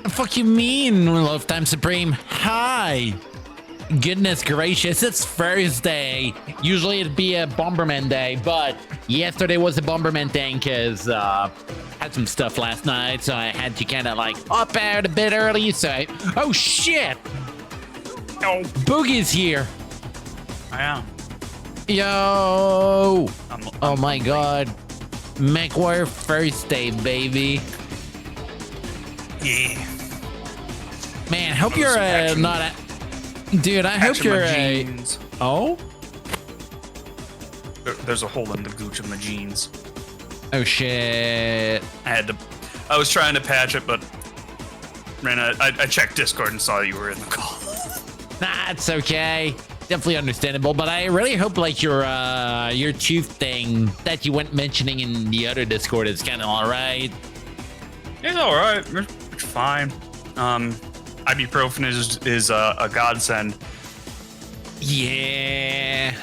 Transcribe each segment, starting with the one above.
The fuck you mean, Love Time Supreme? Hi! Goodness gracious, it's Thursday. Usually it'd be a Bomberman day, but yesterday was a Bomberman day because had some stuff last night, so I had to kind of like up out a bit early. So oh shit! Oh, Boogie's here. I am. Yo! I'm Oh my god. Mechwarrior first day, baby. Yeah. Man, hope you're not a... Dude, I hope you're a... jeans. Oh? There's a hole in the gooch of my jeans. Oh shit. I was trying to patch it, but man, I checked Discord and saw you were in the call. Nah, it's okay. Definitely understandable, but I really hope like your tooth thing that you went mentioning in the other Discord is kind of all right. It's all right. It's fine. Ibuprofen is a godsend. Yeah,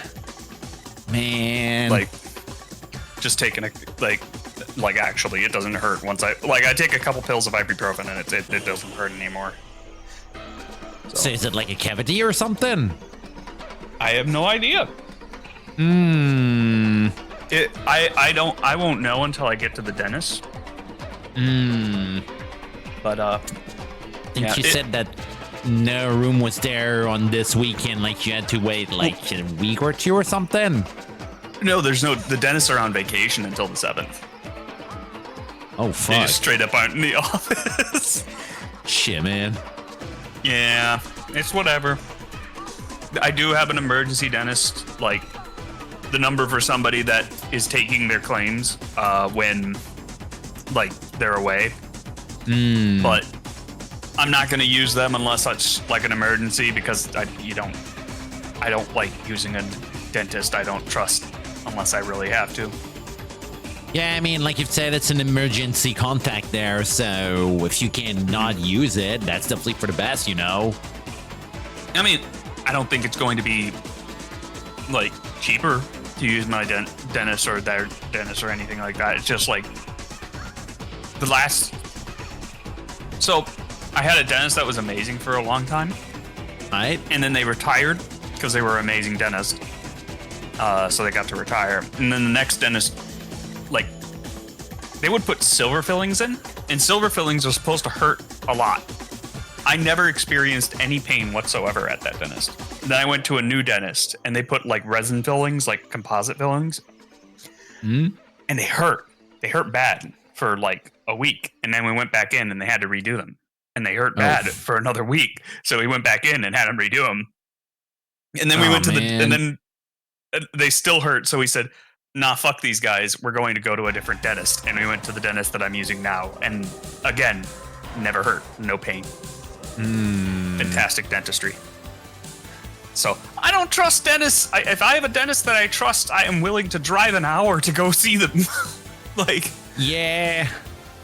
man. Like, just taking like actually, it doesn't hurt once I take a couple pills of ibuprofen and it doesn't hurt anymore. So is it like a cavity or something? I have no idea. I won't know until I get to the dentist. But I think she said that no room was there on this weekend, like you had to wait like a week or two or something. No, the dentists are on vacation until the 7th. Oh fuck. They just straight up aren't in the office. Shit, man. Yeah, it's whatever. I do have an emergency dentist, like the number for somebody that is taking their claims when like they're away. But I'm not going to use them unless it's like an emergency because I don't like using a dentist I don't trust unless I really have to. Yeah, I mean, like you've said, it's an emergency contact there, so if you can not use it, that's definitely for the best, you know? I mean, I don't think it's going to be, like, cheaper to use my dentist or their dentist or anything like that. It's just, like, the last... So, I had a dentist that was amazing for a long time. Right. And then they retired because they were amazing dentists. So they got to retire. And then the next dentist... like, they would put silver fillings in, and silver fillings are supposed to hurt a lot. I never experienced any pain whatsoever at that dentist. Then I went to a new dentist, and they put, like, resin fillings, like composite fillings. And they hurt. They hurt bad for, like, a week. And then we went back in, and they had to redo them. And they hurt bad for another week. So we went back in and had them redo them. And then we Oh, went to man. and then they still hurt. So we said, nah, fuck these guys. We're going to go to a different dentist. And we went to the dentist that I'm using now. And again, never hurt, no pain. Fantastic dentistry. So I don't trust dentists. If I have a dentist that I trust, I am willing to drive an hour to go see them. Like, Yeah.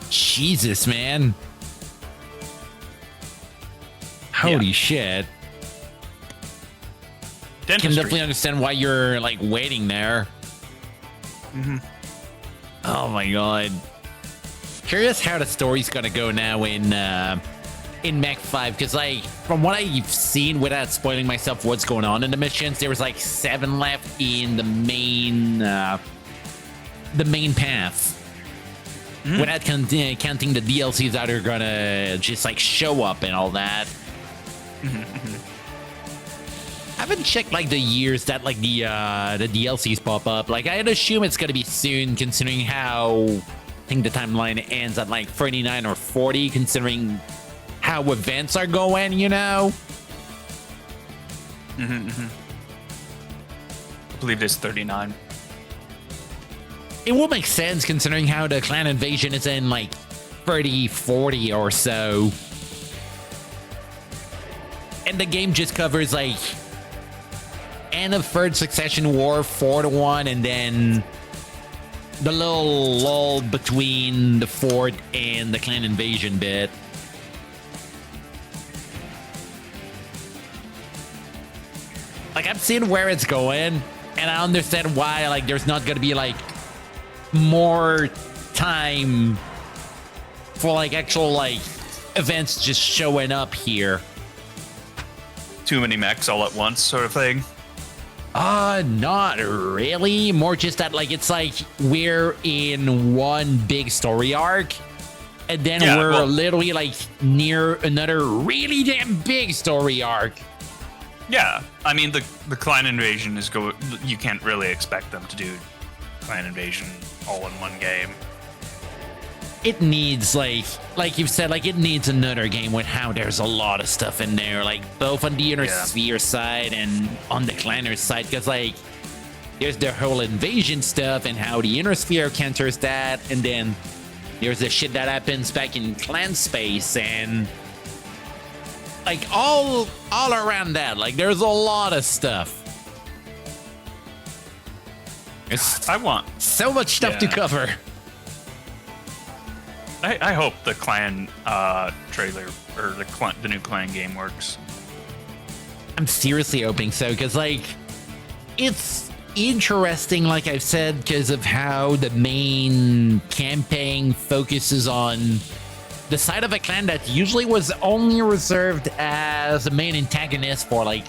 Jesus, man. Holy shit. Can dentistry. definitely understand why you're like waiting there. Oh my god. Curious how the story's gonna go now in Mech 5, because like from what I've seen without spoiling myself what's going on in the missions, there was like 7 left in the main path. Without counting the DLCs that are gonna just like show up and all that. I haven't checked like the years that like the DLCs pop up. Like I'd assume it's gonna be soon, considering how I think the timeline ends at like 39 or 40, considering how events are going, you know. I believe it's 39. It will make sense considering how the clan invasion is in like 30, 40 or so. And the game just covers like end of Third Succession War 4-1, and then the little lull between the Fort and the clan invasion bit. Like I've seen where it's going, and I understand why like there's not gonna be like more time for like actual like events just showing up here. Too many mechs all at once, sort of thing. Not really. More just that like it's like we're in one big story arc, and then we're literally like near another really damn big story arc. Yeah, I mean the clan invasion is you can't really expect them to do clan invasion all in one game. It needs like you've said, like it needs another game with how there's a lot of stuff in there, like both on the inner sphere side and on the clanner side, because like there's the whole invasion stuff and how the inner sphere counters that, and then there's the shit that happens back in clan space, and like all around that, like there's a lot of stuff. I want so much stuff to cover. I hope the clan trailer or the new clan game works. I'm seriously hoping so, because like it's interesting, like I've said, because of how the main campaign focuses on the side of a clan that usually was only reserved as a main antagonist for like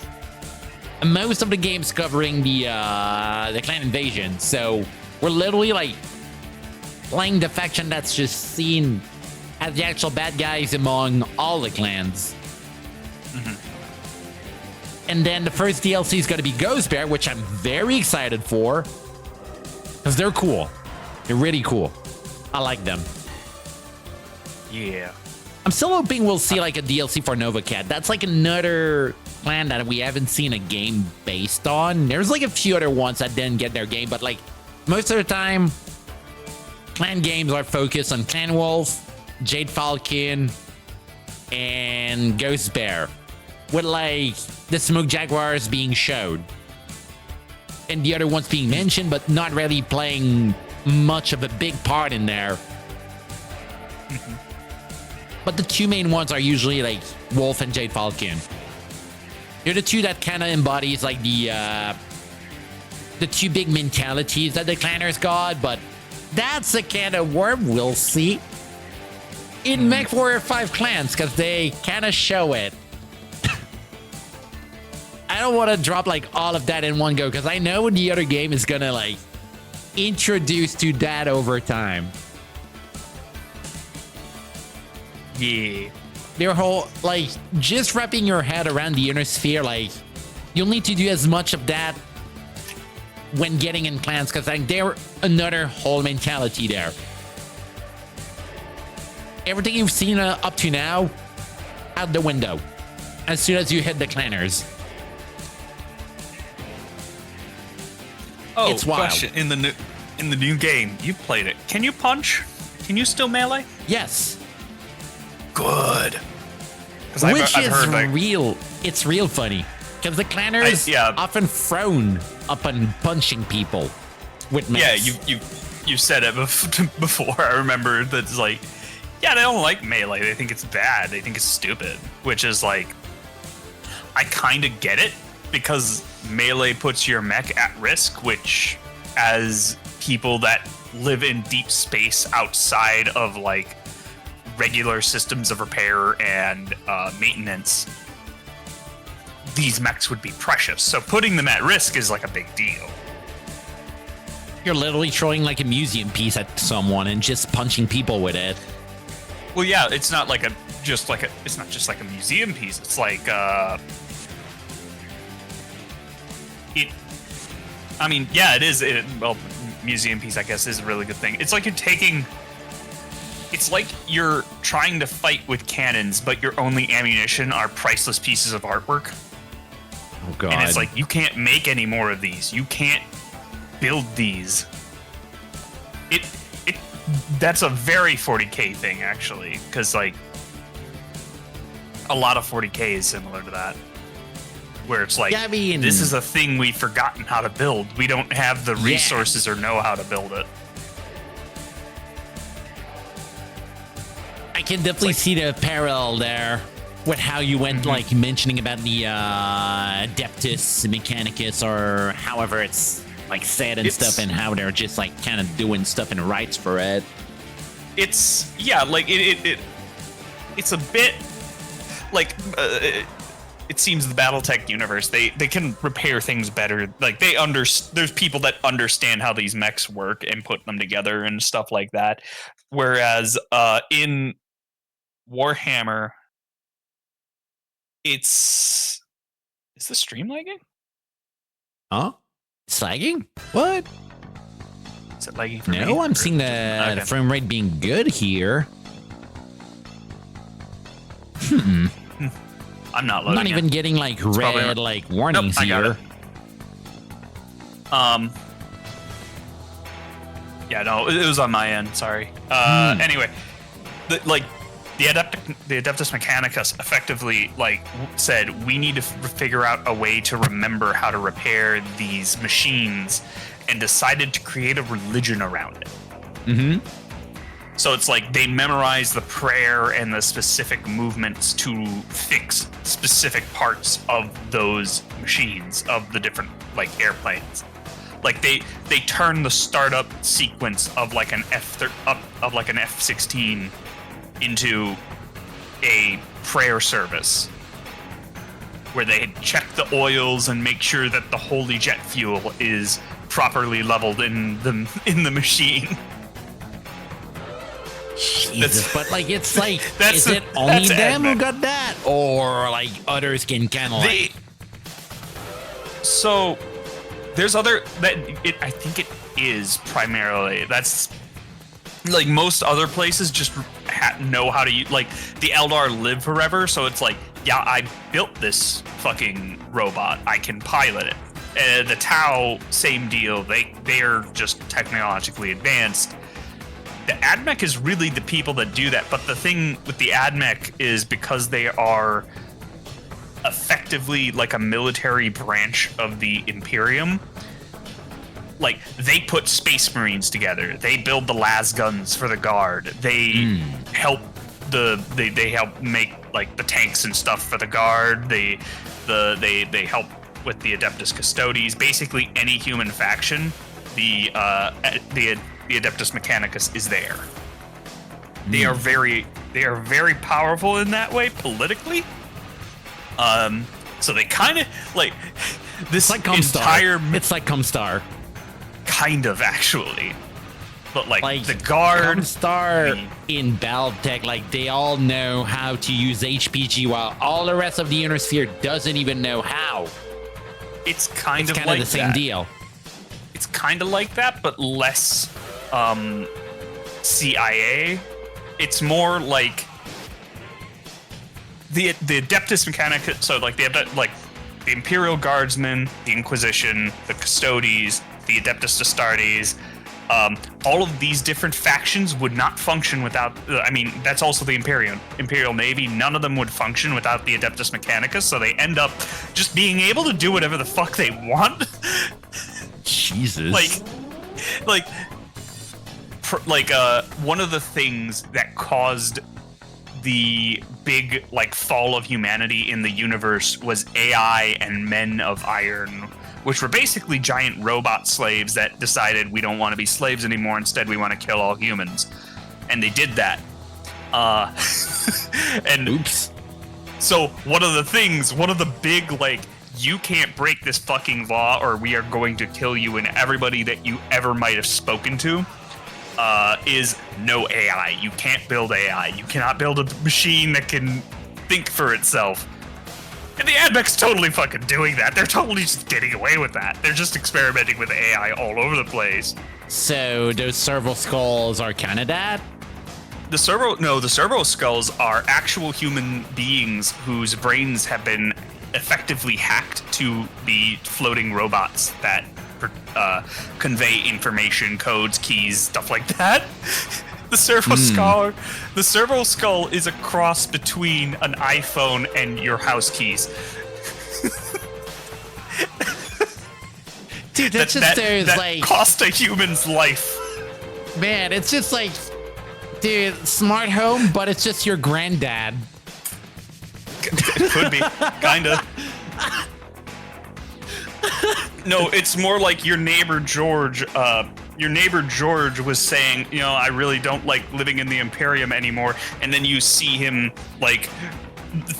most of the games covering the clan invasion. So we're literally like playing the faction that's just seen as the actual bad guys among all the clans. And then the first DLC is going to be Ghost Bear, which I'm very excited for, because they're cool. They're really cool. I like them. Yeah. I'm still hoping we'll see like a DLC for Nova Cat. That's like another clan that we haven't seen a game based on. There's like a few other ones that didn't get their game, but like most of the time, clan games are focused on Clan Wolf, Jade Falcon, and Ghost Bear, with like the Smoke Jaguars being showed and the other ones being mentioned, but not really playing much of a big part in there. But the two main ones are usually like Wolf and Jade Falcon. They're the two that kind of embodies like the two big mentalities that the clanners got, but that's a can of worm we'll see in Mechwarrior 5 clans, because they kind of show it. I don't want to drop like all of that in one go, because I know the other game is gonna like introduce to that over time. Yeah. Their whole like just wrapping your head around the inner sphere, like you'll need to do as much of that when getting in clans, because like they're another whole mentality there. Everything you've seen up to now, out the window as soon as you hit the clanners. Oh, It's wild. question. In the new game, you've played it. Can you punch? Can you still melee? Yes. Good. Which is real. It's real funny because the clanners often frown upon punching people with mechs. Yeah, you've said it before. I remember that it's like, yeah, they don't like melee. They think it's bad. They think it's stupid. Which is like, I kind of get it because melee puts your mech at risk. Which, as people that live in deep space outside of like regular systems of repair and maintenance, these mechs would be precious. So putting them at risk is like a big deal. You're literally throwing like a museum piece at someone and just punching people with it. Well, yeah, it's not just like a museum piece. It's like it is. Well, museum piece, I guess, is a really good thing. It's like it's like you're trying to fight with cannons, but your only ammunition are priceless pieces of artwork. Oh god! And it's like you can't make any more of these. You can't build these. That's a very 40k thing, actually, because like a lot of 40k is similar to that, where it's like, this is a thing we've forgotten how to build. We don't have the resources or know how to build it. I can definitely see the parallel there with how you went like mentioning about the Adeptus Mechanicus, or however it's like said and stuff, and how they're just like kind of doing stuff in rights for it. It's it's a bit like it seems the BattleTech universe, they can repair things better. Like there's people that understand how these mechs work and put them together and stuff like that. Whereas in Warhammer, is the stream lagging? Huh? It's lagging? What? Is it lagging for me? No, I'm seeing the frame rate being good here. I'm not loading. I'm not even getting like red like warnings here. Yeah, no, it was on my end. Sorry. Anyway, the Adeptus Mechanicus effectively said we need to figure out a way to remember how to repair these machines, and decided to create a religion around it. Mm-hmm. So it's like they memorize the prayer and the specific movements to fix specific parts of those machines, of the different like airplanes. Like they turn the startup sequence of like an F-16 into a prayer service where they check the oils and make sure that the holy jet fuel is properly leveled in the machine. Jesus, but like it's like, is it only them who got that, or like others can kind of like? So there's other I think it is primarily that's like most other places just know how to use, like the Eldar live forever, so it's like, yeah, I built this fucking robot, I can pilot it. The Tau, same deal. They're just technologically advanced. The AdMech is really the people that do that, but the thing with the AdMech is because they are effectively like a military branch of the Imperium, like they put Space Marines together. They build the las guns for the Guard. They help they help make like the tanks and stuff for the Guard. They help with the Adeptus Custodes. Basically any human faction, the Adeptus Mechanicus is there. They are very powerful in that way politically. So they kind of like this like entire. It's like ComStar. Kind of, actually. But like the Guard, ComStar in BattleTech, like they all know how to use HPG, while all the rest of the Unisphere doesn't even know how. It's kind of the same deal. It's kind of like that, but less CIA. It's more like the Adeptus Mechanicus. So like the Imperial Guardsmen, the Inquisition, the Custodes, the Adeptus Astartes. All of these different factions would not function without. I mean, that's also the Imperial Navy. None of them would function without the Adeptus Mechanicus. So they end up just being able to do whatever the fuck they want. Jesus. One of the things that caused the big fall of humanity in the universe was AI and Men of Iron, which were basically giant robot slaves that decided we don't want to be slaves anymore. Instead, we want to kill all humans, and they did that. And oops. So one of the big you can't break this fucking law or we are going to kill you and everybody that you ever might have spoken to. Is no AI. You can't build AI. You cannot build a machine that can think for itself. And the Admech's totally fucking doing that. They're totally just getting away with that. They're just experimenting with AI all over the place. So those servo skulls are kind of that? The servo skulls are actual human beings whose brains have been effectively hacked to be floating robots that convey information, codes, keys, stuff like that. The servo skull is a cross between an iPhone and your house keys. Dude, that's that cost a human's life. Man, it's just dude, smart home, but it's just your granddad. It could be, kinda. No, it's more like your neighbor George. Your neighbor George was saying, I really don't like living in the Imperium anymore. And then you see him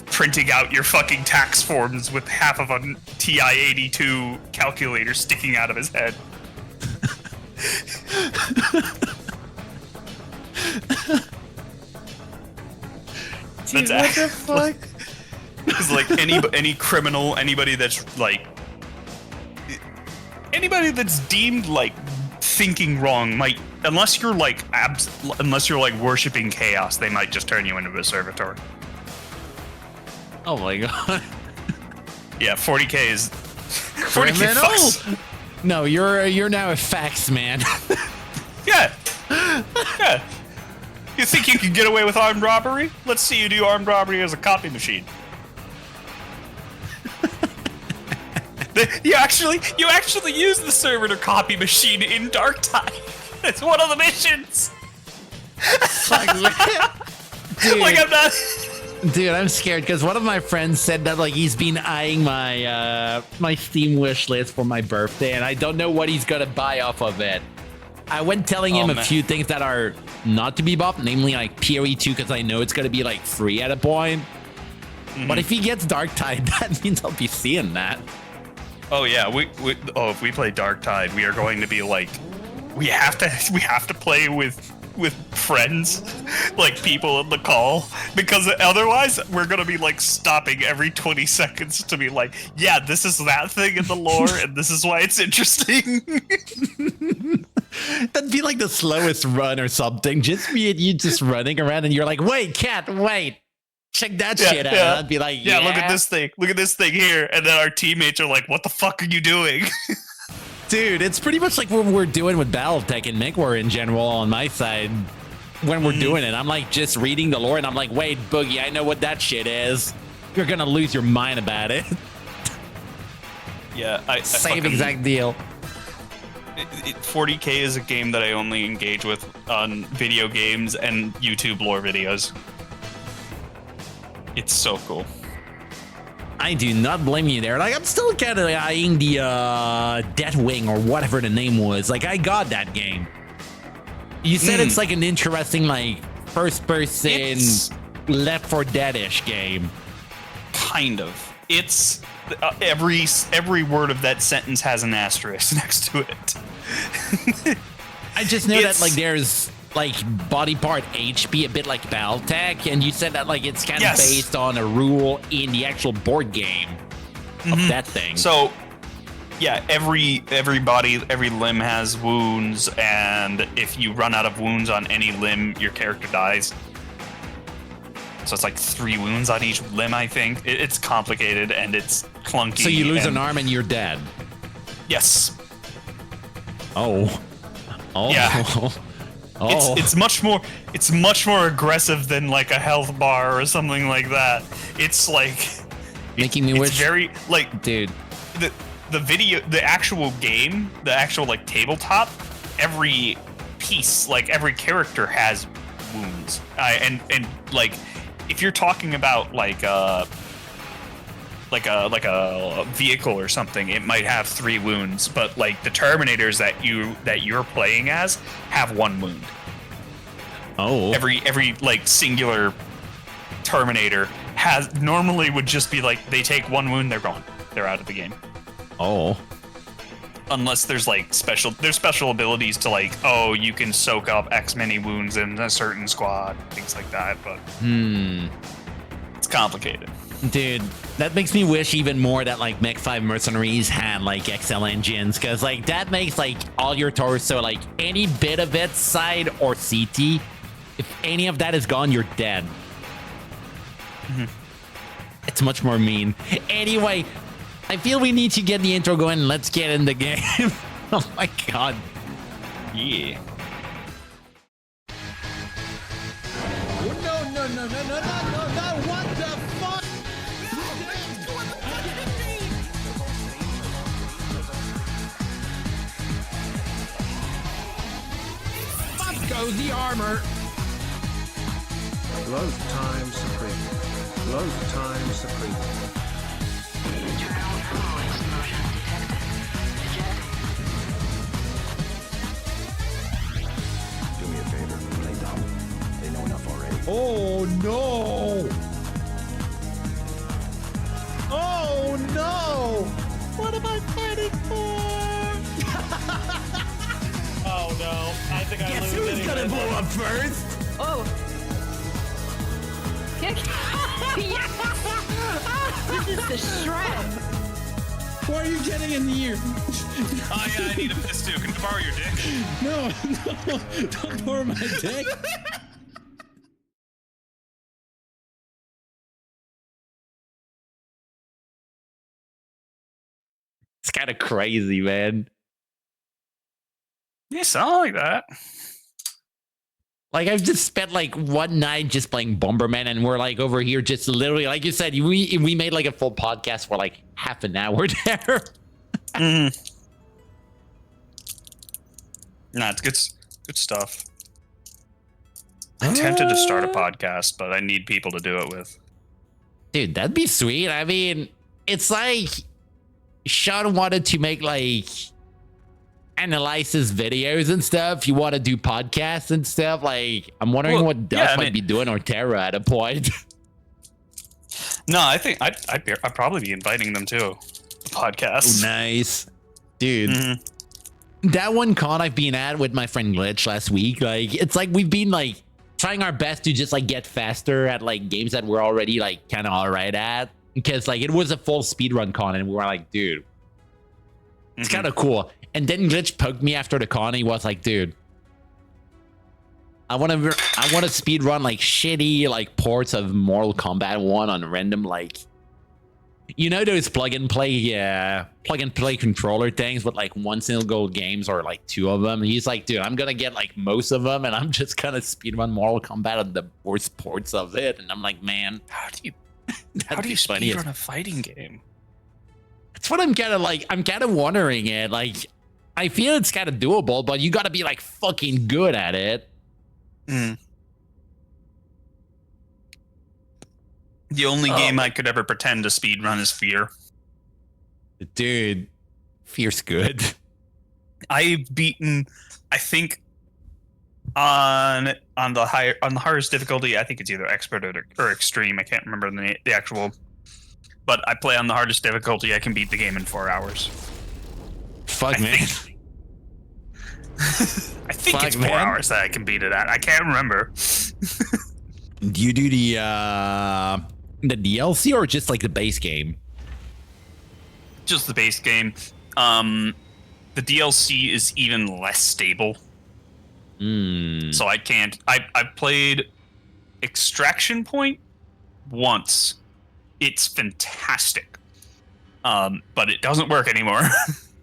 printing out your fucking tax forms with half of a TI-82 calculator sticking out of his head. Dude, what the fuck? Because any criminal, anybody that's anybody that's deemed thinking wrong might, unless you're worshiping chaos, they might just turn you into a servitor. Oh my god. Yeah, 40K is 40K fucks. No, you're now a fax man. Yeah. Yeah. You think you can get away with armed robbery? Let's see you do armed robbery as a copy machine. You actually use the servitor copy machine in Dark Tide. It's one of the missions. Fuck, man. Dude, I'm not. Dude, I'm scared because one of my friends said that he's been eyeing my my Steam wish list for my birthday, and I don't know what he's gonna buy off of it. I went telling him a few things that are not to be bought, namely PoE 2, because I know it's gonna be free at a point. Mm-hmm. But if he gets Dark Tide, that means I'll be seeing that. Oh yeah, if we play Dark Tide, we are going to be we have to play with friends, people in the call, because otherwise we're gonna be stopping every 20 seconds to be yeah, this is that thing in the lore, and this is why it's interesting. That'd be the slowest run or something. Just me and you just running around, and you're wait, cat, wait. Check that shit out. Yeah. I'd be yeah, look at this thing. Look at this thing here. And then our teammates are what the fuck are you doing? Dude, it's pretty much what we're doing with Battletech and Mechwarrior in general on my side when we're doing it. I'm just reading the lore, and I'm wait, Boogie, I know what that shit is. You're gonna lose your mind about it. Yeah, Same exact deal. 40K is a game that I only engage with on video games and YouTube lore videos. It's so cool. I do not blame you there. I'm still kind of eyeing the Deathwing or whatever the name was. I got that game. You said it's an interesting first-person Left 4 Dead-ish game. Kind of. It's every word of that sentence has an asterisk next to it. I just know that there's body part HP a bit like Battletech, and you said that it's kind of based on a rule in the actual board game of that thing. So yeah, every body, every limb has wounds, and if you run out of wounds on any limb, your character dies. So it's 3 wounds on each limb, I think. It's complicated and it's clunky. So you lose an arm and you're dead. Yes. Oh. Oh. Yeah. Oh. It's much more aggressive than like a health bar or something like that. It's like making me wish. It's very like, dude. The actual game, the actual like tabletop, every piece, like every character has wounds. And like if you're talking about like a vehicle or something, it might have 3 wounds, but like the Terminators that you're playing as have 1 wound. Oh. Every like singular Terminator normally would just be like, they take 1 wound, they're gone. They're out of the game. Oh. Unless there's like special abilities to like, oh, you can soak up X many wounds in a certain squad, things like that, but it's complicated. Dude, that makes me wish even more that like Mech 5 Mercenaries had like XL engines, because like that makes like all your torso, like any bit of it, side or CT, if any of that is gone, you're dead. It's much more mean. Anyway, I feel we need to get the intro going. Let's get in the game. Oh my god. Yeah. No, what the fuck? Up goes the armor. Loaves time supreme. Loaves time supreme. Do me a favor, lay down. They know enough already. Oh no! Oh no! What am I fighting for? Oh no! I think I lose. Who's gonna blow up first? Oh. This is the shred. Why are you getting in here? Oh yeah, I need a piss too. Can I borrow your dick? No, don't pour my dick. It's kind of crazy, man. You sound like that. Like, I've just spent like one night just playing Bomberman, and we're like over here just literally, like you said, we made like a full podcast for like half an hour there. Nah, it's good stuff. I'm tempted to start a podcast, but I need people to do it with. Dude, that'd be sweet. I mean, it's like Sean wanted to make like analysis videos and stuff. You want to do podcasts and stuff. Like, I'm wondering what Duff might be doing, or Terra at a point. No, I think I'd probably be inviting them to the podcast. Oh, nice, dude. That one con I've been at with my friend Glitch last week, like, it's like we've been like trying our best to just like get faster at like games that we're already like kind of all right at, because like it was a full speedrun con, and we were like, dude, it's kind of cool. And then Glitch poked me after the con. He was like, dude, I want to speed run like shitty like ports of Mortal Kombat 1 on random, like, you know, those plug and play controller things with like one single games, or like 2 of them. He's like, dude, I'm gonna get like most of them, and I'm just gonna speed run Mortal Kombat on the worst ports of it. And I'm like, man, how do you speed run a fighting game? That's what I'm kind of wondering it. Like, I feel it's kind of doable, but you gotta be like fucking good at it. The only game I could ever pretend to speedrun is Fear. Dude, Fear's good. I've beaten, I think, on the hardest difficulty. I think it's either expert or extreme. I can't remember the actual. But I play on the hardest difficulty. I can beat the game in 4 hours. Fuck, man. I think it's 4 hours that I can beat it at. I can't remember. Do you do the DLC or just like the base game? Just the base game. The DLC is even less stable. So I can't. I've played Extraction Point once. It's fantastic. But it doesn't work anymore.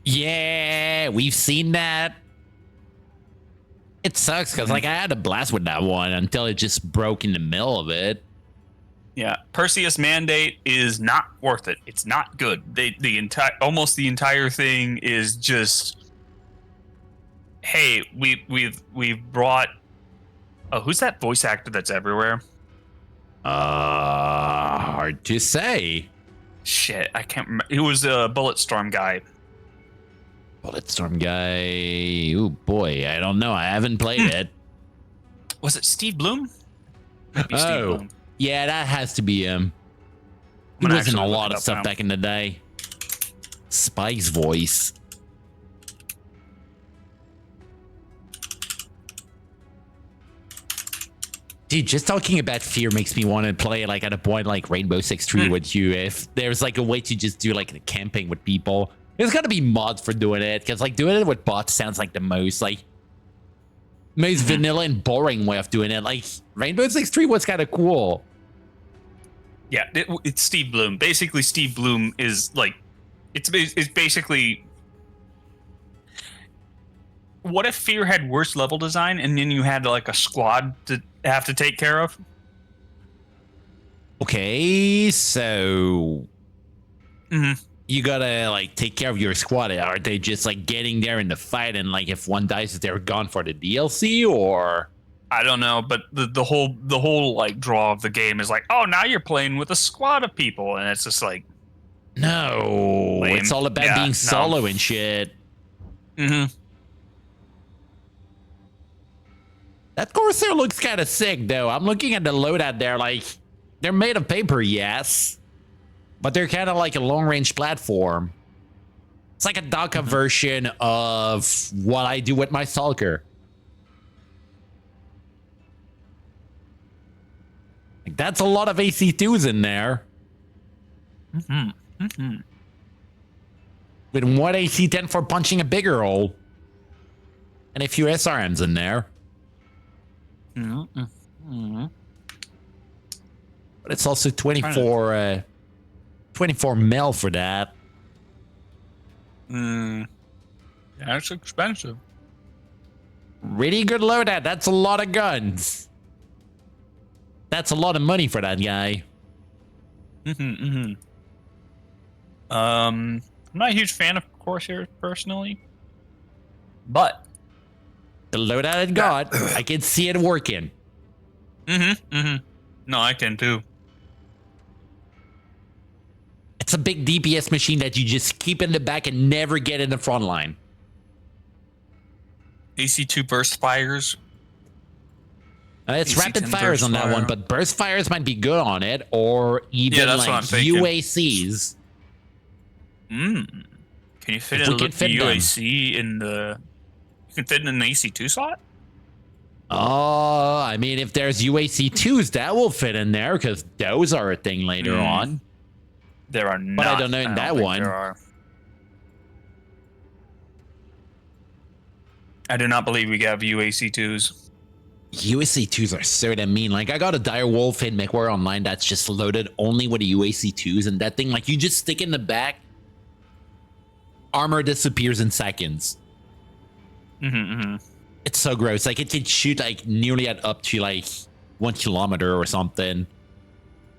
Yeah, we've seen that. It sucks because like I had a blast with that one until it just broke in the middle of it. Yeah, Perseus Mandate is not worth it. It's not good. Almost the entire thing is just, hey, we've brought. Oh, who's that voice actor that's everywhere? Hard to say. Shit, I can't remember. He was a Bulletstorm guy. Bulletstorm guy. Oh boy, I don't know. I haven't played it. Was it Steve Bloom? Might be Steve Bloom. Yeah, that has to be him. He was in a lot of stuff back in the day. Spike's voice. Dude, just talking about fear makes me want to play like at a point like Rainbow Six Siege with you. If there's like a way to just do like the camping with people, there's gotta be mods for doing it because like doing it with bots sounds like the most vanilla and boring way of doing it. Like Rainbow Six Siege was kind of cool. Yeah, it's Steve Bloom. Basically, Steve Bloom is like, it's basically. What if Fear had worse level design and then you had like a squad to have to take care of? Okay, so you gotta like take care of your squad. Are they just like getting there in the fight and like if one dies, they're gone for the DLC or? I don't know, but the whole like draw of the game is like, oh, now you're playing with a squad of people, and it's just like, no, lame. It's all about being solo and shit. That Corsair looks kind of sick, though. I'm looking at the loadout there, like, they're made of paper, yes, but they're kind of like a long-range platform. It's like a DACA version of what I do with my Stalker. Like, that's a lot of AC2s in there. With one AC10 for punching a bigger hole. And a few SRMs in there. But it's also 24 mil for that. That's expensive. Really good loadout. That's a lot of guns. That's a lot of money for that guy. I'm not a huge fan of Corsair personally, but the loadout it got, I can see it working. No, I can too. It's a big DPS machine that you just keep in the back and never get in the front line. AC2 burst fires. It's AC10 rapid fires on that one, but burst fires might be good on it, or even like UACs. Can you fit in a UAC in the? You can fit in an AC2 slot. Oh, I mean, if there's UAC2s, that will fit in there because those are a thing later on. There are not. But I don't know in that one. There are. I do not believe we have UAC2s. UAC2s are so damn mean. Like, I got a Direwolf in Mechwarrior Online that's just loaded only with the UAC2s, and that thing, like, you just stick in the back, armor disappears in seconds. It's so gross. Like, it can shoot, like, nearly at up to, like, 1 kilometer or something.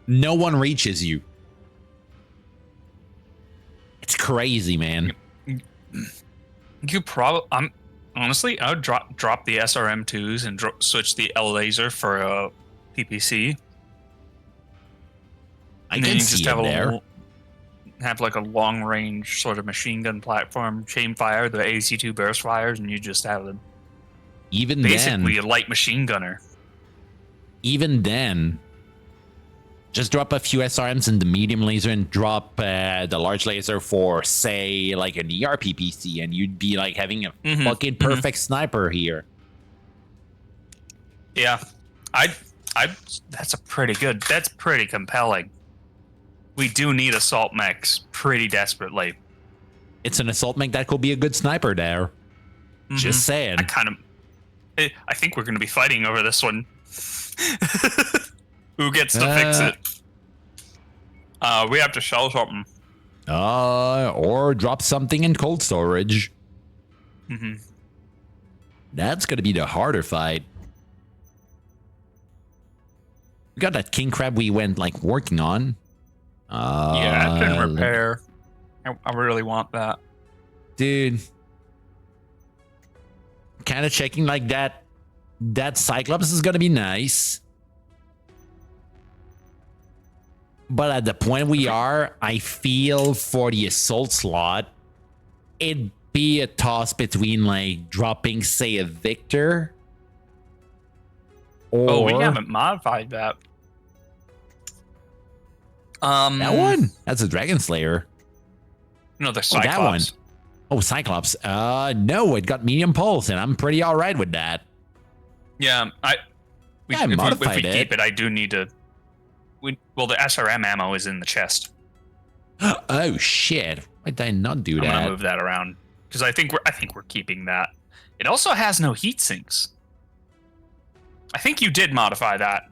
No one reaches you. It's crazy, man. You probably... Honestly, I would drop the SRM2s and switch the L laser for a PPC. I can see it there. Have like a long range sort of machine gun platform, chain fire, the AC2 burst fires, and you just have them. Even basically then, a light machine gunner. Even then, just drop a few SRMs in the medium laser and drop the large laser for, say, like an ERPPC, and you'd be like having a fucking perfect sniper here. Yeah, that's pretty compelling. We do need assault mechs pretty desperately. It's an assault mech that could be a good sniper there. Just saying. I think we're going to be fighting over this one. Who gets to fix it? We have to shell something. Or drop something in cold storage. That's going to be the harder fight. We got that king crab we went like working on. Yeah, I can repair. I really want that. Dude. Kind of checking like that. That Cyclops is going to be nice. But at the point we are, I feel for the assault slot, it'd be a toss between like dropping, say, a Victor. Or We haven't modified that. That one? That's a Dragon Slayer. No, the Oh, Cyclops. that one. Oh, Cyclops. No, it got medium pulse, and I'm pretty all right with that. Yeah, I if we modified keep it, I do need to. Well, the SRM ammo is in the chest. Oh shit! Why did I not do I'm that? gonna move that around because I think we're keeping that. It also has no heat sinks. I think you did modify that.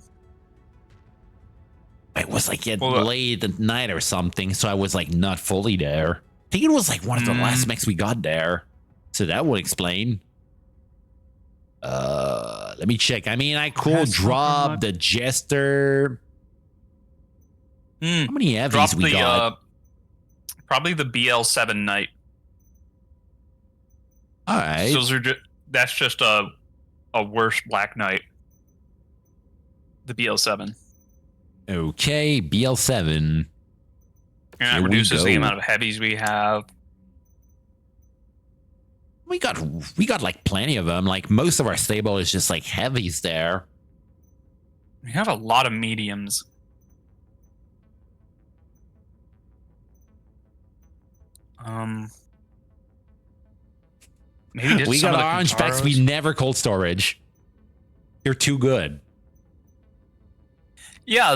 It was like Well, late at night or something, so I was like not fully there. I think it was like one of the last mechs we got there, so that would explain. Let me check. I mean, I could drop the Jester. How many heavies Drop we got? Probably the BL7 Knight. All right. That's just a worse Black Knight. The BL7. Okay, BL7. And that Here we reduces the go. amount of heavies we have. We got like plenty of them. Like most of our stable is just like heavies there. We have a lot of mediums. Maybe We got orange packs. We never cold storage. You're too good. Yeah,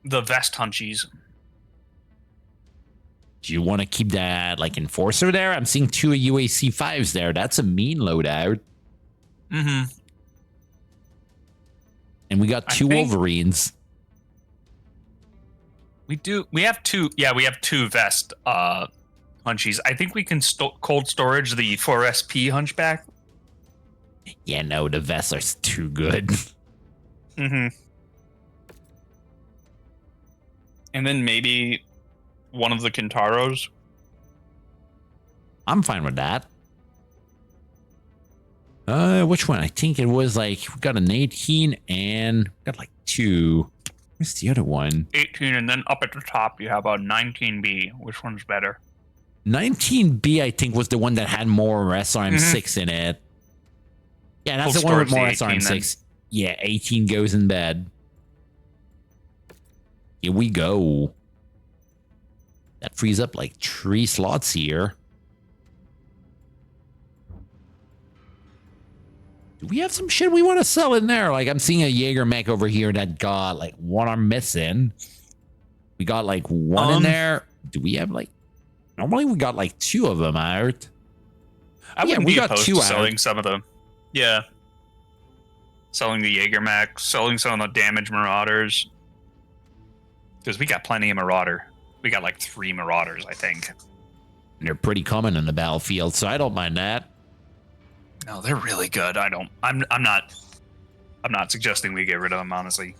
the vest hunchies. Do you want to keep that like enforcer there? I'm seeing 2 UAC 5s there. That's a mean loadout. Mm-hmm. And we got 2 Wolverines. We have two. Yeah, we have 2 vest hunchies. I think we can cold storage the 4SP hunchback. Yeah, no, the vests are too good. Mm-hmm. And then maybe one of the Kintaros. I'm fine with that. Which one? I think it was like we got an 18 and we got like 2. Where's the other one? 18, and then up at the top you have a 19B. Which one's better? 19B, I think, was the one that had more SRM6 in it. Yeah, that's the one with more SRM6. Yeah, 18 goes in bed. Here we go. That frees up like 3 slots here. Do we have some shit we want to sell in there? Like, I'm seeing a Jaeger mech over here that got like 1 arm missing. We got like 1 in there. Do we have like... Normally we got like 2 of them out. I wouldn't be opposed to selling some of them. Yeah. Selling the Jaeger mech, selling some of the damaged Marauders. Because we got plenty of Marauder. We got like 3 Marauders, I think. And they're pretty common in the battlefield, so I don't mind that. No, they're really good. I'm not suggesting we get rid of them, honestly.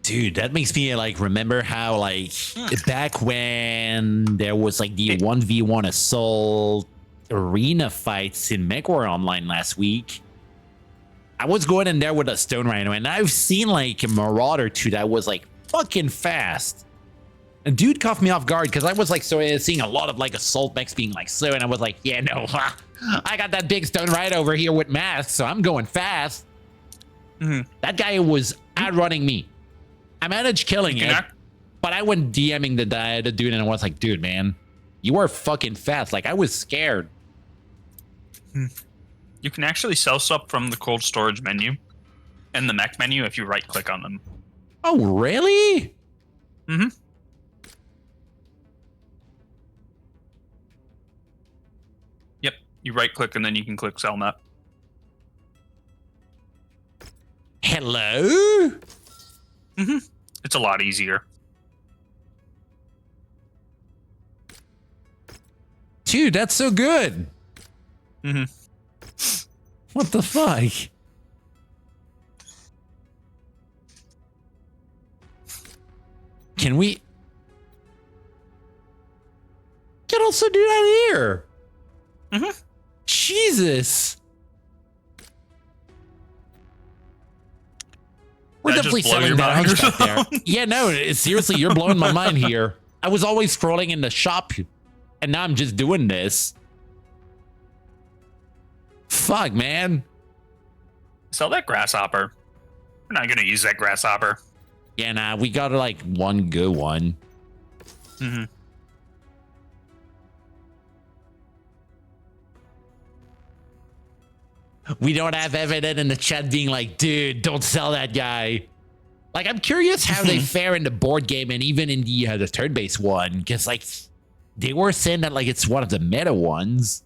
Dude, that makes me like remember how like back when there was like the 1v1 assault arena fights in Mechwarrior Online last week. I was going in there with a Stone Rhino, and I've seen like a Marauder too that was like fucking fast. A dude caught me off guard because I was like seeing a lot of like assault mechs being like slow, and I was like, yeah, no, I got that big Stone Rhino over here with masks, so I'm going fast. That guy was outrunning me. I managed killing it, but I went DMing the dude, and I was like, dude, man, you are fucking fast. Like, I was scared. You can actually sell stuff from the cold storage menu and the mech menu if you right click on them. Oh, really? Mm-hmm. Yep. You right click and then you can click sell net. Hello? Mm-hmm. It's a lot easier. Dude, that's so good. Mm-hmm. What the fuck? Can we? Can also do that here. Mm-hmm. Jesus. We're Did I definitely just blow selling your that mind or hunchback there. Yeah, no, seriously, you're blowing my mind here. I was always scrolling in the shop, and now I'm just doing this. Fuck, man. Sell that grasshopper. We're not gonna use that grasshopper. Yeah, nah, we got like one good one. Mm-hmm. We don't have evidence in the chat being like, dude, don't sell that guy. Like, I'm curious how they fare in the board game and even in the turn-based one, because like they were saying that like it's one of the meta ones.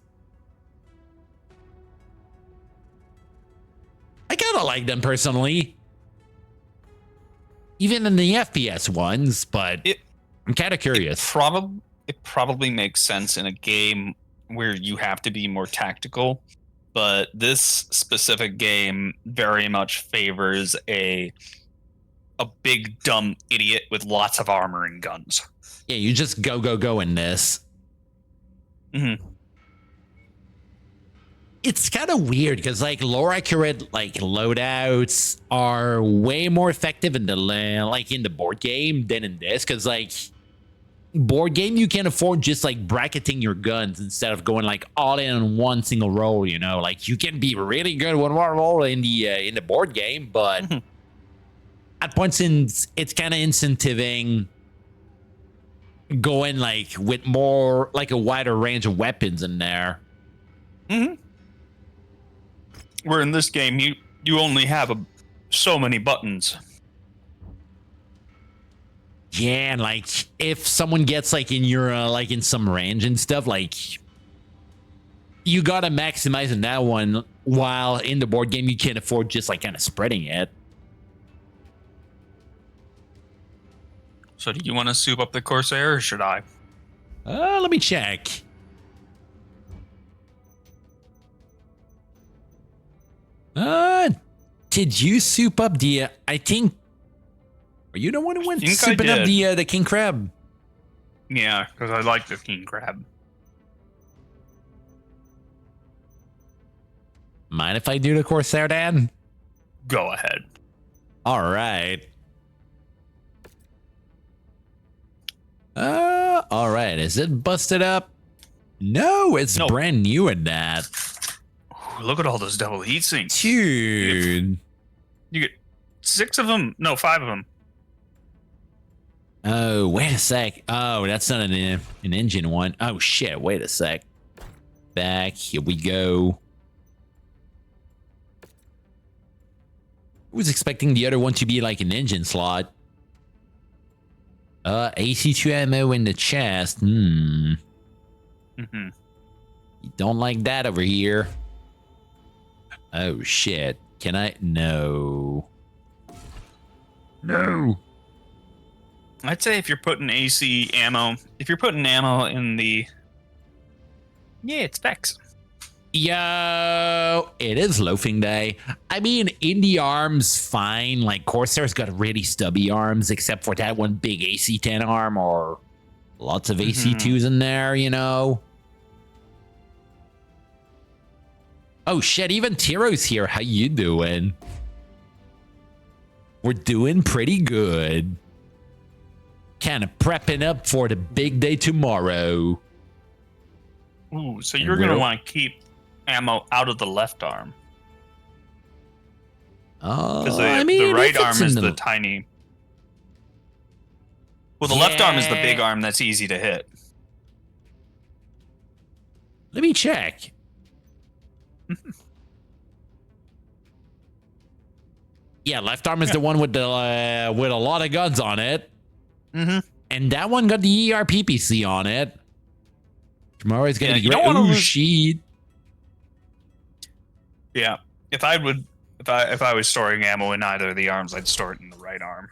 I kind of like them personally, even in the FPS ones, but I'm kind of curious. It probably makes sense in a game where you have to be more tactical, but this specific game very much favors a big dumb idiot with lots of armor and guns. Yeah, you just go in this. Mm-hmm. It's kind of weird because like lore accurate like loadouts are way more effective in the in the board game than in this, because like board game you can afford just like bracketing your guns instead of going like all in on one single roll, you know, like you can be really good with one roll in the board game, but at points in it's kind of incentivizing going like with more like a wider range of weapons in there. Mm-hmm. Where in this game you only have so many buttons. Yeah, and like if someone gets like in your like in some range and stuff, like you gotta maximize on that one, while in the board game you can't afford just like kind of spreading it. So do you want to soup up the Corsair, or should I? Let me check. Did you soup up the? I think. Are you the one who went souping up the king crab? Yeah, because I like the king crab. Mind if I do the Corsair, Dan? Go ahead. All right. All right. Is it busted up? No, it's brand new in that. Ooh, look at all those double heat sinks. Dude. You get 6 of them. No, 5 of them. Oh, wait a sec. Oh, that's not an engine one. Oh, shit. Wait a sec. Back. Here we go. I was expecting the other one to be like an engine slot. AC2 ammo in the chest. You don't like that over here. Oh, shit. Can I? No. No. I'd say if you're putting AC ammo, if you're putting ammo in the... Yeah, it's specs. Yo, it is loafing day. I mean, indie arms, fine. Like, Corsair's got really stubby arms, except for that one big AC10 arm, or lots of AC2s in there, you know? Oh, shit, even Tiro's here. How you doing? We're doing pretty good. Kind of prepping up for the big day tomorrow. Ooh, so you're going to want to keep ammo out of the left arm. Because the right arm is the tiny... Well, the left arm is the big arm that's easy to hit. Let me check. Yeah, left arm is the one with the with a lot of guns on it. And that one got the ERPPC on it. Tomorrow is gonna be great. Ooh, sheet. Yeah, if I was storing ammo in either of the arms, I'd store it in the right arm.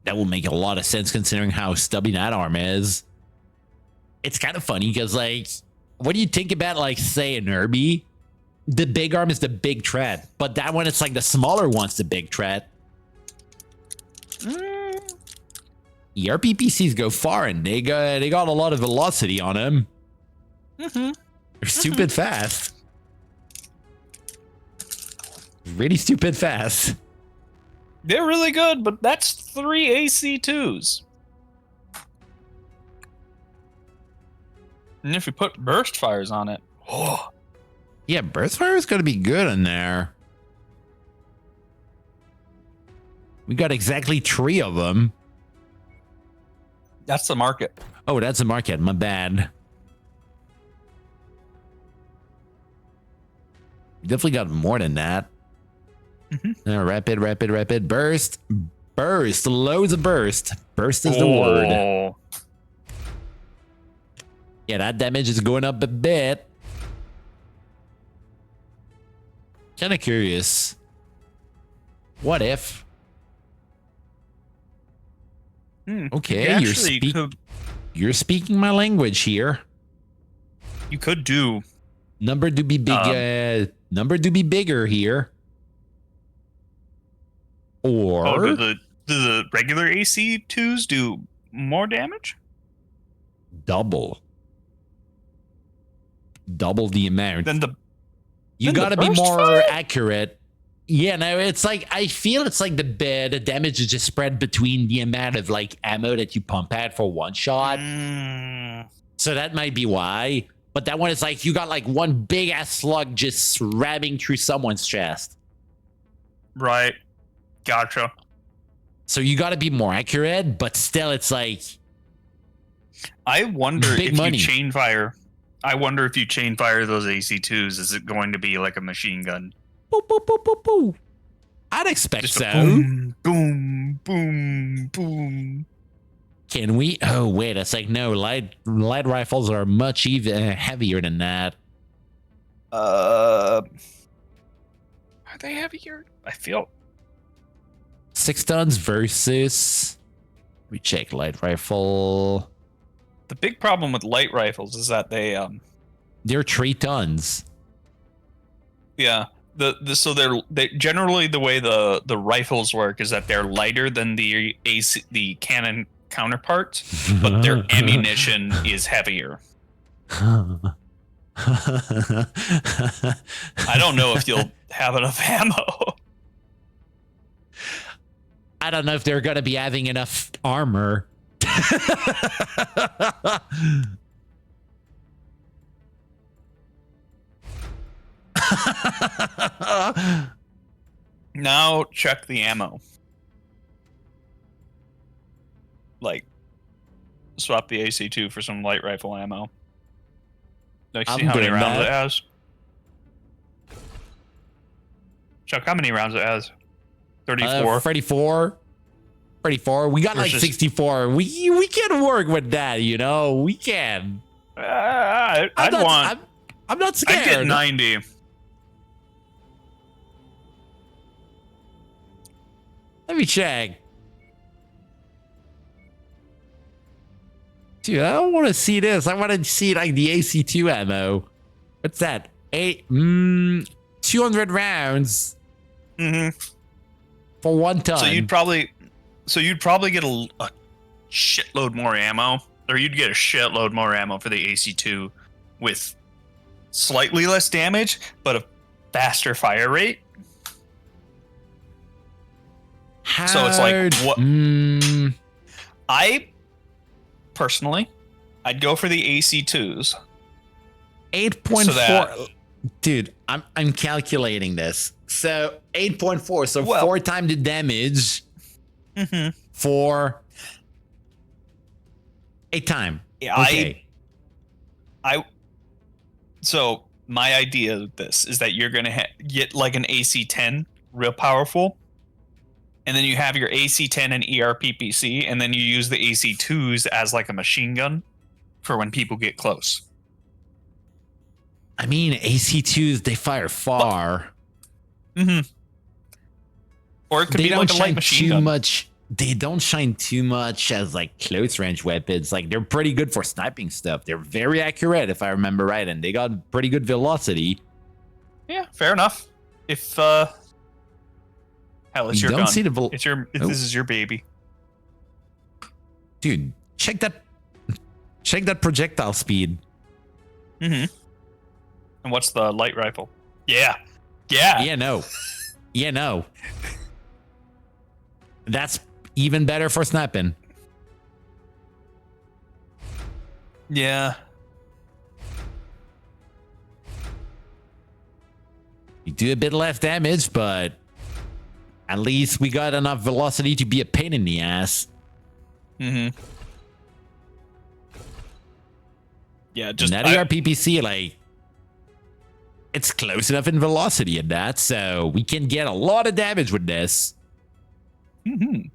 That would make a lot of sense considering how stubby that arm is. It's kind of funny because, like, what do you think about, like, say, an Irby? the big arm is the big threat, but that one, it's like the smaller one's the big threat. ERPPCs go far, and they got a lot of velocity on them. They're stupid fast. Really stupid fast. They're really good, but that's 3 AC2s. And if you put burst fires on it, oh. Yeah, burst fire is going to be good in there. We got exactly 3 of them. That's the market. Oh, that's a market. My bad. Definitely got more than that. Rapid, burst. Loads of burst. Burst is the word. Yeah, that damage is going up a bit. Kind of curious. What if? Okay, you're speaking my language here. You could do number do be big. Number do be bigger here. Or do the regular AC2s do more damage? Double the amount. You then gotta the be burst more fire? accurate. Yeah, no, it's like I feel it's like the damage is just spread between the amount of like ammo that you pump out for one shot. So that might be why. But that one is like you got like one big ass slug just ramming through someone's chest. Right. Gotcha. So you got to be more accurate, but still, it's like I wonder big if money. you chain fire. I wonder if you chain fire those AC2s, is it going to be like a machine gun? boop, boop, boop, boop, boop. I'd expect Just so. a boom, boom, boom, boom. Can we? Oh wait, it's like no. Light rifles are much even heavier than that. Are they heavier? I feel 6 tons versus. We check light rifle. the big problem with light rifles is that They're 3 tons. yeah. So they generally the way the rifles work is that they're lighter than the cannon counterparts, but their ammunition is heavier. I don't know if you'll have enough ammo. I don't know if they're going to be having enough armor. Now check the ammo. Like, swap the AC2 for some light rifle ammo. Like, see I'm how many doing rounds that. it has. Chuck, how many rounds it has? 34. 34. We got like Versus- 64. We can work with that, you know. We can. I'm not scared. I'd get 90. Let me check. Dude, I don't want to see this. I want to see like the AC2 ammo. What's that? 200 rounds for 1 ton. So you'd probably get a shitload more ammo, or you'd get a shitload more ammo for the AC2 with slightly less damage, but a faster fire rate. So it's like what I personally, I'd go for the AC2s. 8.4. So that- Dude, I'm calculating this. So 8.4. So Well- 4 times the damage for 8 time. Yeah, Okay. So my idea of this is that you're gonna get like an AC10, real powerful, and then you have your AC10 and ERPPC, and then you use the AC2s as like a machine gun for when people get close. I mean, AC2s, they fire far. Or it could They be don't like a light shine machine too gun. much. They don't shine too much as like close range weapons. Like they're pretty good for sniping stuff. They're very accurate, if I remember right, and they got pretty good velocity. Yeah, fair enough. If hell, it's You your don't gun. see the It's your. Oh. This is your baby. Dude, check that projectile speed. Mm-hmm. And what's the light rifle? Yeah. Yeah. Yeah, no. Yeah, no. That's even better for snapping. Yeah. You do a bit less damage, but at least we got enough velocity to be a pain in the ass. Mm-hmm. Yeah, And just that ERPPC, like, it's close enough in velocity at that, so we can get a lot of damage with this. Mm-hmm.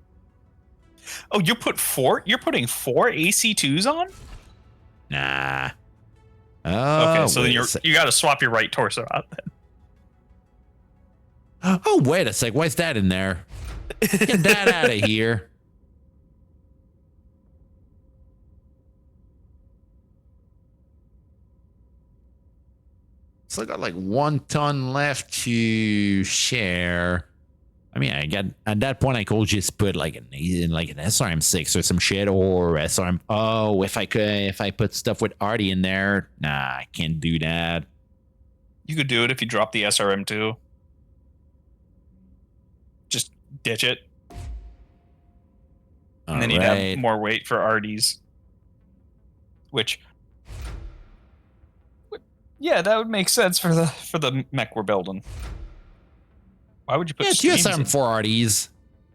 Oh, you're putting 4 AC2s on? Nah. Okay, so then wait a sec. you got to swap your right torso out then. Oh, wait a sec. Why's that in there? Get that out of here. So I got like 1 ton left to share. I mean, I got at that point I could just put like an SRM6 or some shit or SRM. Oh, if I put stuff with Artie in there, nah, I can't do that. You could do it if you drop the SRM2. Just ditch it. And then you'd have more weight for RDs. Which, yeah, that would make sense for the mech we're building. Why would you put streams in? TSM 4 RDs.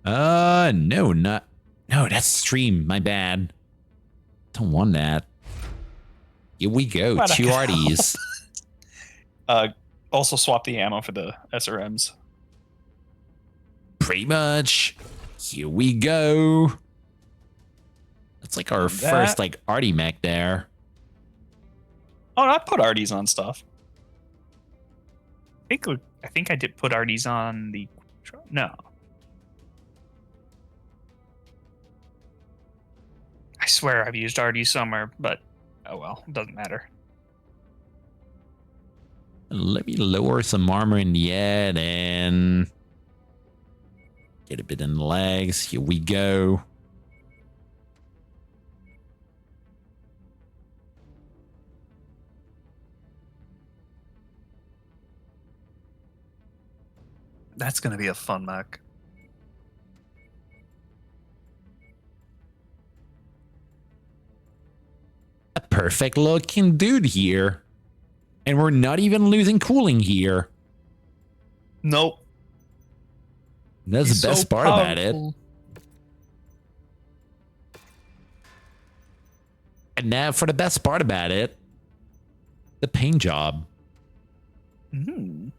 No, that's stream. My bad. Don't want that. Here we go. What 2 RDs. Also swap the ammo for the SRMs. Pretty much. Here we go. That's like our first like RD mech there. Oh, I put RDs on stuff. I think I did put RDs on the... No. I swear I've used RDs somewhere, but oh well, it doesn't matter. Let me lower some armor in the head and get a bit in the legs. Here we go. That's going to be a fun mech. A perfect looking dude here. And we're not even losing cooling here. Nope. That's He's the best so part about it. powerful. And now for the best part about it. The paint job. Mm-hmm.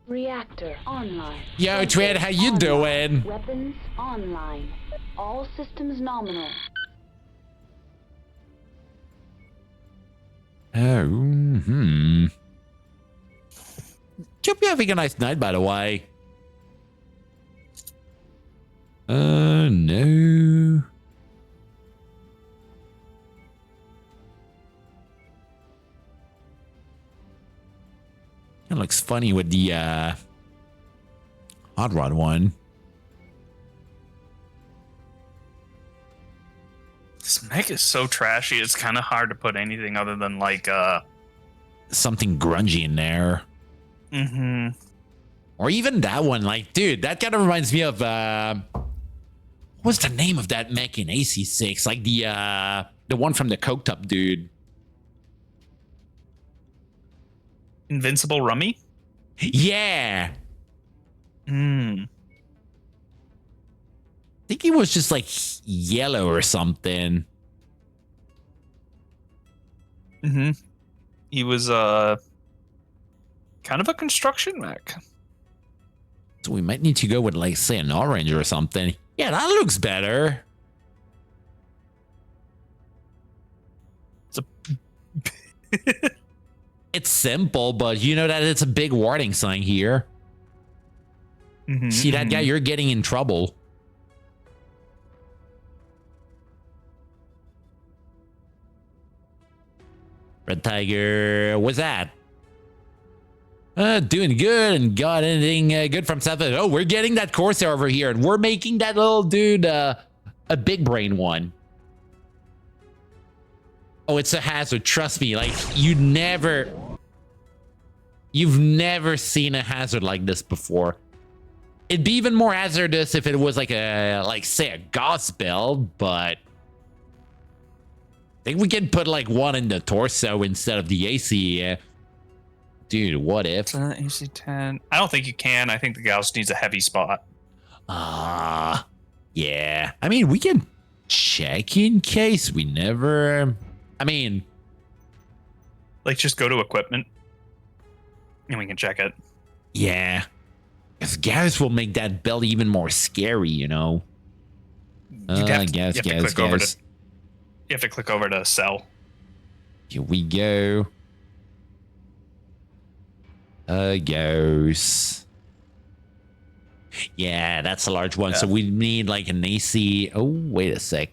Reactor online. Yo, Twin, how you Online. doing? Weapons online. All systems nominal. Oh, Hope you're having a nice night, by the way. No. It looks funny with the hot rod one. This mech is so trashy, it's kind of hard to put anything other than like Something grungy in there. Mm-hmm. Or even that one, like, dude, that kind of reminds me of what's the name of that mech in AC6? Like the one from the Coked Up dude. Invincible Rummy? Yeah. Hmm. I think he was just like yellow or something. Mm-hmm. He was kind of a construction mech. So we might need to go with, like, say, an orange or something. Yeah, that looks better. It's a It's simple, but you know that it's a big warning sign here. Mhm, See that mhm. guy? You're getting in trouble. Red Tiger, what's that? Doing good, and got anything good from South? Oh, we're getting that Corsair over here, and we're making that little dude a big brain one. Oh, it's a hazard. Trust me. Like you've never seen a hazard like this before. It'd be even more hazardous if it was like say a Gauss build, but I think we can put like one in the torso instead of the AC. Dude, what if? AC10. I don't think you can. I think the Gauss needs a heavy spot. Yeah. I mean, we can check in case we never. I mean, like just go to equipment and we can check it. Yeah. Because Gauss will make that belt even more scary, you know. You have to click over to sell. Here we go. Gauss. Yeah, that's a large one. Yeah. So we need like an AC. Oh, wait a sec.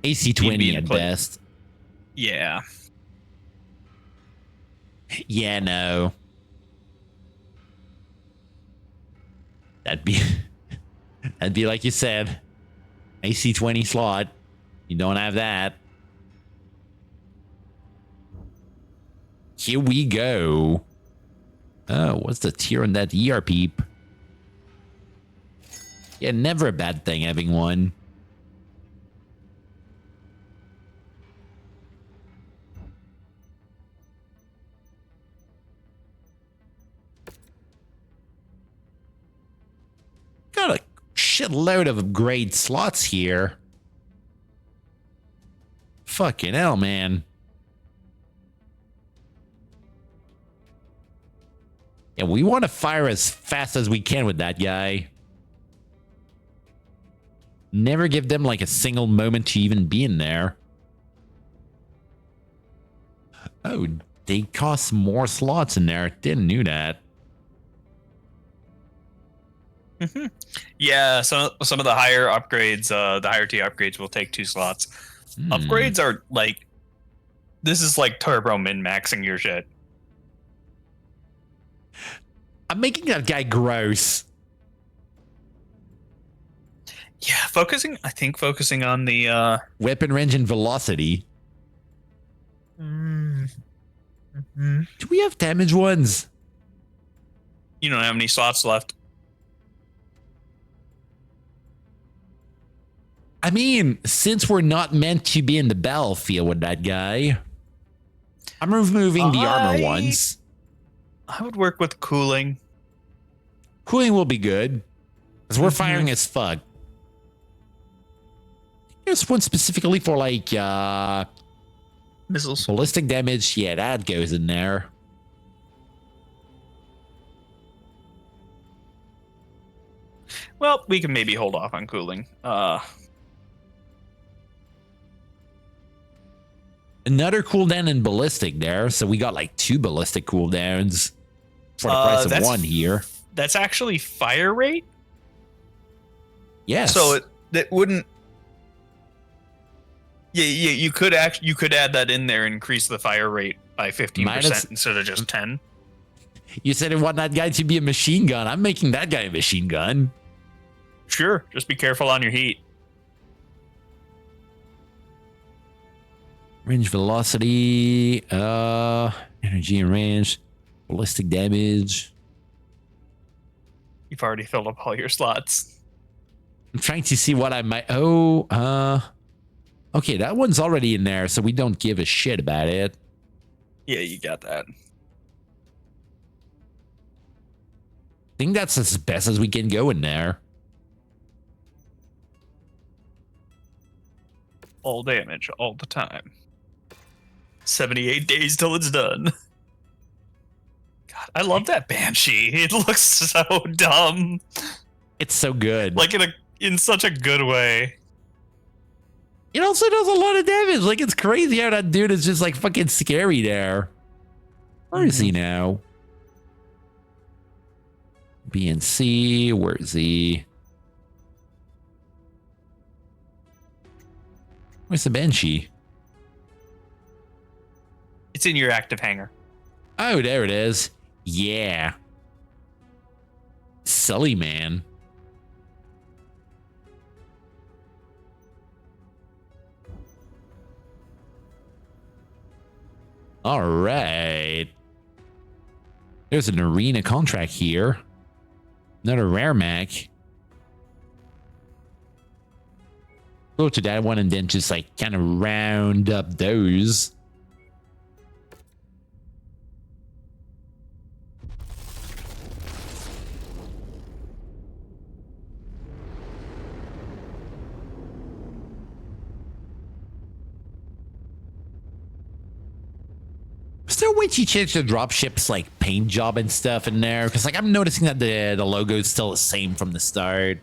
AC20 at best. Yeah. Yeah, no. That'd be like you said. AC20 slot. You don't have that. Here we go. Oh, what's the tier on that ERP? Yeah, never a bad thing having one. Got a shitload of upgrade slots here. Fucking hell, man. Yeah, we want to fire as fast as we can with that guy. Never give them like a single moment to even be in there. Oh, they cost more slots in there. Didn't know that. Yeah, some of the higher upgrades, the higher tier upgrades will take 2 slots. Upgrades are like, this is like turbo min-maxing your shit. I'm making that guy gross. Yeah, I think focusing on the weapon range and velocity. Do we have damage ones? You don't have any slots left. I mean, since we're not meant to be in the battlefield with that guy, I'm removing the armor ones. I would work with cooling. Cooling will be good, because we're firing as fuck. Here's one specifically for like missiles. Ballistic damage. Yeah, that goes in there. Well, we can maybe hold off on cooling. Another cooldown in ballistic there, so we got like 2 ballistic cooldowns for the price of 1 here. That's actually fire rate. Yes. So it wouldn't. Yeah, you could add that in there and increase the fire rate by 15% instead of just 10. You said you want that guy to be a machine gun. I'm making that guy a machine gun. Sure, just be careful on your heat. Range velocity, energy and range, ballistic damage. You've already filled up all your slots. I'm trying to see what I might. Okay, that one's already in there, so we don't give a shit about it. Yeah, you got that. I think that's as best as we can go in there. All damage, all the time. 78 days till it's done. God, I love that Banshee. It looks so dumb. It's so good. Like in such a good way. It also does a lot of damage. Like, it's crazy how that dude is just like fucking scary there. Where is he now? B and C. Where is he? Where's the Banshee? It's in your active hangar. Oh, there it is. Yeah. Silly man. All right. There's an arena contract here. Another rare mech. Go to that one and then just like kind of round up those. Is there a way to change the dropship's like paint job and stuff in there? Because like I'm noticing that the logo is still the same from the start.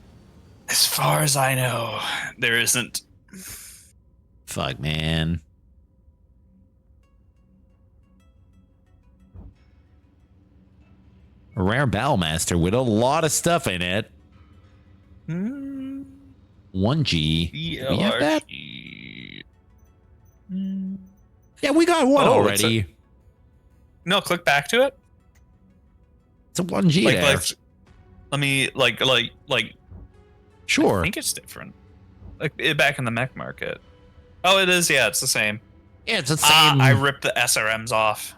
As far as I know, there isn't. Fuck, man. A rare Battlemaster with a lot of stuff in it. 1G. We have that? Yeah, we got one already. No, click back to it. It's a 1G there. Let me like. Sure. I think it's different. Like back in the mech market. Oh, it is. Yeah, it's the same. Yeah, it's the same. I ripped the SRMs off.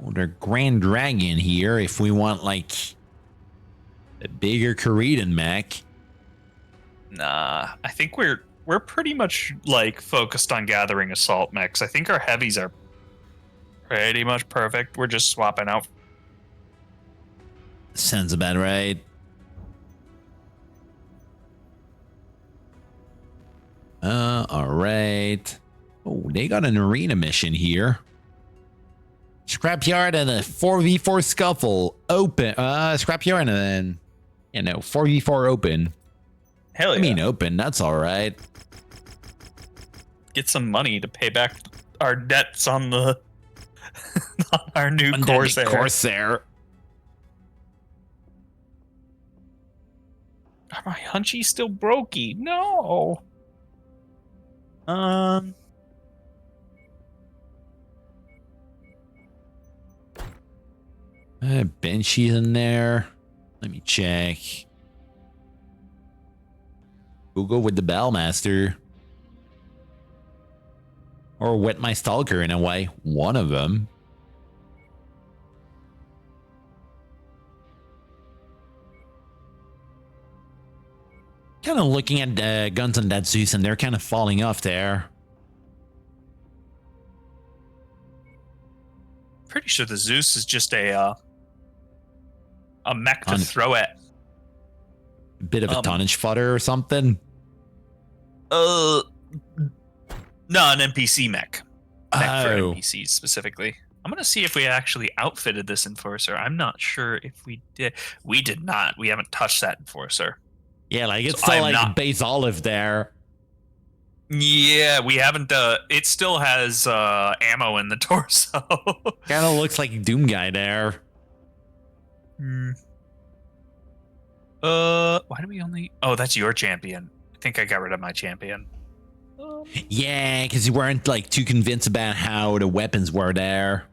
Oh, they're Grand Dragon here. If we want like a bigger Korean mech. Nah, I think we're pretty much like focused on gathering assault mechs. I think our heavies are pretty much perfect. We're just swapping out. Sounds about right. All right. Oh, they got an arena mission here. Scrapyard and a 4v4 scuffle open. Scrapyard and then, 4v4 open. Hell yeah. I mean, open. That's all right. Get some money to pay back our debts on the on our new Corsair. Corsair. Are my hunchies still brokey? No. Benchy's in there. Let me check. We'll go with the Battlemaster. Or Wet My Stalker in a way. One of them. Kind of looking at Guns on That Zeus and they're kind of falling off there. Pretty sure the Zeus is just a mech to throw at. Bit of a tonnage fodder or something. No, an NPC mech. Mech for Oh. NPCs specifically. I'm gonna see if we actually outfitted this Enforcer. I'm not sure if we did. We did not. We haven't touched that Enforcer. Yeah, like it's So still I'm like not- base olive there. Yeah, we haven't. It still has ammo in the torso. Kind of looks like Doom Guy there. Why do we only? Oh, that's your champion. I think I got rid of my champion. Yeah, because you weren't like too convinced about how the weapons were there.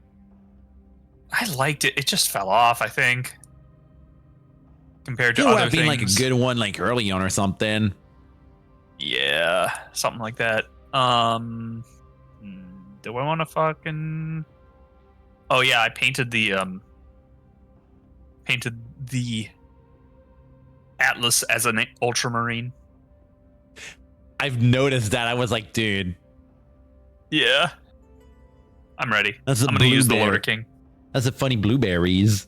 I liked it. It just fell off, I think. Compared to It would other have been like a things. good one like early on or something. Yeah, something like that. Do I want to fucking? Oh yeah, I painted the Atlas as an ultramarine. I've noticed that. I was like, dude, Yeah, I'm ready. That's a I'm gonna use the blueberry. Loader King. that's a funny blueberries.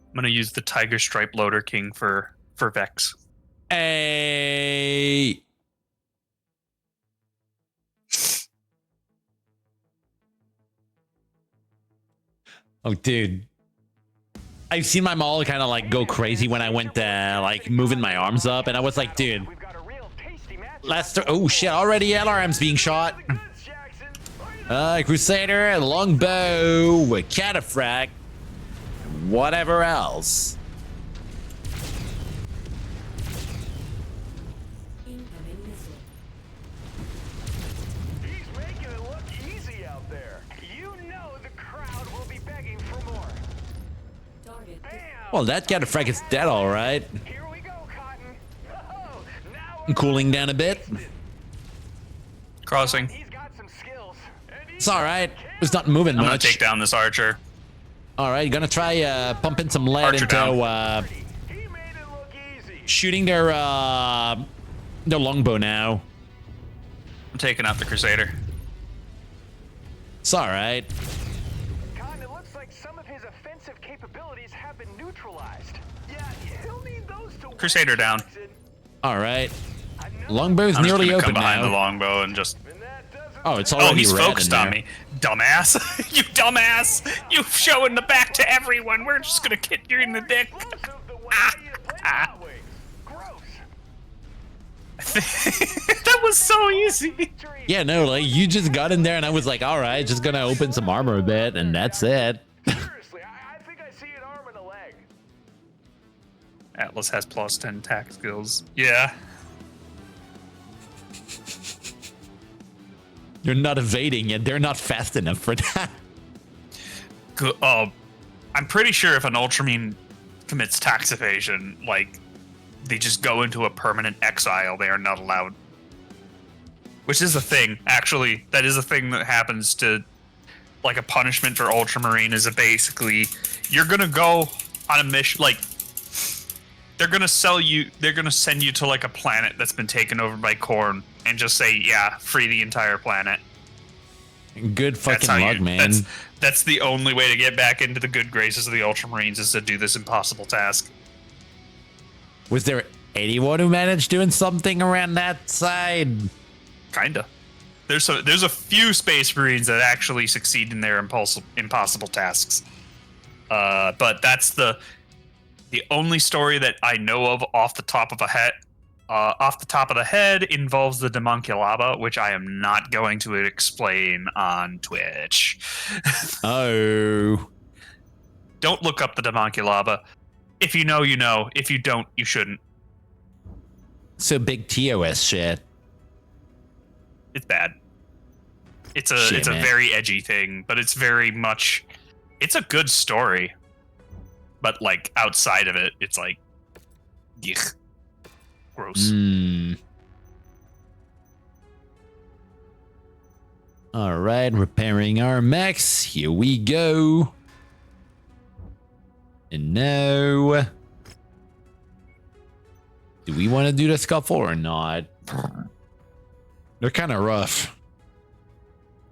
I'm gonna use the Tiger Stripe Loader King for Vex. Hey. Oh, dude. I've seen my mall kind of like go crazy when I went like moving my arms up, and I was like, dude, oh shit, already LRM's being shot. Crusader, longbow, cataphract, whatever else. Well, that kind of frack is dead, all right. Here we go, Cotton. Oh, now Cooling down a bit. Crossing. he's got some skills. It's all right. It's not moving I'm gonna much. take down this archer. All right, gonna try pumping some lead Archer into He made it look easy. shooting their longbow now. I'm taking out the Crusader. It's all right. Cotton, it looks like some of his offensive capabilities have been neutralized. Yeah, he'll need those to Crusader down. All right. Longbow's I'm just nearly gonna come open behind the now. longbow and just. Oh, it's already Oh, he's red focused in on there. me. Dumbass. You dumbass. You showing the back to everyone. We're just gonna kick you in the dick. That was so easy. Yeah, no, like you just got in there and I was like, all right, just gonna open some armor a bit and that's it. Seriously, I think I see an arm and a leg. Atlas has plus 10 attack skills. Yeah. You're not evading yet. They're not fast enough for that. Good. I'm pretty sure if an Ultramarine commits tax evasion, like, they just go into a permanent exile. They are not allowed. Which is a thing, actually. That is a thing that happens to, like, a punishment for Ultramarine is basically, you're gonna go on a mission, like, they're gonna send you to, like, a planet that's been taken over by Khorne and just say, yeah, free the entire planet. Good fucking how luck, man. That's the only way to get back into the good graces of the Ultramarines is to do this impossible task. Was there anyone who managed doing something around that side? Kinda. There's a few Space Marines that actually succeed in their impossible tasks. But that's the only story that I know of off the top of a head. Off the top of the head involves the Demonculaba, which I am not going to explain on Twitch. Oh. Don't look up the Demonculaba. If you know, you know. If you don't, you shouldn't. So big TOS shit. It's bad. It's a Shit, man. very edgy thing, but it's very much it's a good story. But like outside of it, it's like yuck. Gross. All right, repairing our mechs. Here we go. And now, do we want to do the scuffle or not? They're kind of rough.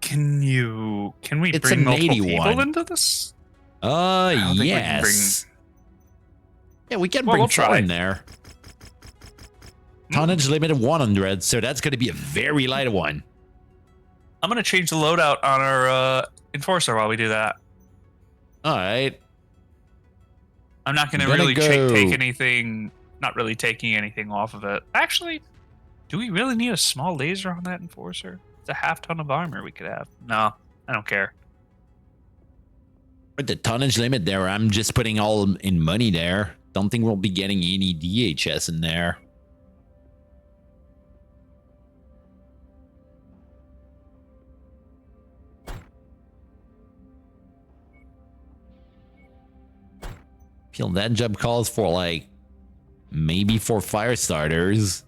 Can we It's bring an multiple 81. people into this? I don't think we can Yes. Yeah, we can Well, bring we'll four try. in there. Tonnage limited 100, so that's going to be a very light one. I'm gonna change the loadout on our Enforcer while we do that. All right. I'm not gonna Gonna really go- take anything. Not really taking anything off of it. Actually, do we really need a small laser on that Enforcer? It's a half ton of armor we could have. No, I don't care. With the tonnage limit there, I'm just putting all in money there. Don't think we'll be getting any DHS in there. Feel that job calls for like maybe 4 fire starters.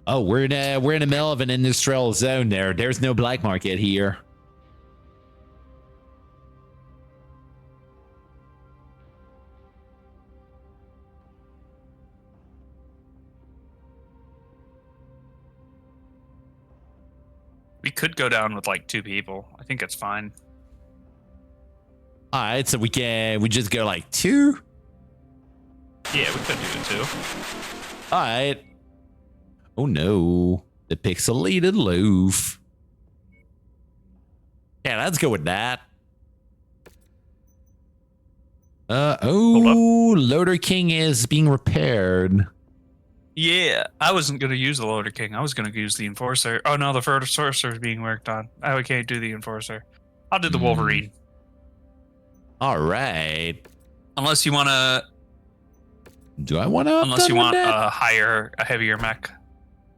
Oh, we're in the middle of an industrial zone there. There's no black market here. We could go down with like 2 people. I think it's fine. All right, so we just go like 2. Yeah, we could do it too. All right. Oh no, the pixelated loaf. Yeah, let's go with that. Loader King is being repaired. Yeah, I wasn't gonna use the Loader King. I was gonna use the Enforcer. Oh no, the Enforcer is being worked on. I can't do the Enforcer. I'll do the Wolverine. All right. Unless you want to. Do I want to? Unless you want a heavier mech.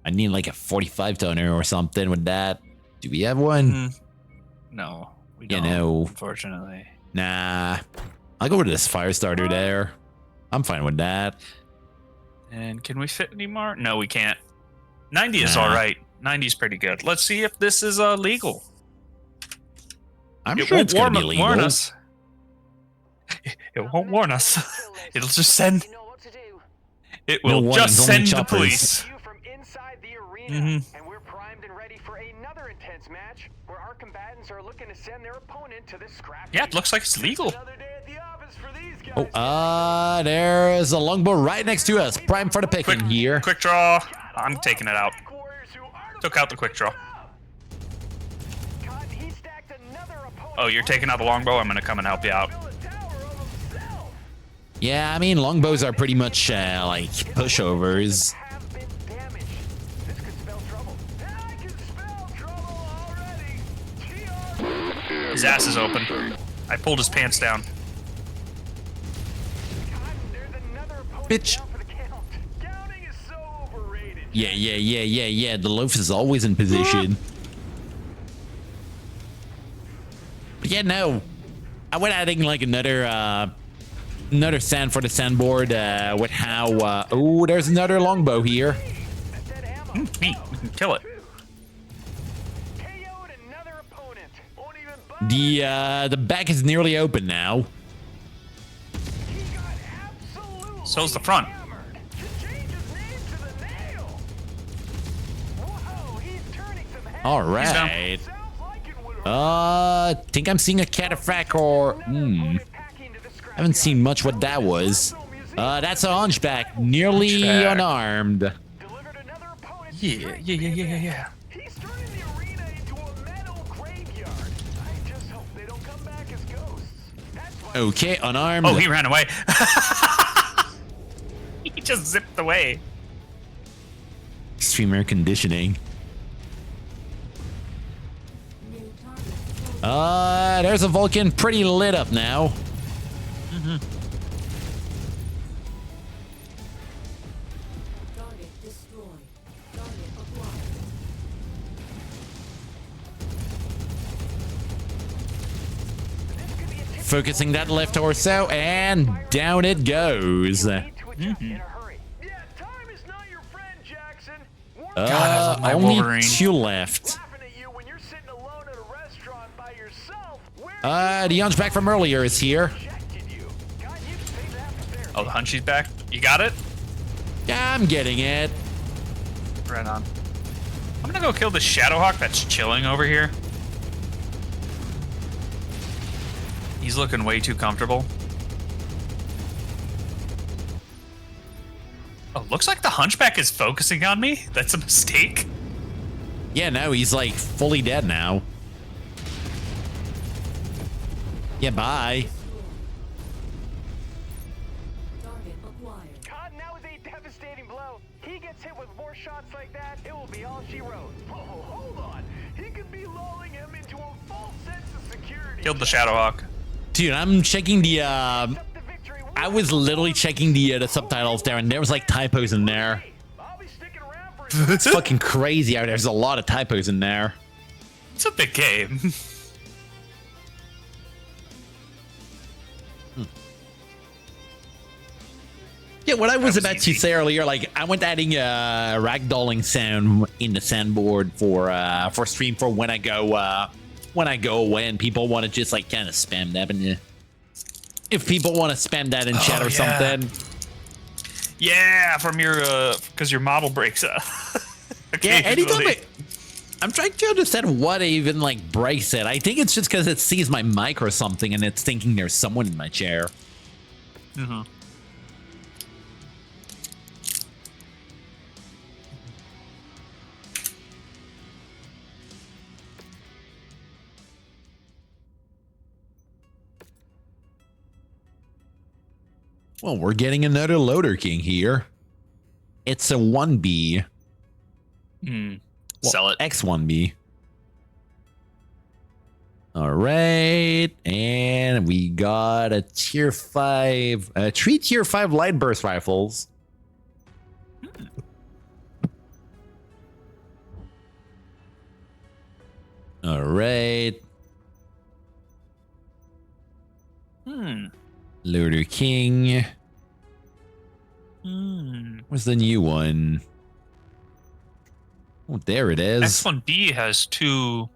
I need like a 45 tonner or something with that. Do we have one? No, we You don't. know. Unfortunately. Nah. I'll go with this fire starter there. I'm fine with that. And can we fit any more? No, we can't. 90 is Nah. all right. 90 is pretty good. Let's see if this is legal. I'm It sure won't it's gonna be warn legal. us. It won't warn us. It'll just send. You know what to do. It No will warnings, just only send the choppers. police. You from inside the arena, Mm-hmm. and we're primed and ready for another intense match where our combatants are looking to send their opponent to the scrap. Yeah, it looks like it's legal. Another day at the office for these guys. There's a longbow right next to us. Prime for the picking here. Quick draw. I'm taking it out. Mechwarriors who aren't Took out the quick draw. Cotton, he stacked another opponent. Oh, you're taking out the longbow? I'm gonna come and help you out. Build a tower of himself. Yeah, I mean, longbows are pretty much like pushovers. Have been damaged. This could spell trouble. I can spell trouble already. TR. His ass is open. I pulled his pants down. Cotton, there's another opponent Bitch. down for the count. Counting is so overrated. Yeah. The loaf is always in position. But yeah, no. I went adding like another sand for the sandboard with how oh, there's another longbow here. That's that ammo. Neat. We can kill it. KO'd another opponent. Won't even bother. The back is nearly open now. He got absolutely So's the front. hammered. To change his name to the nail. Whoa, he's turning some heads. All down. right. Sounds like it would hurt. Think I'm seeing a cataphract or haven't seen much what that was. That's a hunchback, nearly Hunchback. unarmed. Delivered another opponent's Yeah. He's turning the arena into a metal graveyard. I just hope they don't come back as ghosts. That's why Okay, unarmed. Oh, he ran away. He just zipped away. Extreme air conditioning. There's a Vulcan pretty lit up now. Focusing that left torso, and down it goes. need to adjust in a hurry. Yeah, time is not your friend, Jackson. Warn God, I love my Only Wolverine. 2 left. laughing at you when you're sitting alone at a restaurant by yourself. Where The hunchback from earlier is here. rejected you? God, you saved that for therapy. Oh, the hunchy's back. You got it? Yeah, I'm getting it. Right on. I'm gonna go kill the Shadowhawk that's chilling over here. He's looking way too comfortable. Oh, looks like the hunchback is focusing on me. That's a mistake. Yeah, no, he's like fully dead now. Yeah, bye. Cotton, that was a devastating blow. He gets hit with more shots like that, it will be all she wrote. Whoa, hold on. He could be lulling him into a false sense of security. Killed the Shadowhawk. Dude, I'm checking the Accept the victory. I was literally checking the subtitles there, and there was like typos in there. I'll be sticking around for It's fucking crazy out there. There's a lot of typos in there. It's a big game. Yeah, what I was was about to easy. say earlier, like I went adding a ragdolling sound in the sandboard for stream for when I go away and people want to just like kind of spam that. And if people want to spam that in chat or yeah. something, Yeah, from your because your model breaks. yeah. Occasionally. Anytime I'm trying to understand what even like breaks it. I think it's just because it sees my mic or something and it's thinking there's someone in my chair. Mm-hmm. Well, we're getting another Loader King here. It's a 1B. Well, Sell it. X1B. All right. And we got a tier 5, 3 tier 5 light burst rifles. All right. Looter King. Where's the new one? Oh, there it is. X1B has 2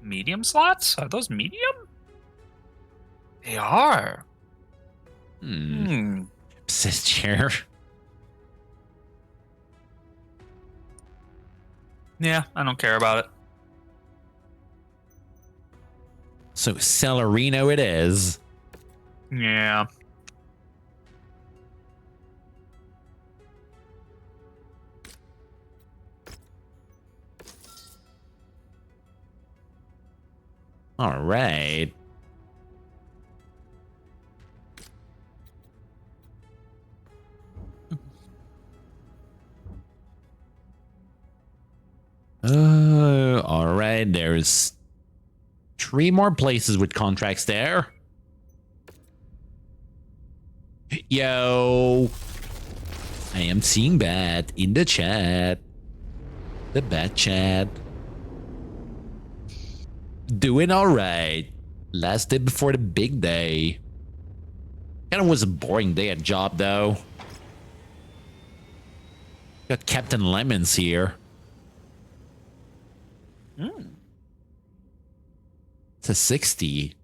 medium slots? Are those medium? They are. Says chair. Yeah, I don't care about it. So Celerino it is. Yeah. All right. All right. There's 3 more places with contracts there. Yo. I am seeing that in the chat. The bat chat. Doing all right. Last day before the big day. Kind of was a boring day at job though. Got Captain Lemons here. It's a 60.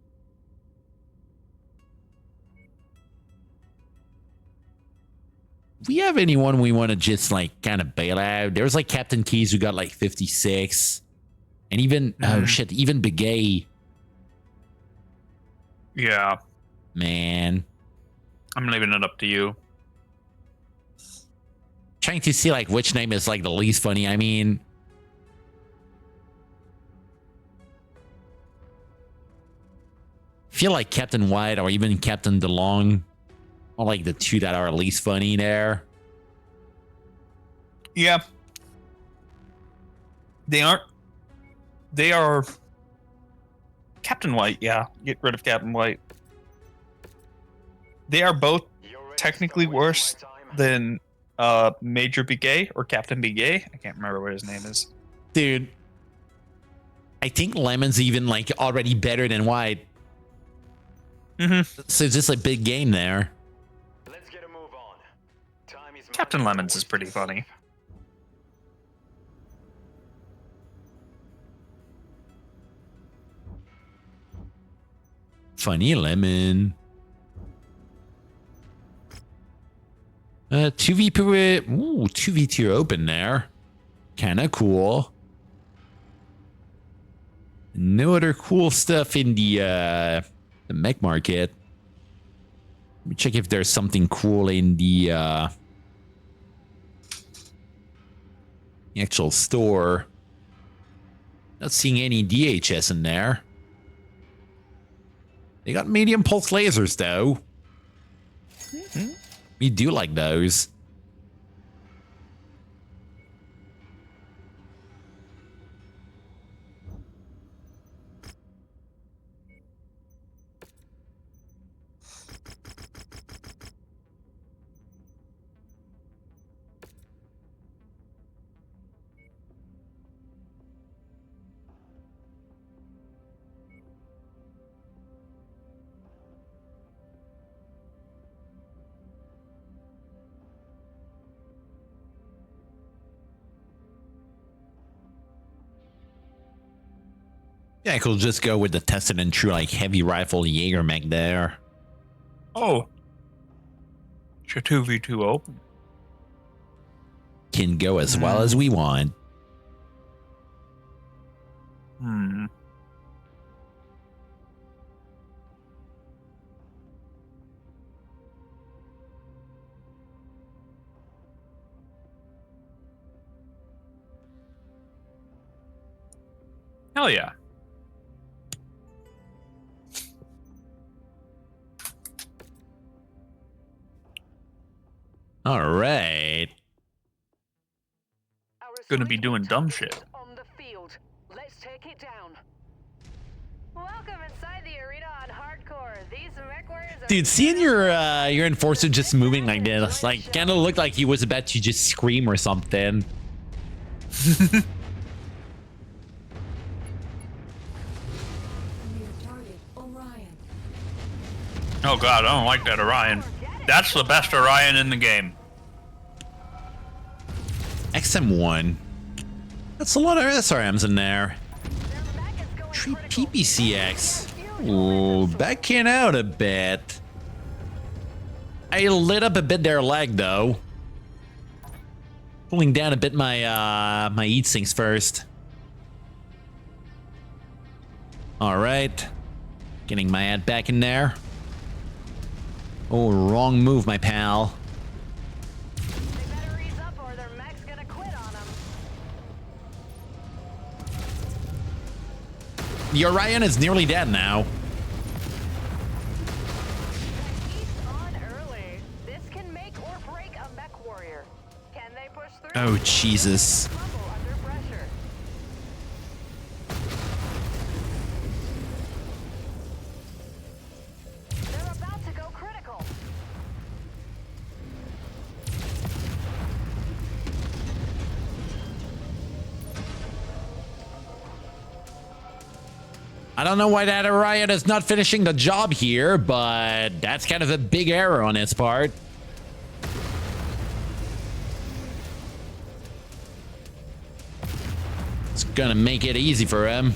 We have anyone we want to just like kind of bail out? There's like Captain Keys who got like 56. And even, oh shit, even Begay. Yeah. Man. I'm leaving it up to you. Trying to see like which name is like the least funny. I mean, I feel like Captain White or even Captain DeLong are like the 2 that are least funny there. Yeah. They aren't. They are. Captain White, yeah. Get rid of Captain White. They are both technically worse than Major Begay or Captain Begay. I can't remember what his name is. Dude, I think Lemon's even like already better than White. So it's just a big game there. Let's get a move on. Time is Captain Lemons is pretty funny. Funny Lemon. 2v2, ooh, 2v2 open there. Kinda cool. No other cool stuff in the mech market. Let me check if there's something cool in the actual store. Not seeing any DHS in there. They got medium pulse lasers though. We do like those. Yeah, I could just go with the tested and true like heavy rifle Jaeger mech there. Oh. It's a 2v2 open. Can go as well as we want. Hell yeah. All right. Gonna be doing dumb shit. on the field. Let's take it down. Welcome inside the arena on hardcore. These Mechwarriors are Dude, seeing your enforcer just moving like this, like kind of looked like he was about to just scream or something. Oh god, I don't like that Orion. That's the best Orion in the game. XM1. That's a lot of SRMs in there. Treat PPCX. Ooh, backing out a bit. I lit up a bit their leg though. Pulling down a bit my my eat sinks first. All right, getting my ad back in there. Oh, wrong move, my pal. They better ease up or their mech's gonna quit on them. The Orion is nearly dead now. East on early. This can make or break a Mechwarrior. Can they push through? Oh, Jesus. Rumble under pressure. They're about to go critical. I don't know why that Orion is not finishing the job here, but that's kind of a big error on its part. It's gonna make it easy for him.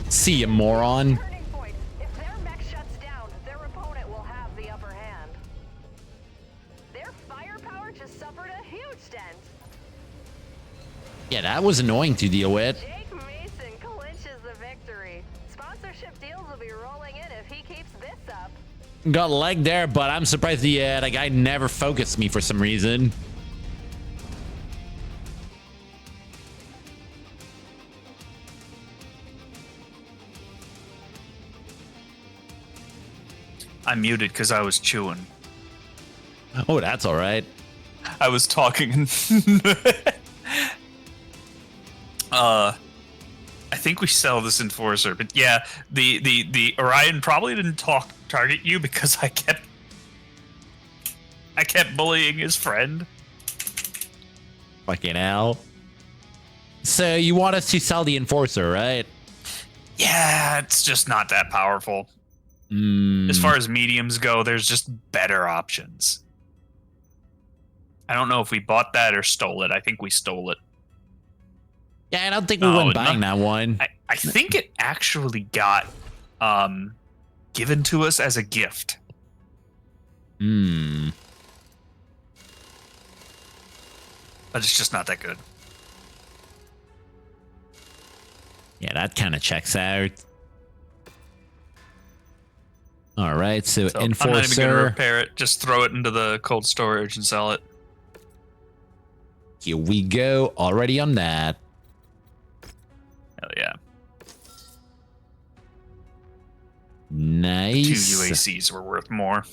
See you, moron. Turning point. If their mech shuts down, their opponent will have the upper hand. Their firepower just suffered a huge dent. Yeah, that was annoying to deal with. Jake Mason clinches the victory. Sponsorship deals will be rolling in if he keeps this up. Got leg there, but I'm surprised the guy never focused me for some reason. I muted because I was chewing. Oh, that's all right. I was talking and I think we sell this Enforcer, but yeah, the Orion probably didn't target you because I kept bullying his friend. Fucking hell. So you want us to sell the Enforcer, right? Yeah, it's just not that powerful. As far as mediums go, there's just better options. I don't know if we bought that or stole it. I think we stole it. Yeah, I don't think we went buying that one. I think it actually got given to us as a gift. Hmm. But it's just not that good. Yeah, that kind of checks out. All right, so Enforcer. I'm not even going to repair it. Just throw it into the cold storage and sell it. Here we go. Already on that. Hell yeah. Nice. 2 UACs were worth more.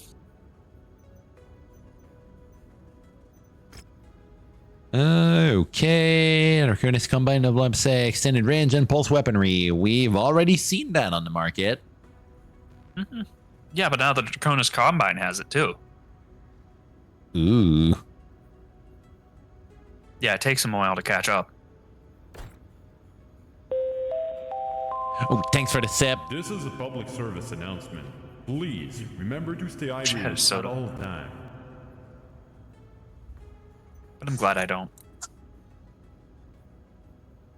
Okay. Draconis Combine WM6, extended range and pulse weaponry. We've already seen that on the market. Mm-hmm. Yeah, but now the Draconis Combine has it too. Ooh. Yeah, it takes them a while to catch up. Oh, thanks for the sip. This is a public service announcement. Please remember to stay hydrated at all times. But I'm glad I don't.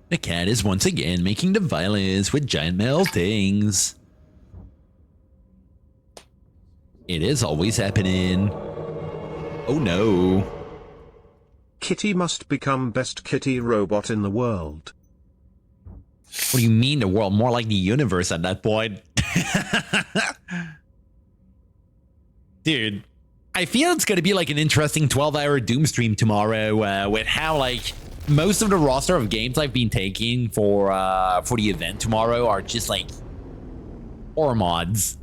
The cat is once again making the violence with giant metal things. It is always happening. Oh no. Kitty must become best kitty robot in the world. What do you mean the world? More like the universe at that point. Dude, I feel it's going to be like an interesting 12-hour Doom stream tomorrow with how like most of the roster of games I've been taking for the event tomorrow are just like horror mods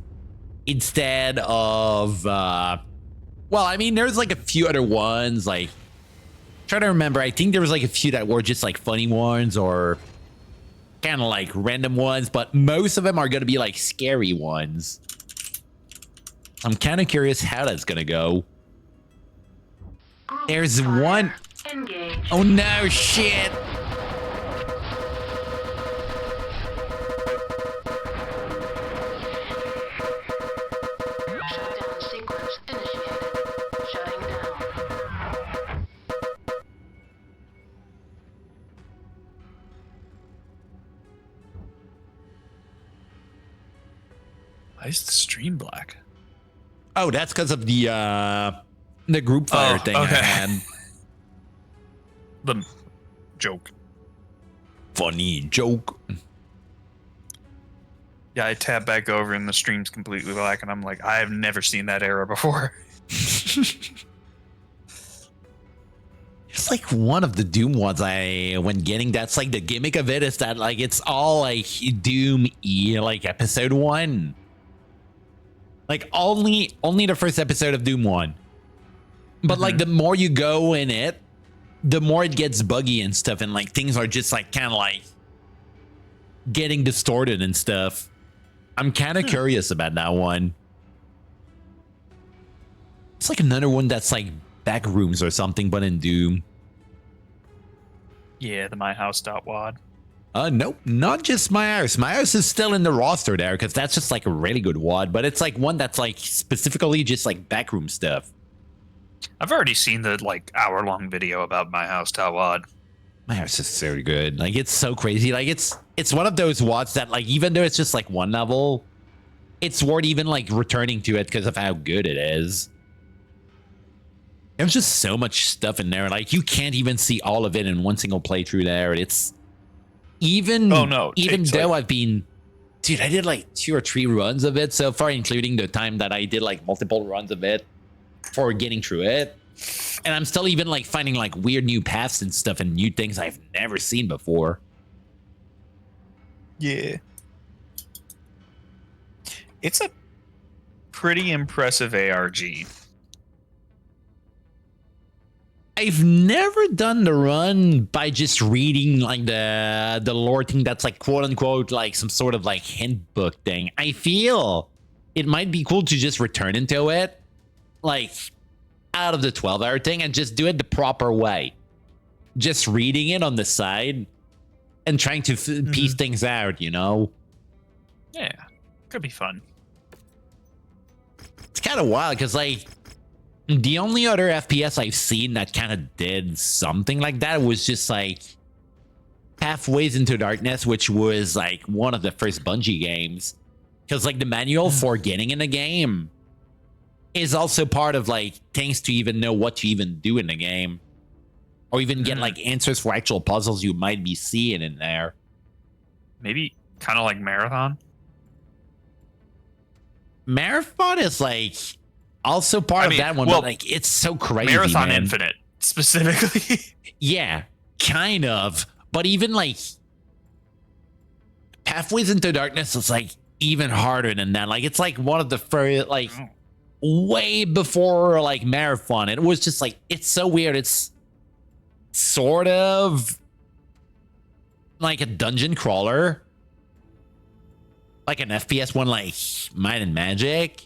instead of well, I mean, there's like a few other ones like trying to remember. I think there was like a few that were just like funny ones or kind of like random ones, but most of them are going to be like scary ones. I'm kind of curious how that's going to go. There's one. Engage. Oh no, shit. Why is the stream black? Oh, that's because of the group fire thing I had. The joke. Funny joke. Yeah, I tab back over and the stream's completely black, and I'm like, I have never seen that error before. It's like one of the Doom ones when getting that's like the gimmick of it is that like it's all like Doom like episode 1. Like only the first episode of Doom 1. But like the more you go in it, the more it gets buggy and stuff, and like things are just like kind of like getting distorted and stuff. I'm kind of curious about that one. It's like another one that's like back rooms or something, but in Doom. Yeah, the myhouse.wad. Nope, not just my house. My house is still in the roster there because that's just like a really good wad, but it's like one that's like specifically just like backroom stuff. I've already seen the like hour-long video about myhouse.wad. My house is so good. Like it's so crazy. Like it's one of those wads that like even though it's just like one level, it's worth even like returning to it because of how good it is. There's just so much stuff in there. Like you can't even see all of it in one single playthrough there. It's even even though I've been, dude, I did like 2 or 3 runs of it so far, including the time that I did like multiple runs of it for getting through it. And I'm still even like finding like weird new paths and stuff and new things I've never seen before. Yeah. It's a pretty impressive ARG. I've never done the run by just reading like the lore thing that's like quote unquote like some sort of like hint book thing. I feel it might be cool to just return into it like out of the 12-hour thing and just do it the proper way. Just reading it on the side and trying to piece things out, you know? Yeah, could be fun. It's kind of wild because like the only other FPS I've seen that kind of did something like that was just like Pathways into Darkness, which was like one of the first Bungie games. Because like the manual for getting in the game is also part of like things to even know what to even do in the game. Or even get like answers for actual puzzles you might be seeing in there. Maybe kind of like Marathon? Marathon is like also part of that one, but like it's so crazy. Marathon man. Infinite, specifically. Yeah, kind of. But even like Pathways into Darkness is like even harder than that. Like it's like one of the first, like way before like Marathon. It was just like, it's so weird. It's sort of like a dungeon crawler, like an FPS one, like Might and Magic.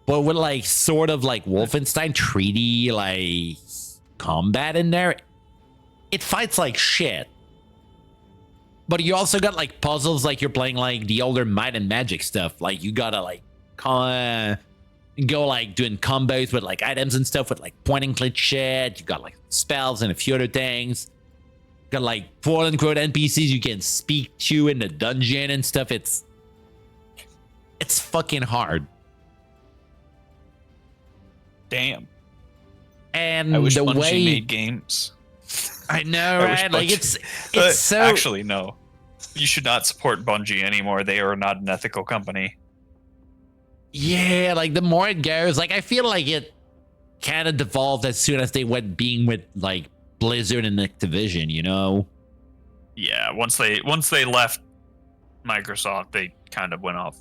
But with like sort of like Wolfenstein 3D like combat in there. It fights like shit. But you also got like puzzles like you're playing like the older Might and Magic stuff. Like you gotta like go like doing combos with like items and stuff with like point and click shit. You got like spells and a few other things. Got like quote unquote NPCs you can speak to in the dungeon and stuff. It's fucking hard. Damn. And I wish the Bungie way made games. I know, right? Like it's so actually no. You should not support Bungie anymore. They are not an ethical company. Yeah, like the more it goes, like I feel like it kind of devolved as soon as they went being with like Blizzard and Activision, you know? Yeah, once they left Microsoft, they kind of went off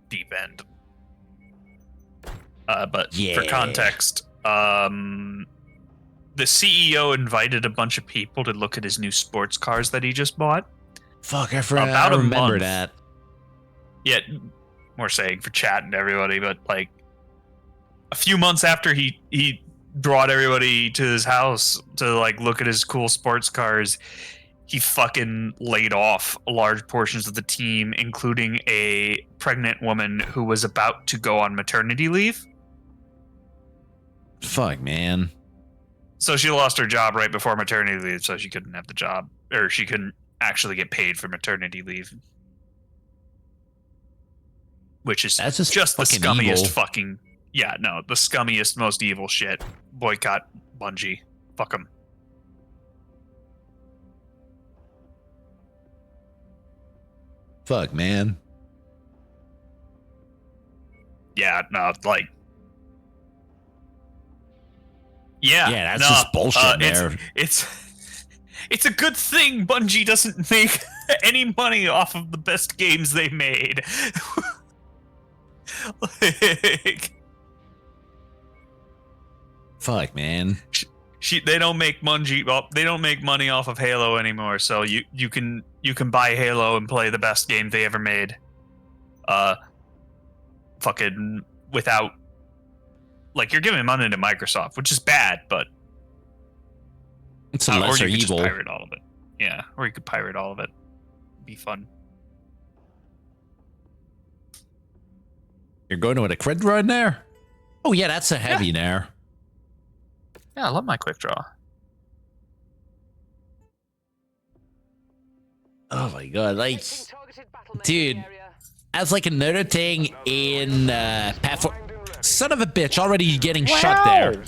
deep end. But yeah. For context, the CEO invited a bunch of people to look at his new sports cars that he just bought. Fuck, I remember that. Yeah, more saying for chat and everybody, but like a few months after he brought everybody to his house to like look at his cool sports cars, he fucking laid off large portions of the team, including a pregnant woman who was about to go on maternity leave. Fuck, man. So she lost her job right before maternity leave, so she couldn't have the job, or she couldn't actually get paid for maternity leave. which is That's just the fucking scummiest evil. fucking the scummiest, most evil shit. Boycott Bungie. Fuck them. Fuck, man. Yeah, no, like. Yeah, Yeah, that's just bullshit there. It's a good thing Bungie doesn't make any money off of the best games they made. Like, fuck, man. They don't make They don't make money off of Halo anymore. So you can buy Halo and play the best game they ever made. Fucking without, like, you're giving money to Microsoft, which is bad, but it's a lesser or you could evil. just pirate all of it. Yeah, or you could pirate all of it. Be fun. You're going with a crit run there? Oh yeah, that's a heavy there. Yeah, I love my quick draw. Oh my god, like, dude, as like another thing in Pathfinder, son of a bitch, already getting shot there.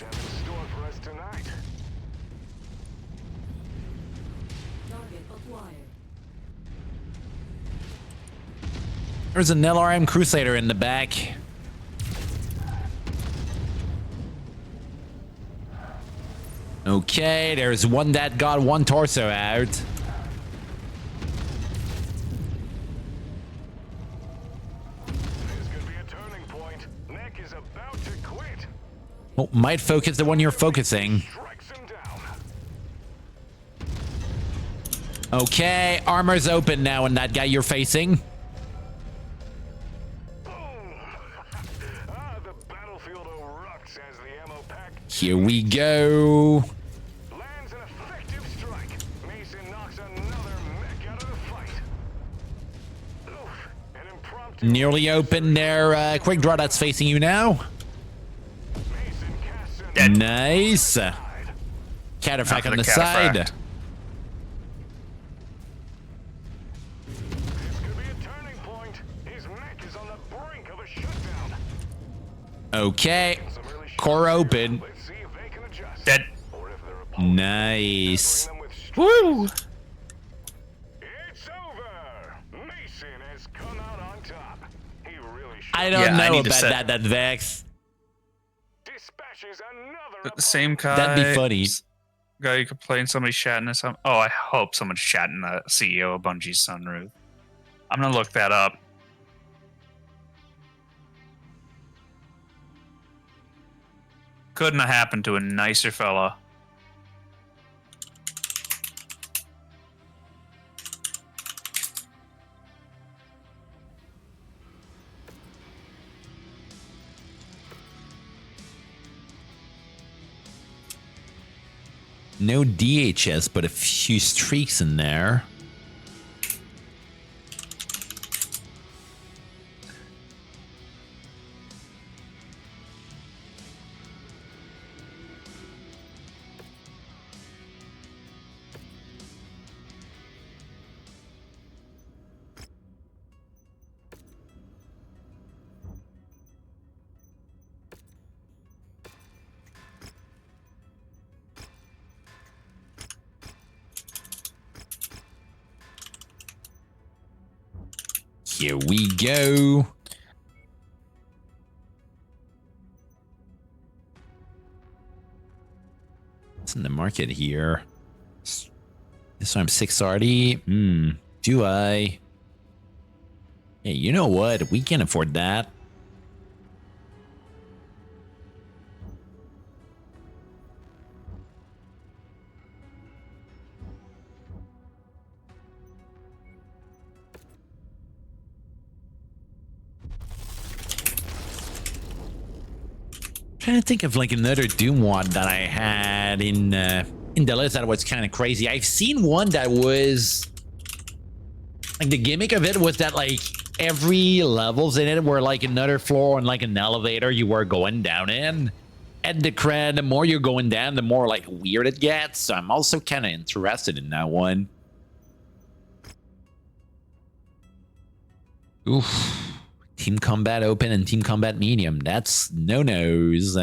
There's an LRM Crusader in the back. Okay, there's one that got one torso out. Oh, might focus the one you're focusing. Okay, armor's open now on that guy you're facing. Here we go. Lands an effective strike. Mason knocks another mech out of the fight. Oof, an impromptu. Nearly open there. Quick draw that's facing you now. Nice. Cataphract on the side. This could be a turning point. His mech is on the brink of a shutdown. Okay. Core open. Dead. Nice. Woo! It's over. Mason has come out on top. He really should. I don't know about that Vex. Dispatches another. The same guy. That'd be funny. Guy you could play in somebody's chatting or something. Oh, I hope someone's chatting the CEO of Bungie's sunroof. I'm gonna look that up. Couldn't have happened to a nicer fella. No DHS, but a few streaks in there. Here we go. What's in the market here? This time 6RD. Do I? Hey, you know what? We can afford that. Trying to think of like another Doom one that I had in the list that was kind of crazy. I've seen one that was like, the gimmick of it was that like every levels in it were like another floor and like an elevator you were going down in. And the more you're going down, the more like weird it gets. So I'm also kind of interested in that one. Oof. Team Combat Open and Team Combat Medium. That's no-nos.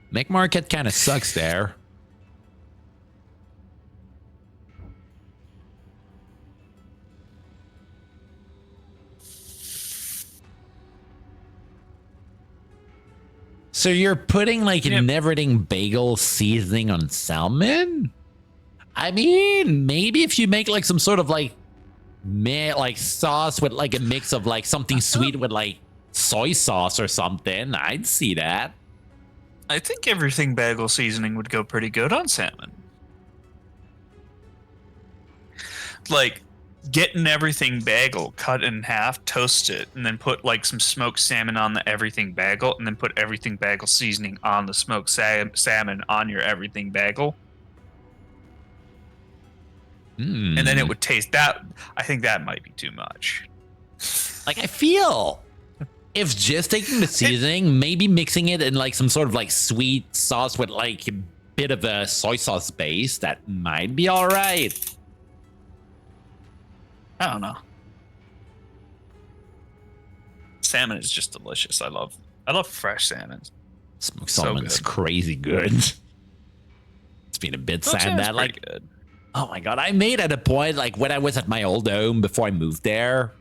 Mech Market kind of sucks there. So you're putting like an everything bagel seasoning on salmon? I mean, maybe if you make like some sort of like sauce with like a mix of like something sweet with like soy sauce or something, I'd see that. I think everything bagel seasoning would go pretty good on salmon. Like, get an everything bagel, cut in half, toast it, and then put like some smoked salmon on the everything bagel, and then put everything bagel seasoning on the smoked salmon on your everything bagel. And then it would taste that. I think that might be too much. Like, I feel if just taking the seasoning, maybe mixing it in like some sort of like sweet sauce with like a bit of a soy sauce base, that might be all right. I don't know. Salmon is just delicious. I love fresh salmon. Smoked salmon's crazy good. It's been a bit sad that like good. Oh my god, I made at a point like when I was at my old home before I moved there.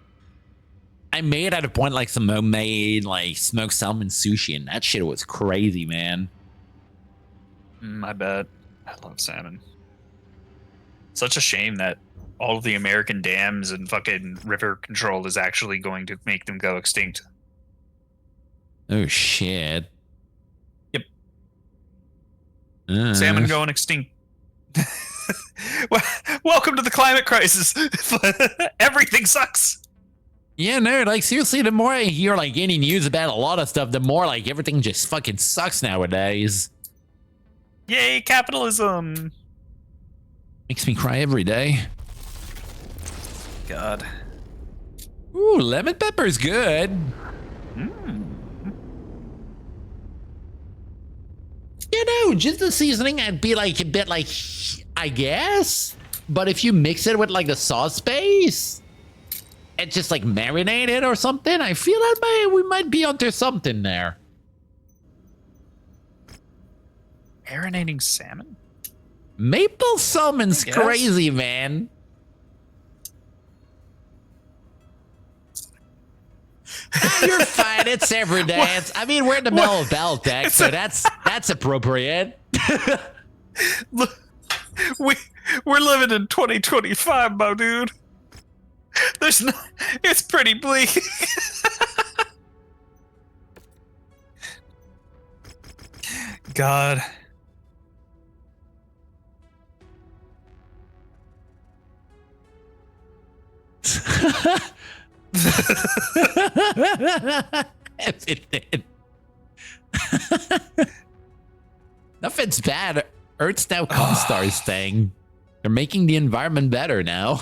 I made at a point like some homemade like smoked salmon sushi, and that shit was crazy, man. I bet. I love salmon. Such a shame that all of the American dams and fucking river control is actually going to make them go extinct. Oh shit. Yep. Salmon going extinct. Welcome to the climate crisis. Everything sucks. Yeah, no, like seriously, the more I hear like any news about a lot of stuff, the more like everything just fucking sucks nowadays. Yay, capitalism. Makes me cry every day. God. Ooh, lemon pepper's good. You know, just the seasoning, I'd be like a bit like, I guess. But if you mix it with like the sauce base and just like marinate it or something, I feel that we might be onto something there. Marinating salmon? Maple salmon's crazy, man. You're fine. It's every day. I mean, we're in the middle of Beltec, so that's appropriate. Look, we're living in 2025, my dude. There's no. It's pretty bleak. God. Nothing's bad. Earth's now ComStar's thing. They're making the environment better now.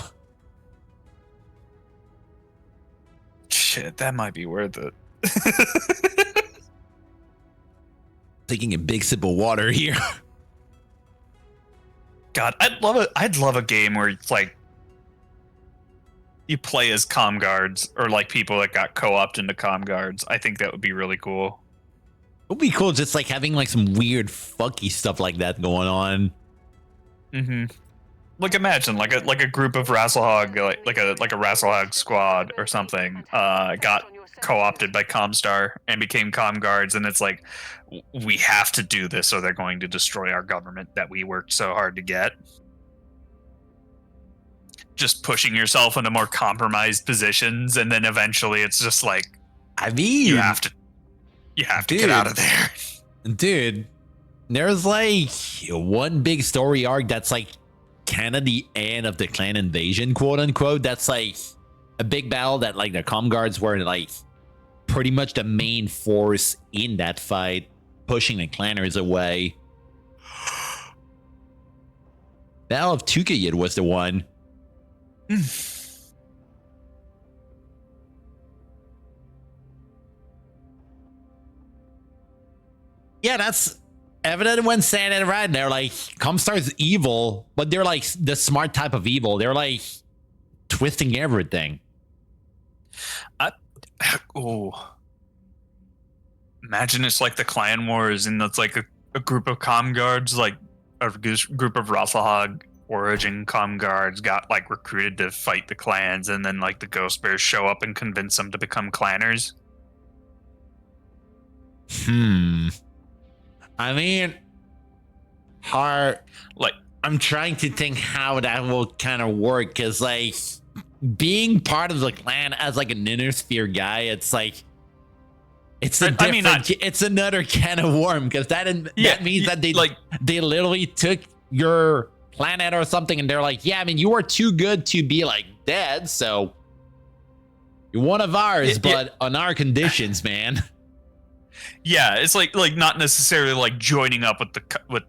Shit, that might be worth it. Taking a big sip of water here. God, I'd love a game where it's like you play as comm guards or like people that got co-opted into comm guards. I think that would be really cool. It would be cool just like having like some weird fucky stuff like that going on. Mm-hmm. Like imagine like a group of Rasselhog like a Rasselhog squad or something got co-opted by ComStar and became comm guards, and it's like we have to do this or they're going to destroy our government that we worked so hard to get. Just pushing yourself into more compromised positions, and then eventually it's just like, I mean, you have to get out of there. Dude, there's like one big story arc that's like kind of the end of the clan invasion, quote unquote. That's like a big battle that like the comm guards were like pretty much the main force in that fight, pushing the clanners away. Battle of Tukayid was the one. Yeah, that's evident when saying it right. They're like, ComStar's evil, but they're like the smart type of evil. They're like twisting everything. Oh. Imagine it's like the Clan Wars, and it's like a group of comm guards, like a group of Rothlahog origin comm guards got like recruited to fight the clans, and then like the Ghost Bears show up and convince them to become clanners. I mean, hard. Like, I'm trying to think how that will kind of work, because like being part of the clan as like an inner sphere guy, it's like it's a different. It's another can of worm, because that means that they literally took your planet or something, and they're like, yeah, I mean, you are too good to be like dead, so you're one of ours, but on our conditions, man. Yeah, it's like not necessarily like joining up with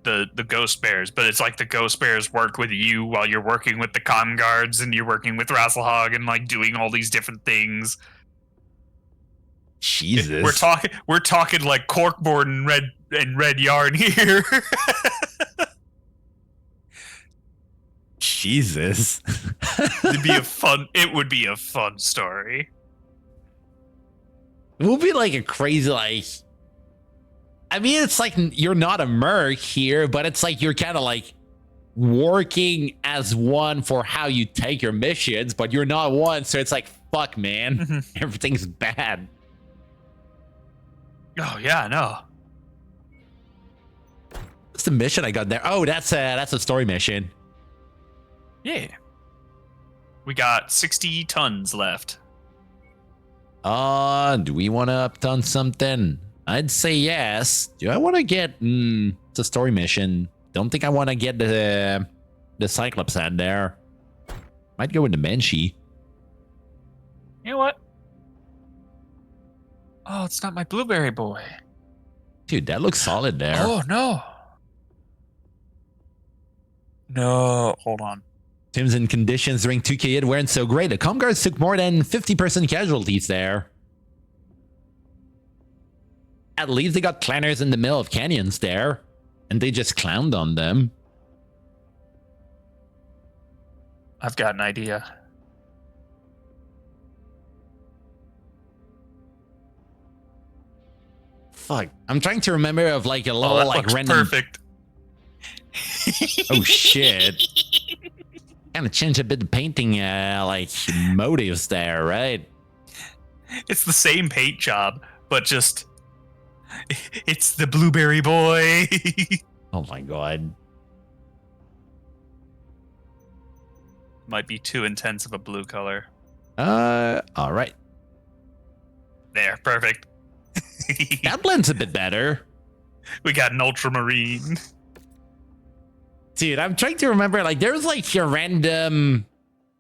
the Ghost Bears, but it's like the Ghost Bears work with you while you're working with the comm guards, and you're working with Rothlahog and like doing all these different things. Jesus, we're talking like corkboard and red yarn here. Jesus. It would be a fun story. It will be like a crazy, like, I mean, it's like you're not a merc here, but it's like you're kind of like working as one for how you take your missions, but you're not one, so it's like, fuck, man. Everything's bad. Oh, yeah, I know. What's the mission I got there? Oh, that's a story mission. Yeah. We got 60 tons left. Do we want to up-ton something? I'd say yes. Do I want to get it's a story mission? Don't think I want to get the Cyclops head there. Might go with the Banshee. You know what? Oh, it's not my blueberry boy. Dude, that looks solid there. Oh, no. No, hold on. Terms and conditions during 2K weren't so great. The comm guards took more than 50% casualties there. At least they got clanners in the middle of canyons there, and they just clowned on them. I've got an idea. Fuck, I'm trying to remember of like a little like random. Perfect. Oh shit. Kind of change a bit the painting like motives there, right? It's the same paint job, but just it's the blueberry boy. Oh my god. Might be too intense of a blue color. All right. There, perfect. That blends a bit better. We got an ultramarine. Dude, I'm trying to remember, like, there's like a random,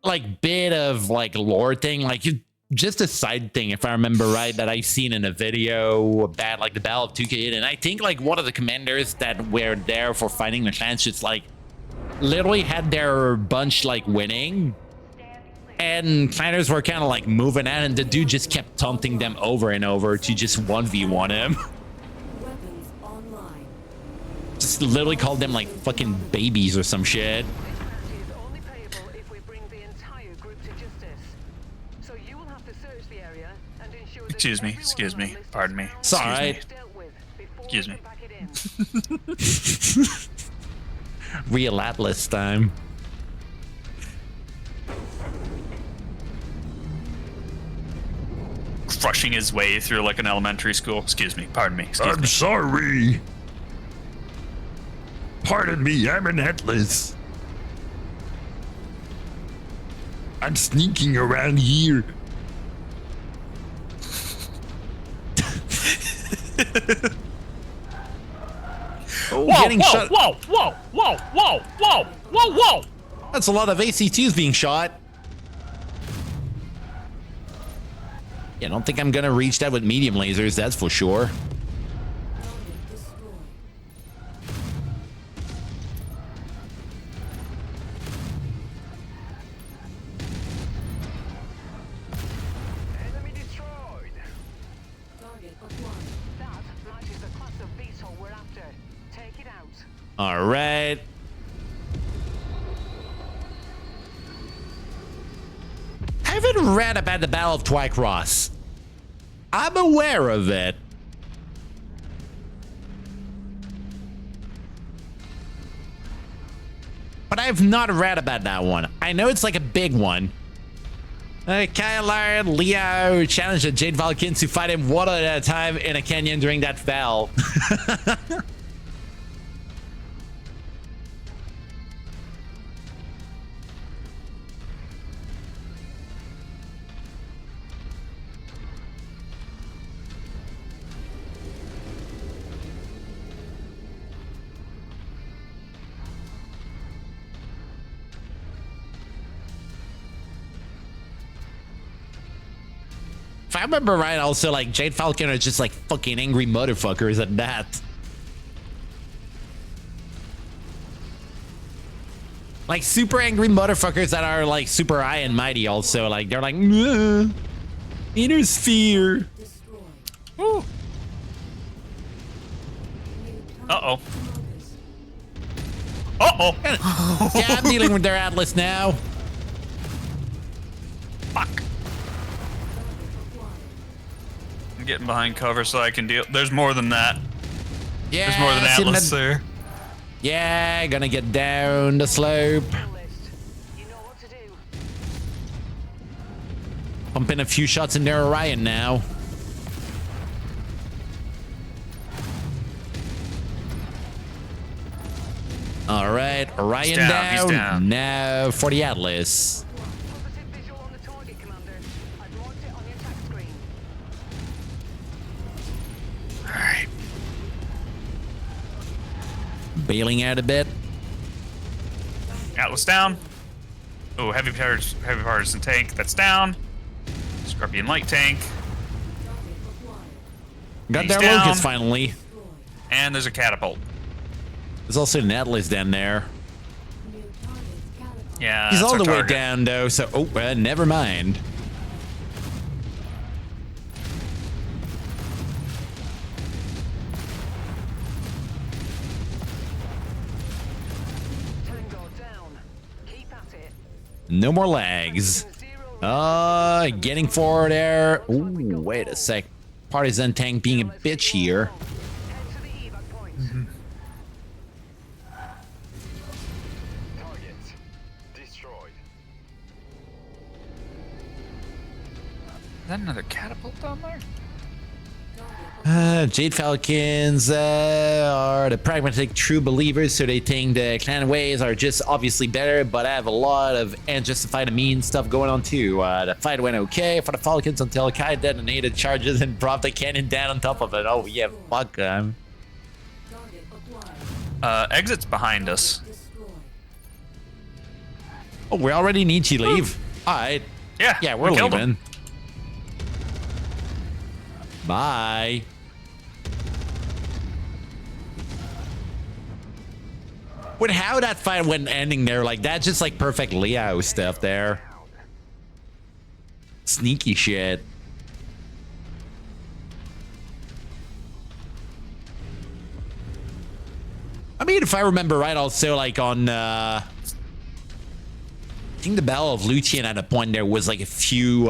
like, bit of like lore thing, like just a side thing, if I remember right, that I've seen in a video about like the Battle of 2K, and I think like one of the commanders that were there for fighting the clans just like literally had their bunch like winning, and clanners were kind of like moving out, and the dude just kept taunting them over and over to just 1v1 him. Just literally called them like fucking babies or some shit. Excuse me, pardon me. It's all right. Excuse me. Real Atlas time. Crushing his way through like an elementary school. Excuse me, pardon me. I'm sorry. Pardon me, I'm an Atlas. I'm sneaking around here. Oh, whoa, getting whoa, shot. Whoa, whoa, whoa, whoa, whoa, whoa, whoa. That's a lot of AC2s being shot. Yeah, I don't think I'm gonna reach that with medium lasers, that's for sure. Enemy destroyed. Target acquired. That matches the class of beetle we're after. Take it out. All right. haven't read about the Battle of Twycross. I'm aware of it. But I've not read about that one. I know it's like a big one. Kylar Leo challenged the Jade Valkyns to fight him one at a time in a canyon during that spell. If I remember right, also, like, Jade Falcon are just, like, fucking angry motherfuckers at that. Like, super angry motherfuckers that are, like, super high and mighty also. Like, they're like, inner sphere. Ooh. Uh-oh. Uh-oh. Yeah, I'm dealing with their Atlas now. Fuck. I'm getting behind cover so I can deal. There's more than that. Yeah, there's more than Atlas there. Yeah, gonna get down the slope. Pumping a few shots in their Orion now. All right, Orion down. He's down. Now for the Atlas. All right. Bailing out a bit. Atlas down. Oh, heavy partisan tank. That's down. Scorpion light tank. Got He's their down. Locust finally. And there's a catapult. There's also an Atlas down there. Yeah, He's that's all our the way target. down though, so never mind. No more lags. Getting forward there. Ooh, wait a sec. Partisan tank being a bitch here. Is that another catapult down there? Jade Falcons are the pragmatic true believers, so they think the clan ways are just obviously better, but I have a lot of unjustified mean stuff going on too. The fight went okay for the Falcons until Kai detonated charges and brought the cannon down on top of it. Oh yeah, fuck them. Exit's behind us. Oh, we already need to leave. All right. Yeah, we're we killed leaving. him. Bye. With how that fight went ending there, like that's just like perfect Leo stuff there. Sneaky shit. I mean, if I remember right, also like on I think the Battle of Lucian at a point there was like a few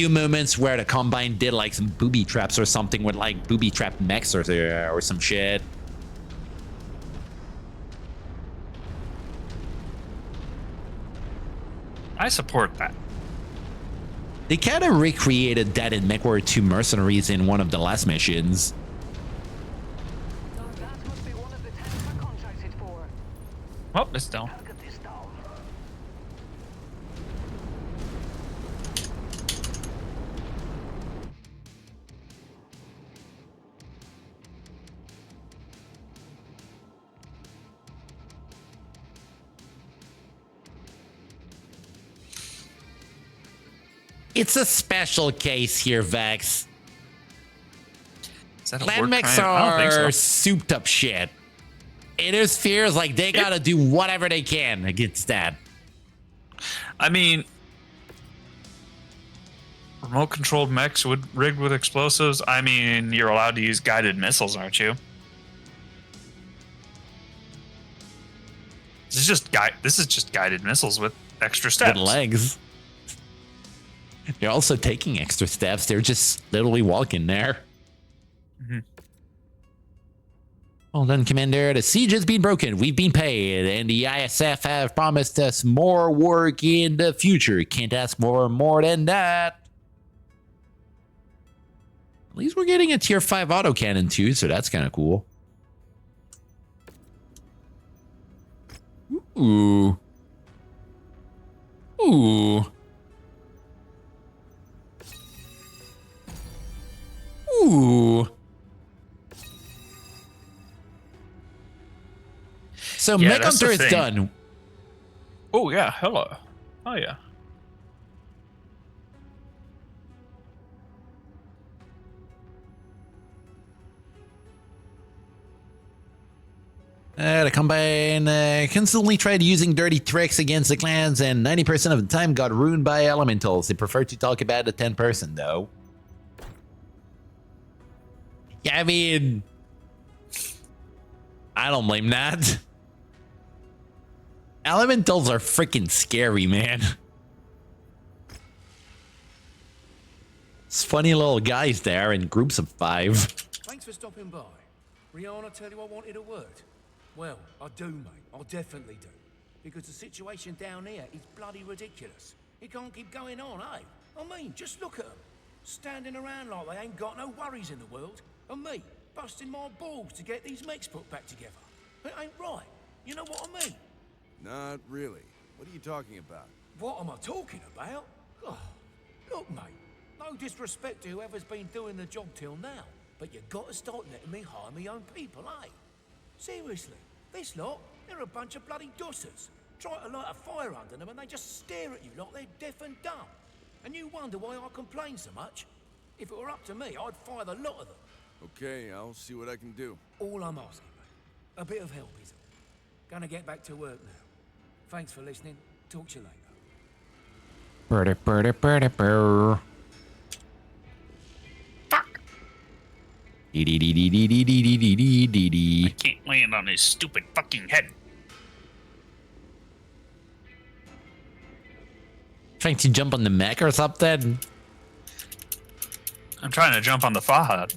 moments where the Combine did like some booby traps or something with like booby trap mechs or some shit. I support that. They kind of recreated that in Mechwarrior 2 Mercenaries in one of the last missions. Oh, it's down. It's a special case here, Vex. Is that a Clan work mechs triangle? I don't are think so. souped up shit. It is fears like they gotta do whatever they can against that. I mean, remote controlled mechs rigged with explosives. I mean, you're allowed to use guided missiles, aren't you? This is just guided missiles with extra steps. With legs. They're also taking extra steps. They're just literally walking there. Mm-hmm. Well done, Commander. The siege has been broken. We've been paid, and the ISF have promised us more work in the future. Can't ask for more than that. At least we're getting a tier 5 autocannon too, so that's kind of cool. Ooh. Ooh. Ooh. So Yeah, Mech that's the Hunter is thing. done. Oh yeah, hello. Oh yeah. The Combine constantly tried using dirty tricks against the clans, and 90% of the time got ruined by elementals. They prefer to talk about the 10% though. Yeah, I mean, I don't blame that. Elementals are freaking scary, man. It's funny little guys there in groups of 5. Thanks for stopping by. Rihanna tell you I wanted a word? Well, I do, mate. I definitely do. Because the situation down here is bloody ridiculous. It can't keep going on, eh? I mean, just look at them. Standing around like they ain't got no worries in the world. And me, busting my balls to get these mechs put back together. It ain't right. You know what I mean? Not really. What are you talking about? What am I talking about? Oh, look, mate. No disrespect to whoever's been doing the job till now, but you got to start letting me hire my own people, eh? Seriously, this lot, they're a bunch of bloody dossers. Try to light a fire under them and they just stare at you like they're deaf and dumb. And you wonder why I complain so much? If it were up to me, I'd fire the lot of them. Okay, I'll see what I can do. All I'm asking, mate. A bit of help is all. Gonna get back to work now. Thanks for listening. Talk to you later. Fuck. I I can't land on his stupid fucking head. Trying to jump on the mech or something? I'm trying to jump on the Fahad.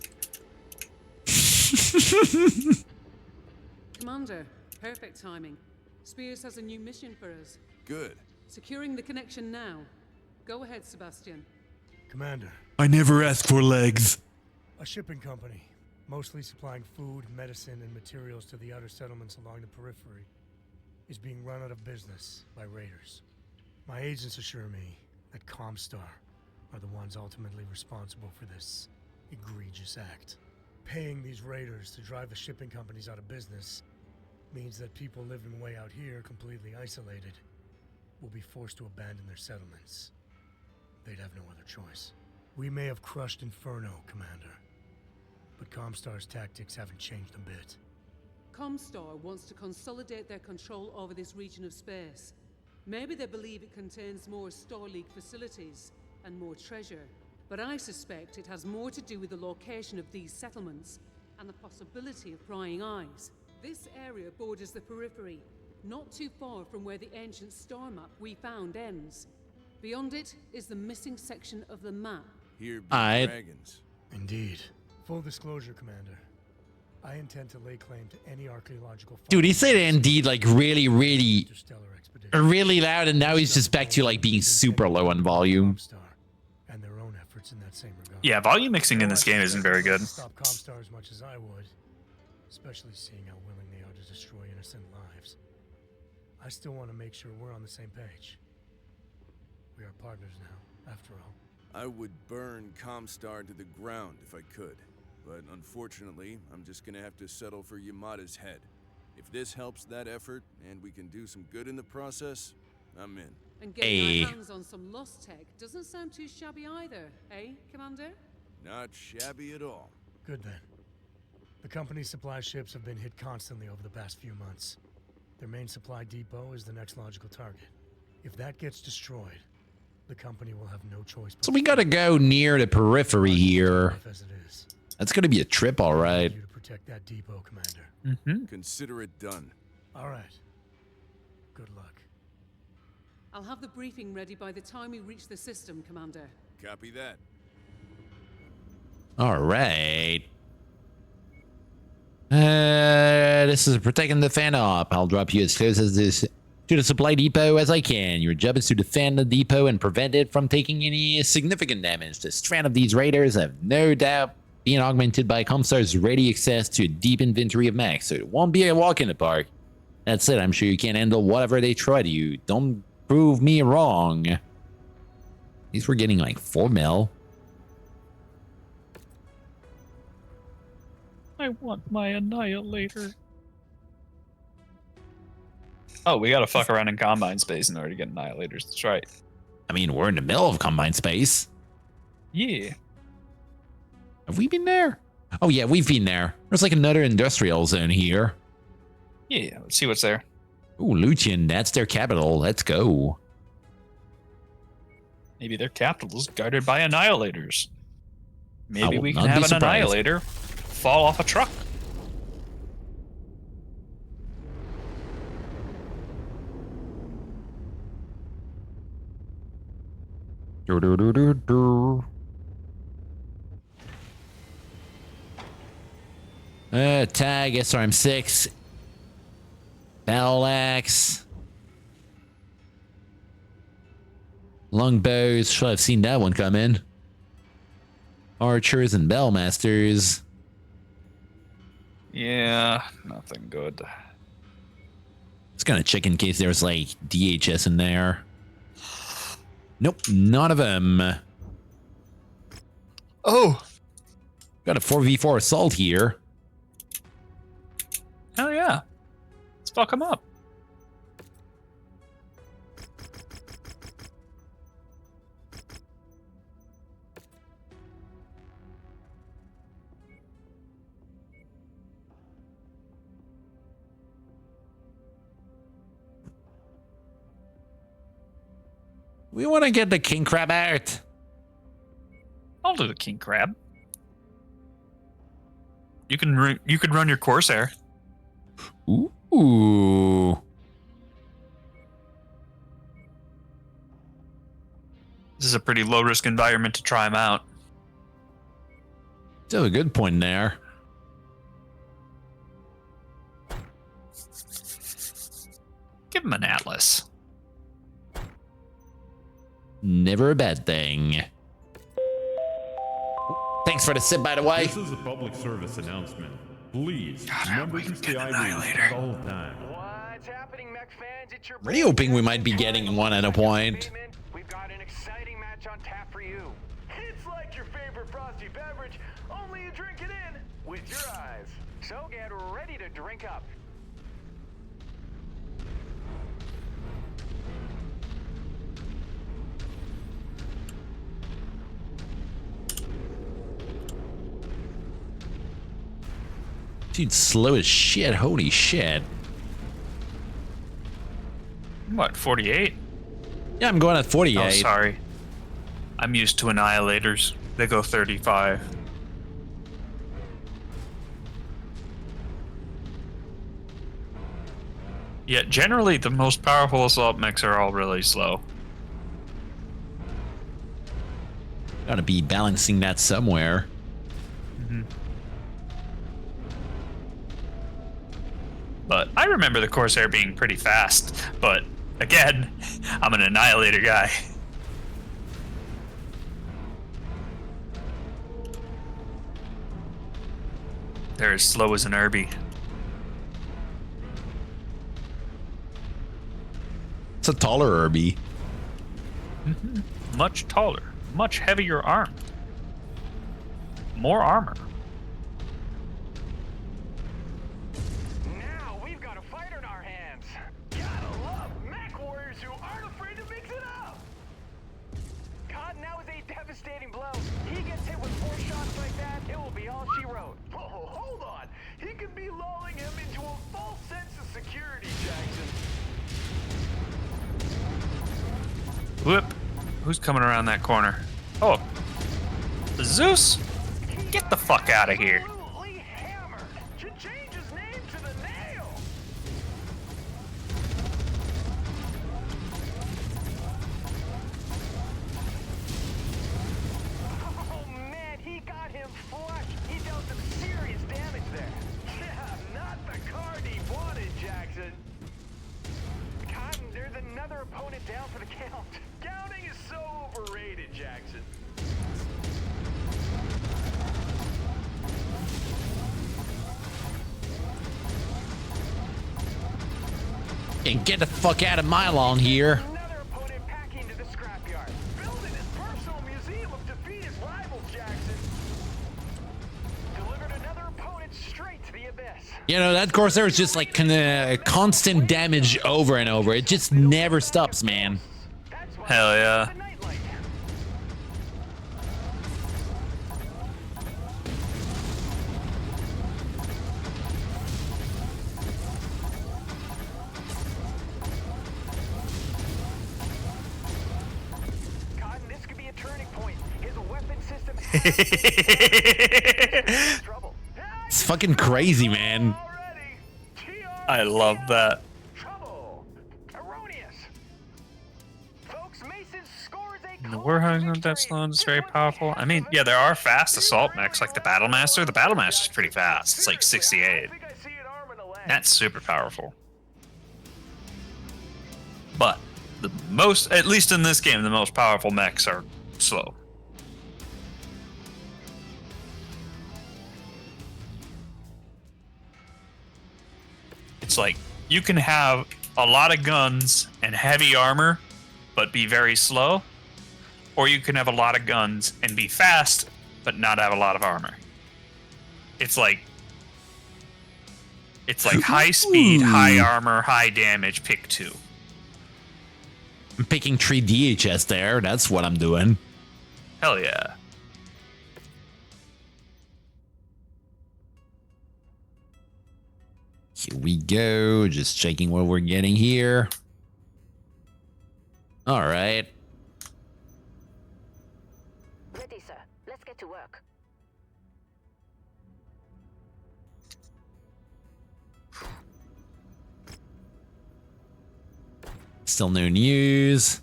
Commander, perfect timing. Spears has a new mission for us. Good. Securing the connection now. Go ahead, Sebastian. Commander. I never asked for legs. A shipping company, mostly supplying food, medicine, and materials to the outer settlements along the periphery, is being run out of business by raiders. My agents assure me that ComStar are the ones ultimately responsible for this egregious act. Paying these raiders to drive the shipping companies out of business means that people living way out here, completely isolated, will be forced to abandon their settlements. They'd have no other choice. We may have crushed Inferno, Commander, but ComStar's tactics haven't changed a bit. ComStar wants to consolidate their control over this region of space. Maybe they believe it contains more Star League facilities and more treasure. But I suspect it has more to do with the location of these settlements and the possibility of prying eyes. This area borders the periphery, not too far from where the ancient star map we found ends. Beyond it is the missing section of the map. Here be dragons. Indeed. Full disclosure, Commander. I intend to lay claim to any archaeological... Dude, he said indeed like really loud, and now he's just back to like being super low on volume. And their own efforts in that same regard. Yeah, volume mixing in this game isn't very good. Stop ComStar as much as I would, especially seeing how willing they are to destroy innocent lives. I still want to make sure we're on the same page. We are partners now, after all. I would burn ComStar to the ground if I could. But unfortunately, I'm just gonna have to settle for Yamada's head. If this helps that effort, and we can do some good in the process, I'm in. And getting our hands on some lost tech doesn't sound too shabby either, eh, Commander? Not shabby at all. Good then. The company's supply ships have been hit constantly over the past few months. Their main supply depot is the next logical target. If that gets destroyed, the company will have no choice. So we gotta go near the periphery here. That's gonna be a trip, all right. You to protect that depot, Commander. Mm-hmm. Consider it done. All right. Good luck. I'll have the briefing ready by the time we reach the system, Commander. Copy that. All right. This is protecting the fan up. I'll drop you as close as this to the supply depot as I can. Your job is to defend the depot and prevent it from taking any significant damage. The strength of these raiders have no doubt been augmented by ComStar's ready access to a deep inventory of mechs, so it won't be a walk in the park. That said, I'm sure you can handle whatever they try to you. Don't prove me wrong. At least we're getting like 4 mil. I want my annihilator. Oh, we gotta fuck around in Combine space in order to get annihilators. That's right. I mean, we're in the middle of Combine space. Yeah. Have we been there? Oh yeah, we've been there. There's like another industrial zone here. Yeah, let's see what's there. Ooh, Lucian, that's their capital. Let's go. Maybe their capital is guarded by annihilators. Maybe we can not be have an surprised. annihilator fall off a truck. Tag SRM6. Battle axe. Longbows. Should have seen that one coming. Archers and bellmasters. Yeah, nothing good. Just gonna check in case there's like DHS in there. Nope, none of them. Oh, got a 4v4 assault here. Hell yeah. Let's fuck them up. We want to get the king crab out. I'll do the king crab. You can run your Corsair. Ooh. This is a pretty low risk environment to try them out. Still a good point there. Give him an Atlas. Never a bad thing. Thanks for the sip, by the way. This is a public service announcement. Please remember to stay hydrated at all times. What's happening, mech fans? It's your Really hoping we might be getting one at a point. We've got an exciting match on tap for you. It's like your favorite frosty beverage, only you drink it in with your eyes. So get ready to drink up. Dude, slow as shit. Holy shit. What, 48? Yeah, I'm going at 48. Oh, sorry. I'm used to annihilators. They go 35. Yeah, generally the most powerful assault mechs are all really slow. Gotta be balancing that somewhere. Mm-hmm. But I remember the Corsair being pretty fast. But again, I'm an annihilator guy. They're as slow as an Irby. It's a taller Irby. Mm-hmm. Much taller, much heavier armed. More armor. Now we've got a fight in our hands. Gotta love Mechwarriors who aren't afraid to mix it up. Caught now is a devastating blow. He gets hit with 4 shots like that, it will be all she wrote. Oh, hold on. He could be lulling him into a false sense of security, Jackson. Whoop. Who's coming around that corner? Oh. Zeus? Get the fuck out of here. Absolutely hammered. Should change his name to the Nail. another opponent down for the count. Counting is so overrated, Jackson. And get the fuck out of my lawn here. Another opponent packing to the scrapyard. Building his personal museum of defeated rivals, Jackson. Delivered another opponent straight to the abyss. You know, that Corsair is just like constant damage over and over. It just never stops, man. Hell yeah. Cotton, this could be a turning point. His weapon system trouble. It's fucking crazy, man. I love that. Trouble. Erroneous. Folks, Mason's scores a The Warhunter that's slow is very powerful. I mean, yeah, there are fast assault mechs like the Battlemaster. The Battlemaster's pretty fast. It's like 68. That's super powerful. But the most, at least in this game, the most powerful mechs are slow. It's like you can have a lot of guns and heavy armor, but be very slow, or you can have a lot of guns and be fast, but not have a lot of armor. It's like high speed, high armor, high damage. Pick two. I'm picking 3 DHS there. That's what I'm doing. Hell yeah. Here we go. Just checking what we're getting here. All right. Ready, sir. Let's get to work. Still no news.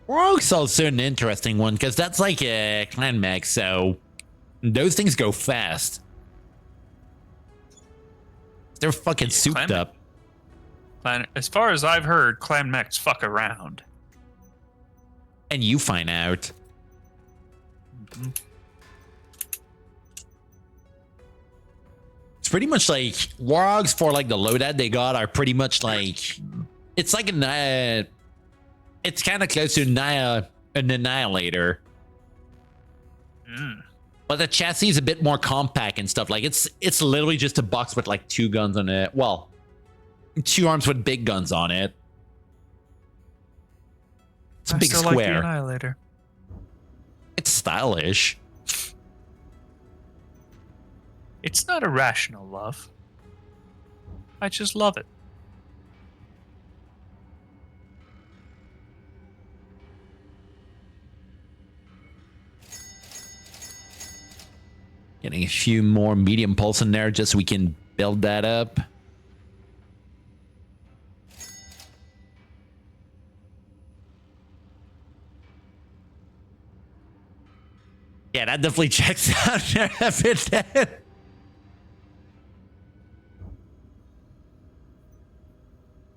Rogue's also an interesting one because that's like a clan mech, so those things go fast. They're fucking souped up. As far as I've heard, clan mechs fuck around. And you find out. Mm-hmm. It's pretty much like Warhogs for like the loadout they got are pretty much like it's like it's kind of close to an Annihilator. But the chassis is a bit more compact and stuff. Like it's literally just a box with like 2 guns on it. Well, 2 arms with big guns on it. It's a big still square. like the Annihilator. It's stylish. It's not irrational love. I just love it. Getting a few more medium pulse in there just so we can build that up. Yeah, that definitely checks out there a bit then.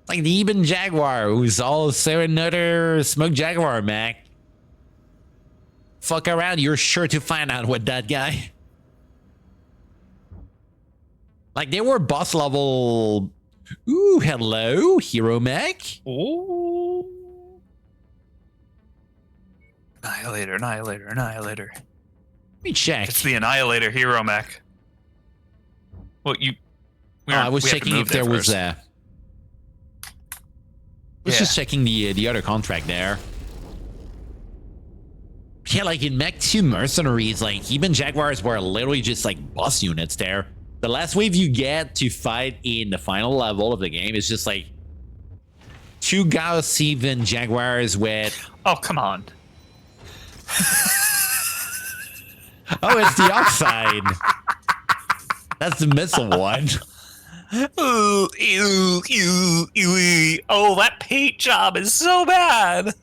Like the Eben Jaguar, who's also another Smoke Jaguar mech. Fuck around, you're sure to find out with that guy. Like they were boss level. Ooh, hello, hero mech. Ooh. Annihilator, Annihilator, Annihilator. Let me check. It's the Annihilator hero mech. Well, I was checking if there was a. I was just checking the other contract there. Yeah, like in Mech 2 Mercenaries, like even Jaguars were literally just like boss units there. The last wave you get to fight in the final level of the game is just like 2 Gauss even Jaguars with. Oh, come on. Oh, it's the Oxide. That's the missile one. Ooh, ew, ew, ew. Oh, that paint job is so bad.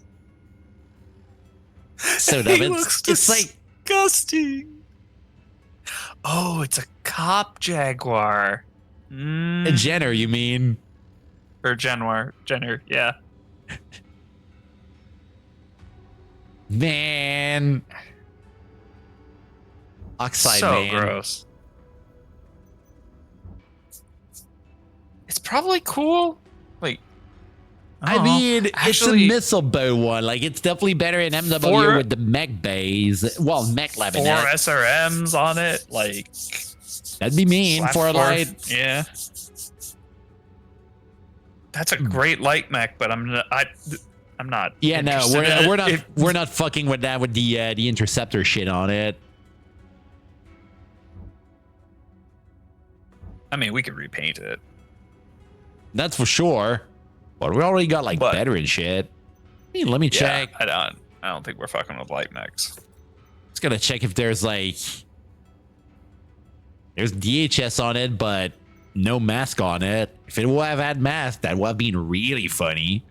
So dumb. It's like disgusting. Oh, it's a cop Jaguar. Jenner, you mean? Or Jenner, yeah. Man. Oxide, so man. gross. It's probably cool. Like, I mean, actually, it's a missile bow one. Like, it's definitely better in MW with the mech bays. Well, mech lab 4 SRMs on it. Like, that'd be mean for a light. Yeah. That's a great light mech, but I'm not. Yeah, no, we're not fucking with that with the interceptor shit on it. I mean, we could repaint it. That's for sure. But we already got like better and shit. I mean, let me check. I don't think we're fucking with light mechs. Just gonna check if there's like there's DHS on it, but no mask on it. If it would have had mask, that would have been really funny.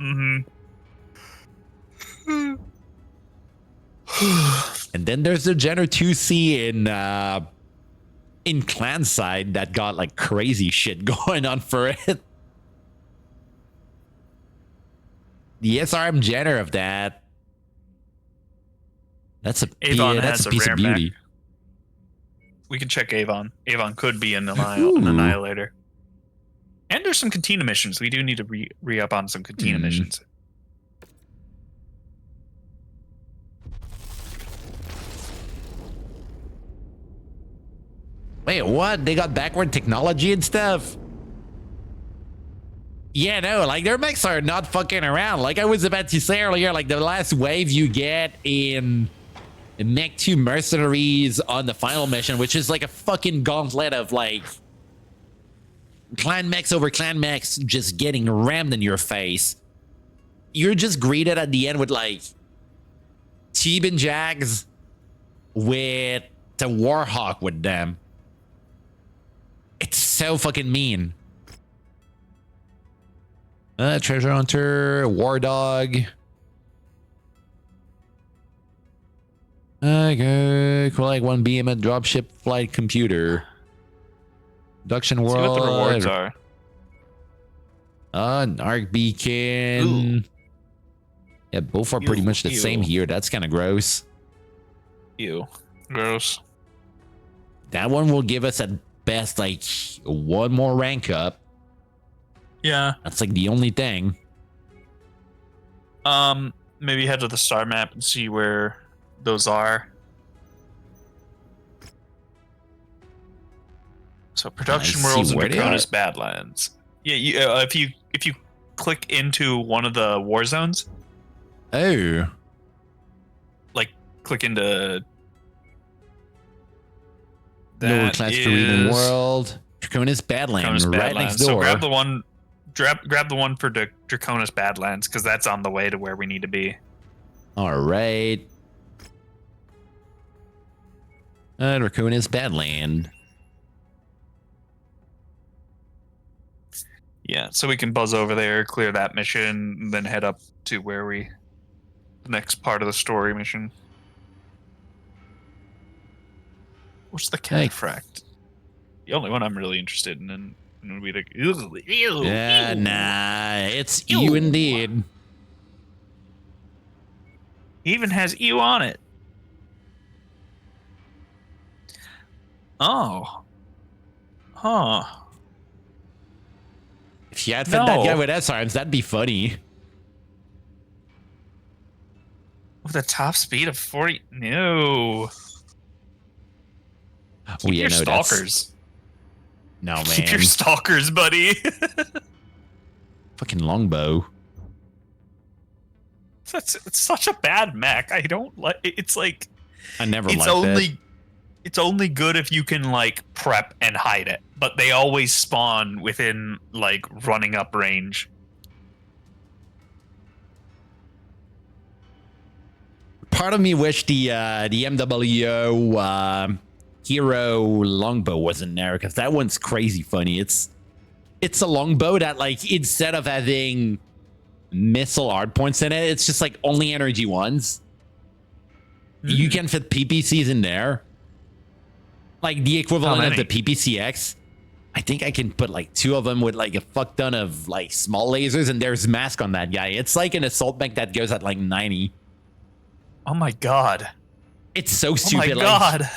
Mm-hmm. And then there's the Jenner 2C in clan side that got like crazy shit going on for it. The SRM Jenner of that. That's a that's a piece of beauty. Mech. We can check Avon. Avon could be an Annihilator. And there's some Cantina missions. We do need to re-up on some Cantina missions. Wait, what? They got backward technology and stuff? Yeah, no, like their mechs are not fucking around. Like I was about to say earlier, like the last wave you get in Mech 2 Mercenaries on the final mission, which is like a fucking gauntlet of like clan mechs over clan mechs just getting rammed in your face. You're just greeted at the end with like Teeb and Jags with the Warhawk with them. It's so fucking mean. Treasure Hunter, War Dog. Okay, collect 1 BM at dropship flight computer. Production world. See what the rewards are. Arc beacon. Ooh. Yeah, both are pretty much the same here. That's kind of gross. Ew. Gross. That one will give us at best like 1 more rank up. Yeah. That's like the only thing. Maybe head to the star map and see where those are. So production worlds and Draconis Badlands. Yeah, if you click into one of the war zones. Oh. Like click into Lower class Korean world. Draconis Badlands right next door. So grab the one. Grab the one for the Draconis Badlands because that's on the way to where we need to be. All right. Draconis Badland. Yeah, so we can buzz over there, clear that mission, and then head up to where the next part of the story mission. What's the cataphract? The only one I'm really interested in. And we like, ew. Yeah, nah, it's you indeed. He even has you on it. Oh. Huh. If you had fed that guy with S-arms, that'd be funny. With a top speed of 40? No. Keep your stalkers. No, man. Keep your stalkers, buddy. Fucking longbow. It's such a bad mech. I don't like. It's like. I never liked it. It's only good if you can like prep and hide it, but they always spawn within like running up range. Part of me wish the MWO Hero longbow wasn't there because that one's crazy funny. It's a longbow that like instead of having missile hard points in it, it's just like only energy ones. You can fit PPCs in there, like the equivalent of the PPCX. I think I can put like 2 of them with like a fuck ton of like small lasers, and there's mask on that guy. It's like an assault mech that goes at like 90. Oh my god. It's so stupid. Oh my god. Like,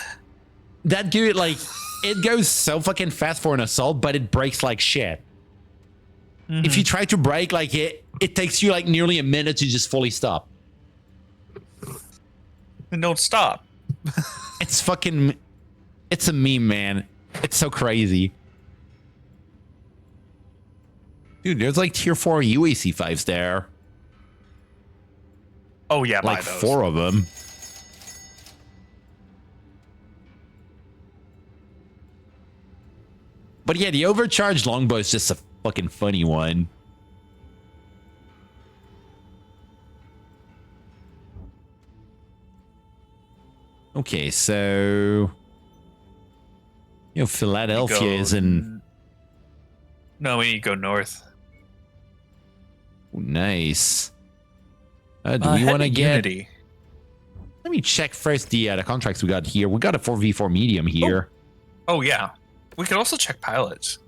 that dude, like, it goes so fucking fast for an assault, but it breaks like shit. If you try to brake, like it takes you like nearly a minute to just fully stop. And don't stop. It's fucking, it's a meme, man. It's so crazy. Dude, there's like tier 4 UAC5s there. Oh yeah, like buy those. 4 of them. But yeah, the overcharged longbow is just a fucking funny one. Okay, so Philadelphia is in. No, we need to go north. Nice. Do we want to get? Unity. Let me check first the contracts we got here. We got a 4v4 medium here. Oh yeah. We could also check pilots.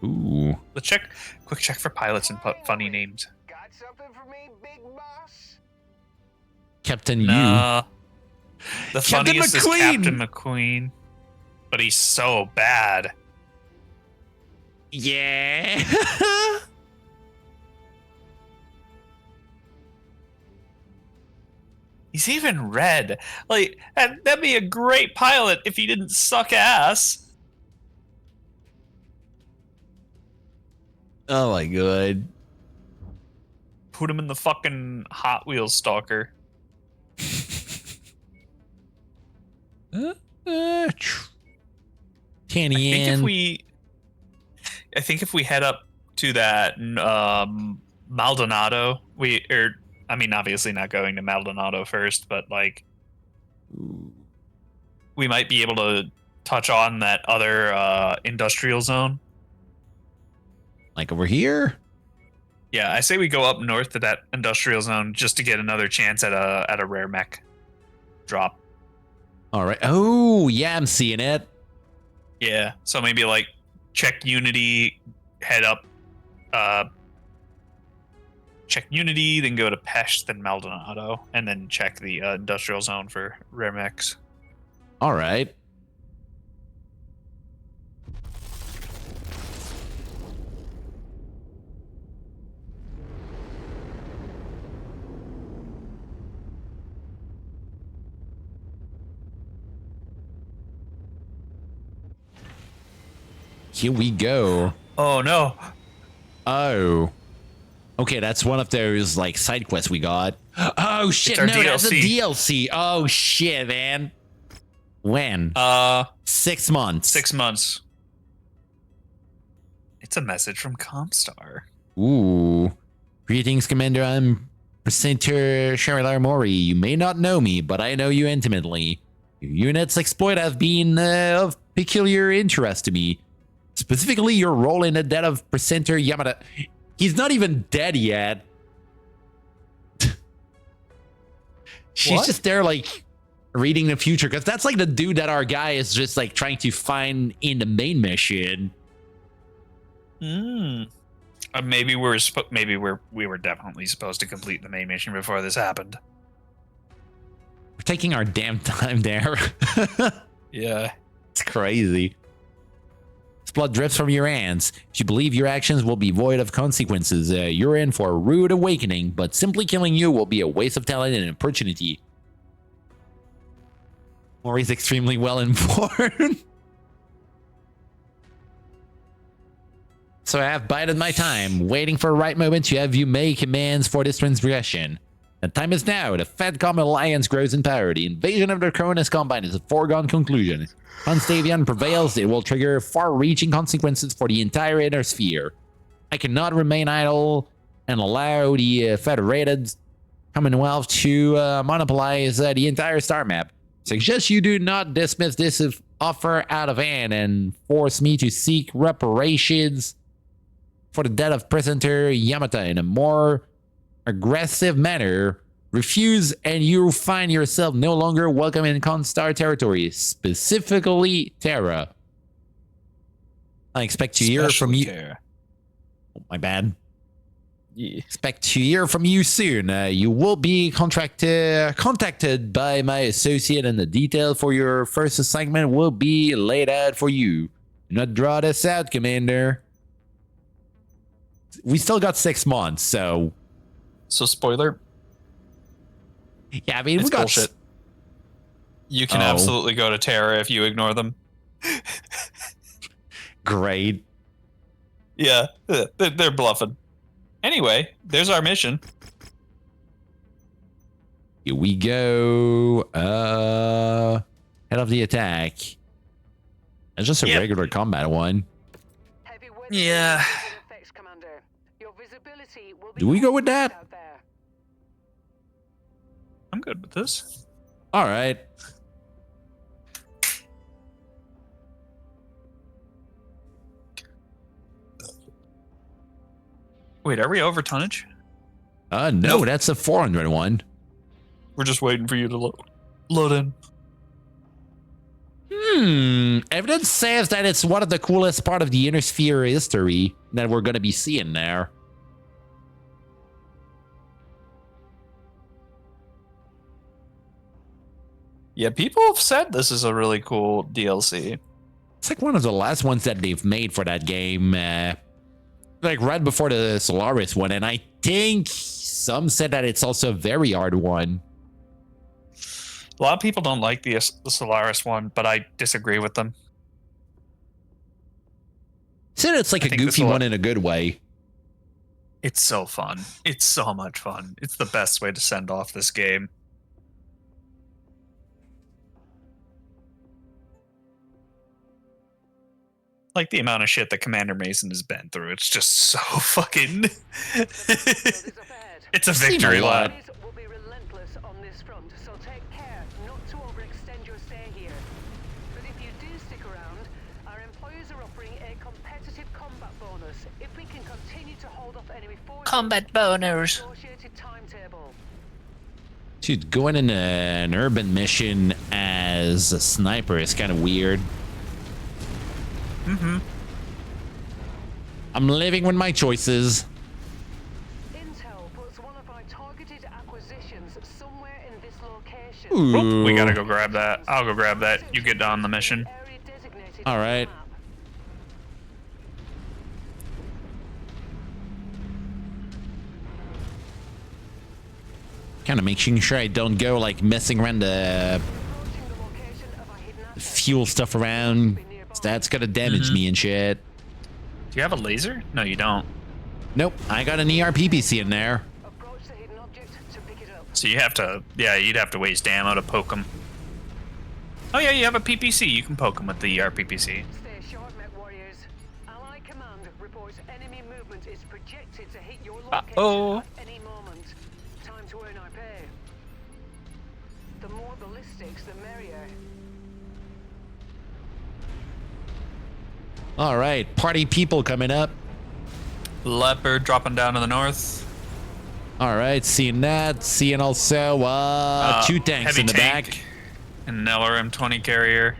Ooh. Let's check. Quick check for pilots and put funny names. Got something for me, big boss? Captain The Captain funniest is McQueen. Captain McQueen, but he's so bad. Yeah. He's even red. Like that'd be a great pilot if he didn't suck ass. Oh my god. Put him in the fucking Hot Wheels stalker. Tanny. I think if we head up to that Maldonado, obviously not going to Maldonado first, but like we might be able to touch on that other industrial zone. Like over here? Yeah, I say we go up north to that industrial zone just to get another chance at a rare mech drop. All right. Oh, yeah, I'm seeing it. Yeah, so maybe like check Unity, head up, check Unity, then go to Pesh, then Maldonado, and then check the industrial zone for rare mechs. All right. Here we go. Oh no. Oh. Okay, that's one of those like side quests we got. Oh shit, no, DLC. that's a DLC. Oh shit, man. When? 6 months. 6 months. It's a message from ComStar. Ooh. Greetings, Commander. I'm Presenter Sherilar Mori. You may not know me, but I know you intimately. Your unit's exploit have been of peculiar interest to me. Specifically, your role in the death of Presenter Yamada. He's not even dead yet. She's just there, like, reading the future, because that's like the dude that our guy is just like trying to find in the main mission. Maybe we were definitely supposed to complete the main mission before this happened. We're taking our damn time there. Yeah. It's crazy. Blood drips from your hands. If you believe your actions will be void of consequences, you're in for a rude awakening, but simply killing you will be a waste of talent and opportunity. Mori's extremely well informed. So I have bided my time, waiting for the right moment to have you make commands for this transgression. The time is now. The FedCom alliance grows in power. The invasion of the Draconis Combine is a foregone conclusion. Constavian prevails, it will trigger far-reaching consequences for the entire inner sphere. I cannot remain idle and allow the Federated Commonwealth to monopolize the entire star map. Suggest you do not dismiss this offer out of hand and force me to seek reparations for the death of Presenter Yamata in a more aggressive manner. Refuse and you find yourself no longer welcome in ComStar territory, specifically Terra. I expect to hear from you. Care. Oh, my bad. Yeah. Expect to hear from you soon. You will be contacted by my associate, and the detail for your first assignment will be laid out for you. Do not draw this out, Commander. We still got 6 months, so... So, spoiler? Yeah, I mean, it's we got... bullshit. You can absolutely go to Terra if you ignore them. Great. Yeah, they're bluffing. Anyway, there's our mission. Here we go. Head of the attack. It's just a regular combat one. Yeah. Do we go with that? I'm good with this. All right. Wait, are we over tonnage? No, Nope. That's a 400 one. We're just waiting for you to load in. Evidence says that it's one of the coolest part of the inner sphere history that we're going to be seeing there. Yeah, people have said this is a really cool DLC. It's like one of the last ones that they've made for that game. Like right before the Solaris one. And I think some said that it's also a very hard one. A lot of people don't like the Solaris one, but I disagree with them. Said it's like a goofy one in a good way. It's so fun. It's so much fun. It's the best way to send off this game. Like the amount of shit that Commander Mason has been through. It's just so fucking... It's a victory lap. Combat boners. Dude, going in an urban mission as a sniper is kind of weird. Mm-hmm. I'm living with my choices. Ooh. We gotta go grab that. I'll go grab that. You get on the mission. All right. Kind of making sure I don't go like messing around the fuel stuff around. That's gonna damage me and shit. Do you have a laser? No, you don't. Nope, I got an ERPPC in there. So you have to, yeah, you'd have to waste ammo to poke them. Oh yeah, you have a PPC. You can poke them with the ERPPC. Stay sharp, Mechwarriors. Allied command reports enemy movement is projected to hit your location at any moment. Time to earn our pay. The more ballistics, the merrier. All right, party people coming up. Leopard dropping down to the north. All right, seeing that. Seeing also 2 tanks in the back. And an LRM-20 carrier.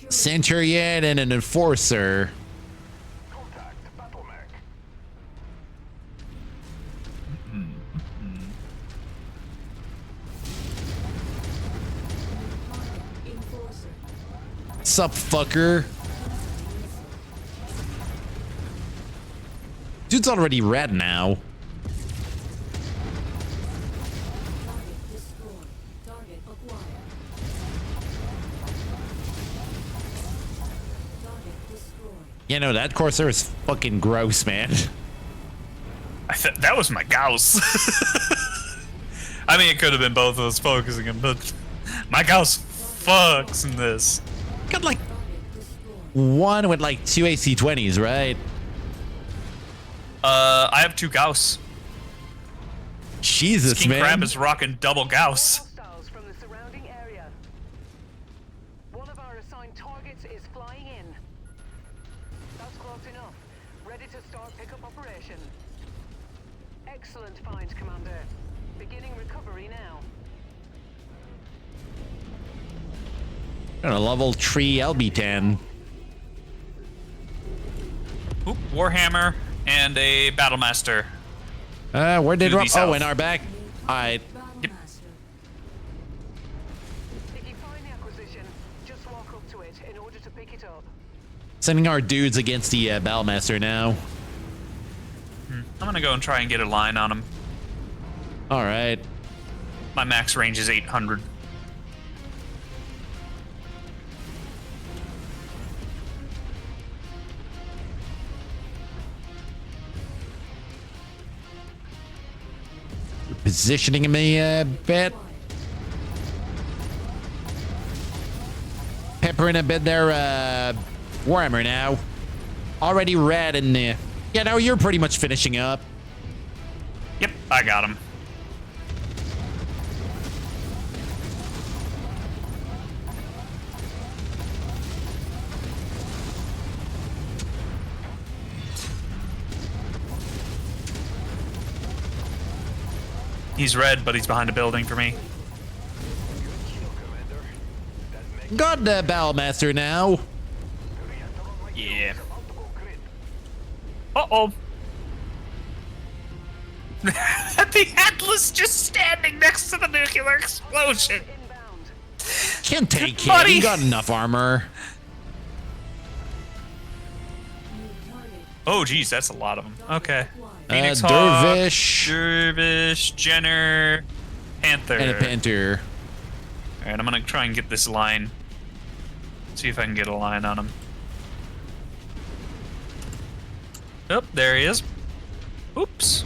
Centurion and an enforcer. Sup, fucker? Dude's already red now. You know, that Corsair is fucking gross, man. That was my Gauss. I mean, it could have been both of us focusing him, but my Gauss fucks in this. Got like one with like 2 AC20s, right? I have 2 Gauss. Jesus, King man. Crab is rocking double Gauss. One of our assigned targets is flying in. That's close enough. Ready to start pickup operation. Excellent find, Commander. Beginning recovery now. Got a level 3 LB10. Oop, Warhammer and a Battlemaster. Where did To the Rob? Oh, south. in our back. Alright. Yep. If you find the acquisition, just walk up to it in order to pick it up. Sending our dudes against the Battlemaster now. I'm gonna go and try and get a line on him. Alright. My max range is 800. Positioning me a bit. Peppering a bit there, Warhammer now. Already red in there. Yeah, no, you're pretty much finishing up. Yep, I got him. He's red, but he's behind a building for me. Got the Battlemaster now. Yeah. Uh-oh. The Atlas just standing next to the nuclear explosion. Can't take it. Buddy. He got enough armor. Oh, geez, that's a lot of them. Okay. Phoenix Dervish. Jenner, Panther. And a Panther. Alright, I'm gonna try and get this line. See if I can get a line on him. Oh, there he is. Oops.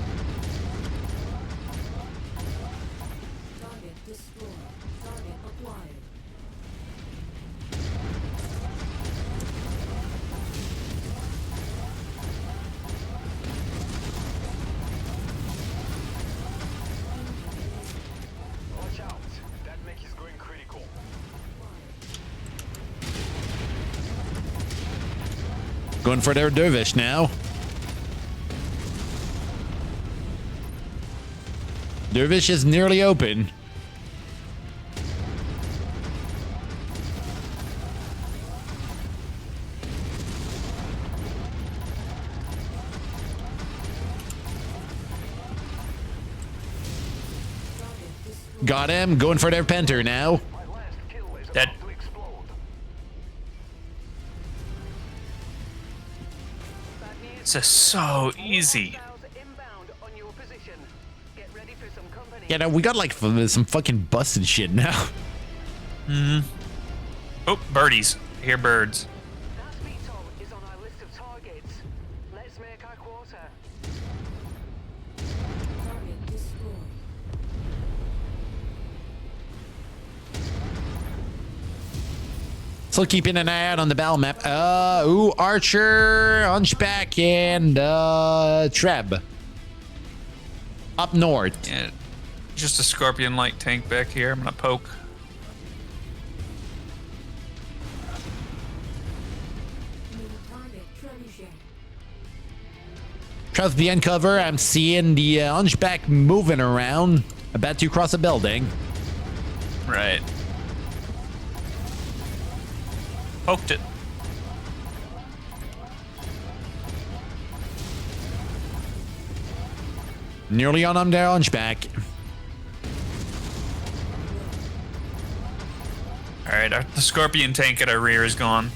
Watch out. That mech is going critical. Going for their Dervish now. Dervish is nearly open. Got him. Going for their Panther now. Dead. This is so easy. Yeah, no, we got like some fucking busted shit now. Mm-hmm. Oh, birdies. I hear birds. Is on our list of targets. Let's make our quarter. Still keeping an eye out on the battle map. Ooh, Archer, Hunchback, and Treb. Up north. Yeah, just a Scorpion light tank back here. I'm gonna poke. Trust the end cover. I'm seeing the Hunchback moving around. About to cross a building. Right. Poked it. Nearly on their Hunchback. Alright, the Scorpion tank at our rear is gone.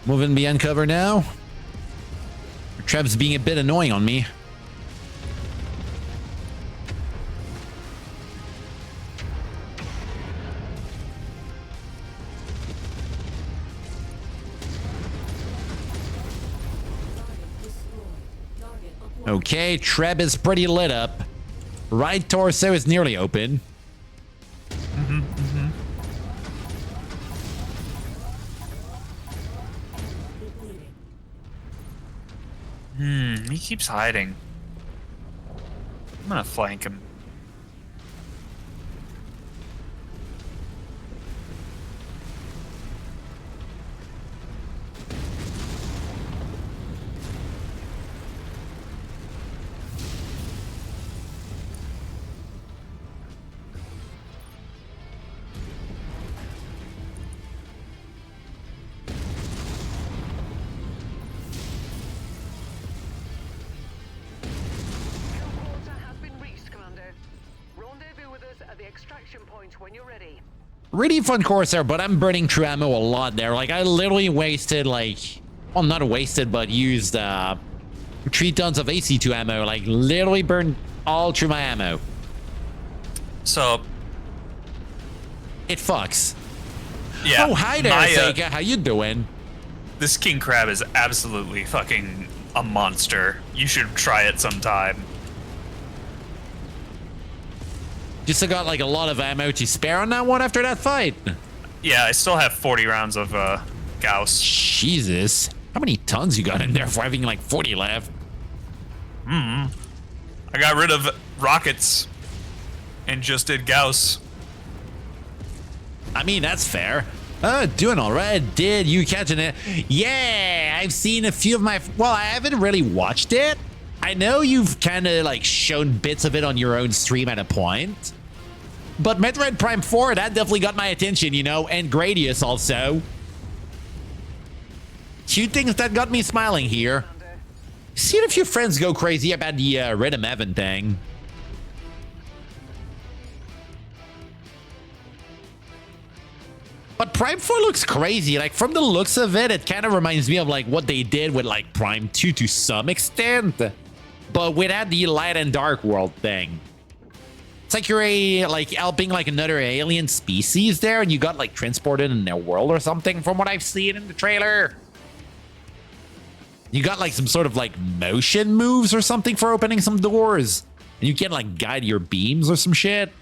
Moving beyond cover now. Treb's being a bit annoying on me. Okay, Treb is pretty lit up. Right torso is nearly open. He keeps hiding. I'm gonna flank him. extraction point when you're ready. Really fun Corsair, but I'm burning through ammo a lot there. Like, I literally wasted, like... Well, not wasted, but used 3 tons of AC2 ammo. Like, literally burned all through my ammo. So... It fucks. Yeah. Oh, hi there, Seika. How you doing? This king crab is absolutely fucking a monster. You should try it sometime. You still got like a lot of ammo to spare on that one after that fight. Yeah, I still have 40 rounds of Gauss. Jesus. How many tons you got in there for having like 40 left? I got rid of rockets and just did Gauss. I mean, that's fair. Doing all right. Did you catching it? Yeah, I've seen a few of my... Well, I haven't really watched it. I know you've kind of like shown bits of it on your own stream at a point. But Metroid Prime 4, that definitely got my attention, you know, and Gradius also. 2 things that got me smiling here. Seen a few friends go crazy about the Rhythm Evan thing. But Prime 4 looks crazy. Like, from the looks of it, it kind of reminds me of like what they did with like Prime 2 to some extent, but without the light and dark world thing. It's like you're like helping like another alien species there, and you got like transported in their world or something from what I've seen in the trailer. You got like some sort of like motion moves or something for opening some doors, and you can like guide your beams or some shit.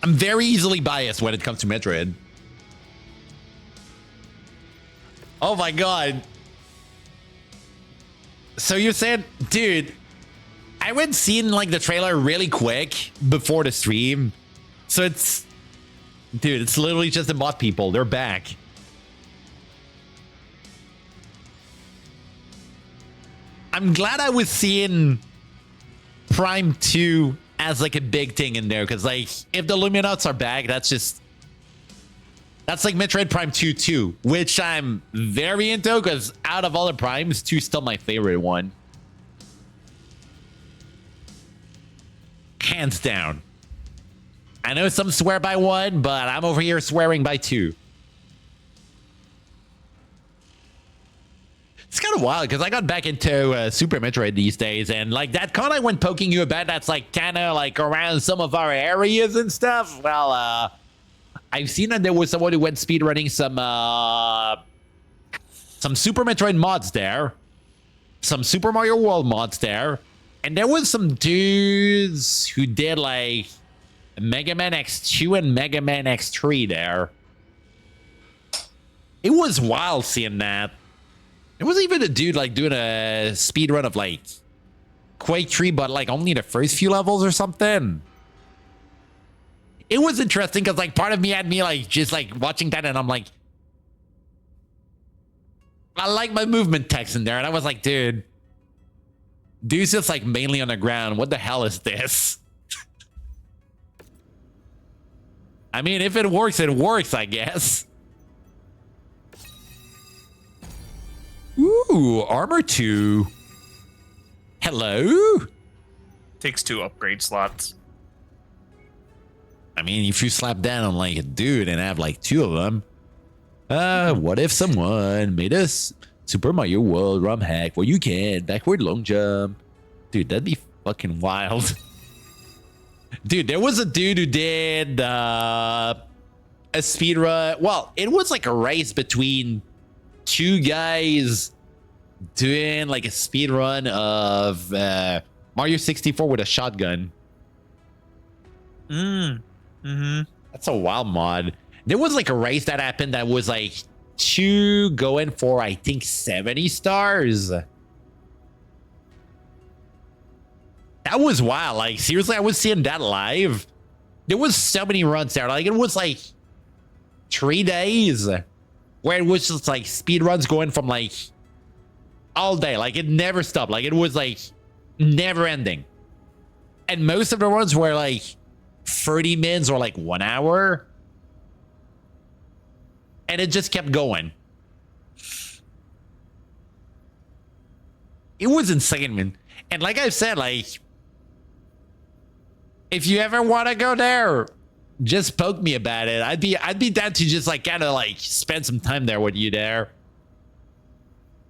I'm very easily biased when it comes to Metroid. Oh my god. So you're saying, dude, I went seeing like the trailer really quick before the stream. So it's, dude, it's literally just the bot people. They're back. I'm glad I was seeing Prime 2 as like a big thing in there, because like if the Luminauts are back, that's like Metroid Prime 2 too, which I'm very into, because out of all the primes, 2 is still my favorite one, hands down. I know some swear by 1, but I'm over here swearing by 2. It's kind of wild because I got back into Super Metroid these days, and like that con I went poking you about, that's like kind of like around some of our areas and stuff. Well, I've seen that there was someone who went speedrunning some Super Metroid mods there, some Super Mario World mods there, and there was some dudes who did like Mega Man X2 and Mega Man X3 there. It was wild seeing that. There was even a dude like doing a speed run of like Quake 3, but like only the first few levels or something. It was interesting because like part of me had me like just like watching that, and I'm like, I like my movement text in there, and I was like, dude, dude's just like mainly on the ground. What the hell is this? I mean, if it works, I guess. Ooh, armor 2. Hello? Takes 2 upgrade slots. I mean, if you slap down on like a dude and have like 2 of them. What if someone made us Super Mario World ROM hack where you can backward long jump? Dude, that'd be fucking wild. Dude, there was a dude who did a speed run. Well, it was like a race between 2 guys doing like a speed run of Mario 64 with a shotgun. That's a wild mod. There was like a race that happened that was like 2 going for, I think, 70 stars. That was wild. Like, seriously, I was seeing that live. There was so many runs there. Like, it was like 3 days where it was just like speed runs going from like all day. Like, it never stopped. Like, it was like never ending. And most of the runs were like 30 minutes or like 1 hour. And it just kept going. It was insane, man. And like I said, like, if you ever want to go there, just poke me about it. I'd be down to just like kind of like spend some time there with you there.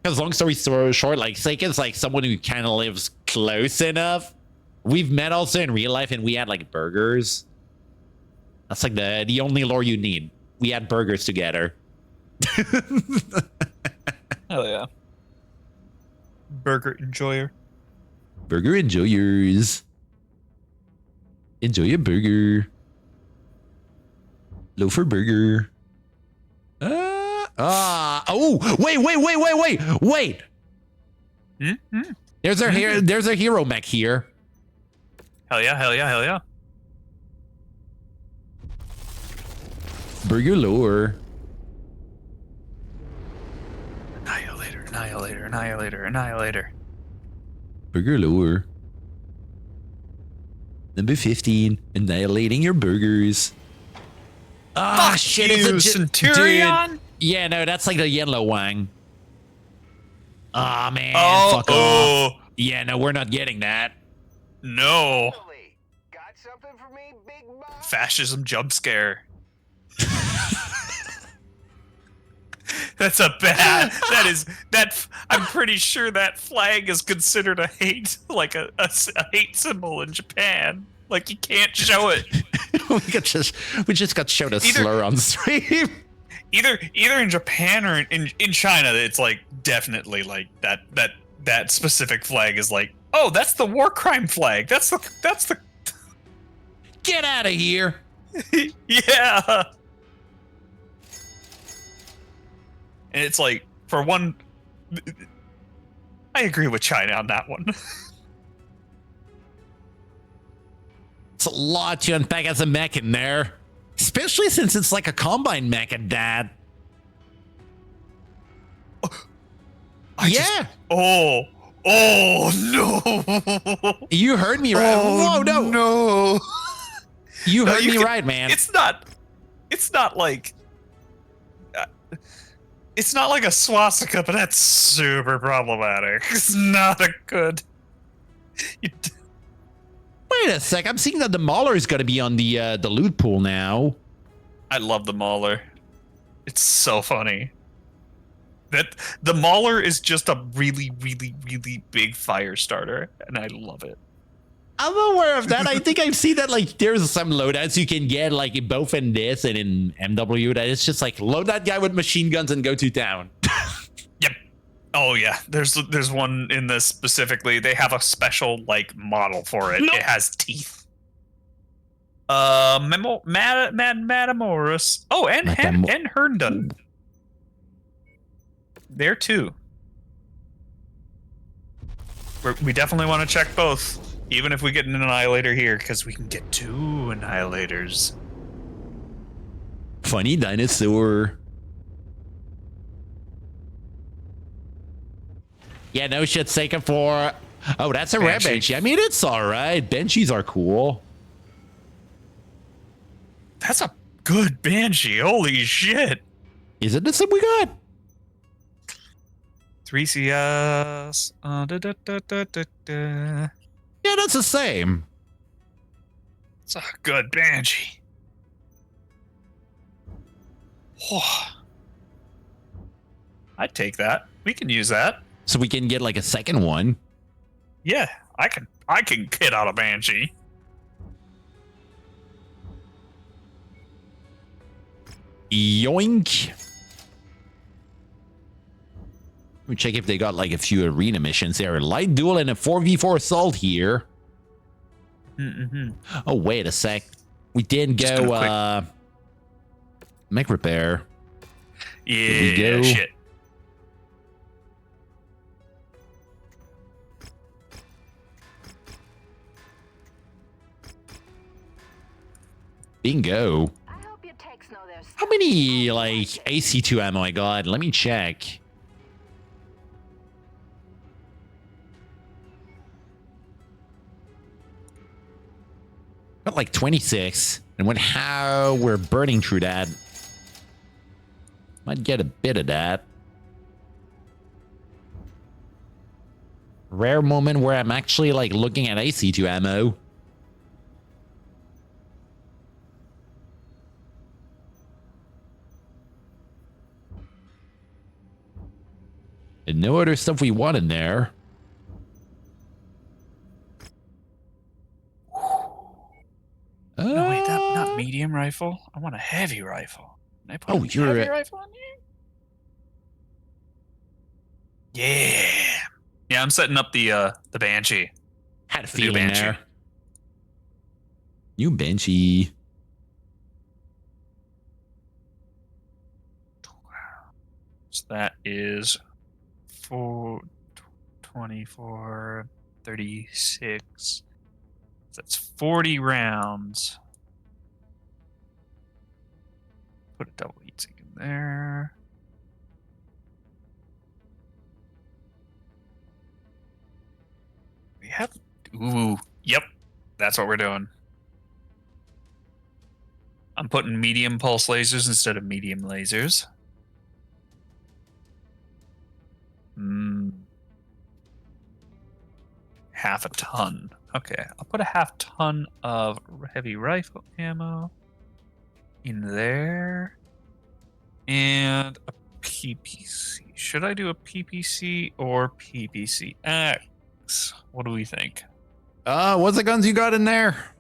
Because long story short, like Seika's like someone who kind of lives close enough. We've met also in real life, and we had like burgers. That's like the only lore you need. We had burgers together. Hell yeah. Burger enjoyer. Burger enjoyers. Enjoy your burger. Loafer burger. Oh, wait. Mm-hmm. There's a hero mech here. Hell yeah. Burger lore. Annihilator. Burger lore. Number 15, annihilating your burgers. Ah, shit, you, it's a Centurion? Dude. Yeah, no, that's like the yellow wang. Ah, man, fuck off. Yeah, no, we're not getting that. No. Got something for me, big boss? Fascism jump scare. That's a bad. I'm pretty sure that flag is considered a hate, like a hate symbol in Japan. Like you can't show it. we just got showed a slur on stream. Either in Japan or in China, it's like definitely like that specific flag is like, oh, that's the war crime flag. That's the. Get out of here. Yeah. And it's like, for one, I agree with China on that one. It's a lot to unpack as a mech in there. Especially since it's like a combine mech at that. Oh no. You heard me right. Oh, no. You heard me right, man. It's not like it's not like a swastika, but that's super problematic. It's not a good. Wait a sec. I'm seeing that the Mauler is going to be on the loot pool now. I love the Mauler. It's so funny. That the Mauler is just a really, really, really big fire starter, and I love it. I'm aware of that. I think I've seen that, like, there's some loadouts you can get, like, both in this and in MW, that it's just like, load that guy with machine guns and go to town. Yep. Oh, yeah. There's one in this specifically. They have a special, like, model for it. Nope. It has teeth. Matamoros. Oh, and Herndon. There, too. We definitely want to check both. Even if we get an Annihilator here, because we can get 2 Annihilators. Funny dinosaur. Yeah, no shit, Seika for... Oh, that's a rare Banshee. I mean, it's alright. Banshees are cool. That's a good Banshee. Holy shit. Is it the same we got? 3 CS. Yeah, that's the same. It's a good Banshee. I'd take that. We can use that. So we can get like a second one. Yeah, I can kit out a Banshee. Yoink. Let me check if they got like a few arena missions there. Light duel and a 4v4 assault here. Oh, wait a sec. We didn't go mech repair. Yeah, shit. Bingo. How many like AC2 ammo I got? Let me check. Got like 26. And when how we're burning through that, might get a bit of that. rare moment where I'm actually like looking at AC2 ammo. And no other stuff we want in there. No, wait, not medium rifle. I want a heavy rifle. Can I put a you're heavy rifle on here? Yeah. Yeah, I'm setting up the Banshee. Had a feeling there. New Banshee. So that is 24, 36. That's 40 rounds. Put a double heatsink in there. We have... Ooh, yep. That's what we're doing. I'm putting medium pulse lasers instead of medium lasers. Half a ton. Okay, I'll put a half ton of heavy rifle ammo in there. And a PPC. Should I do a PPC or PPCX? What do we think? What's the guns you got in there?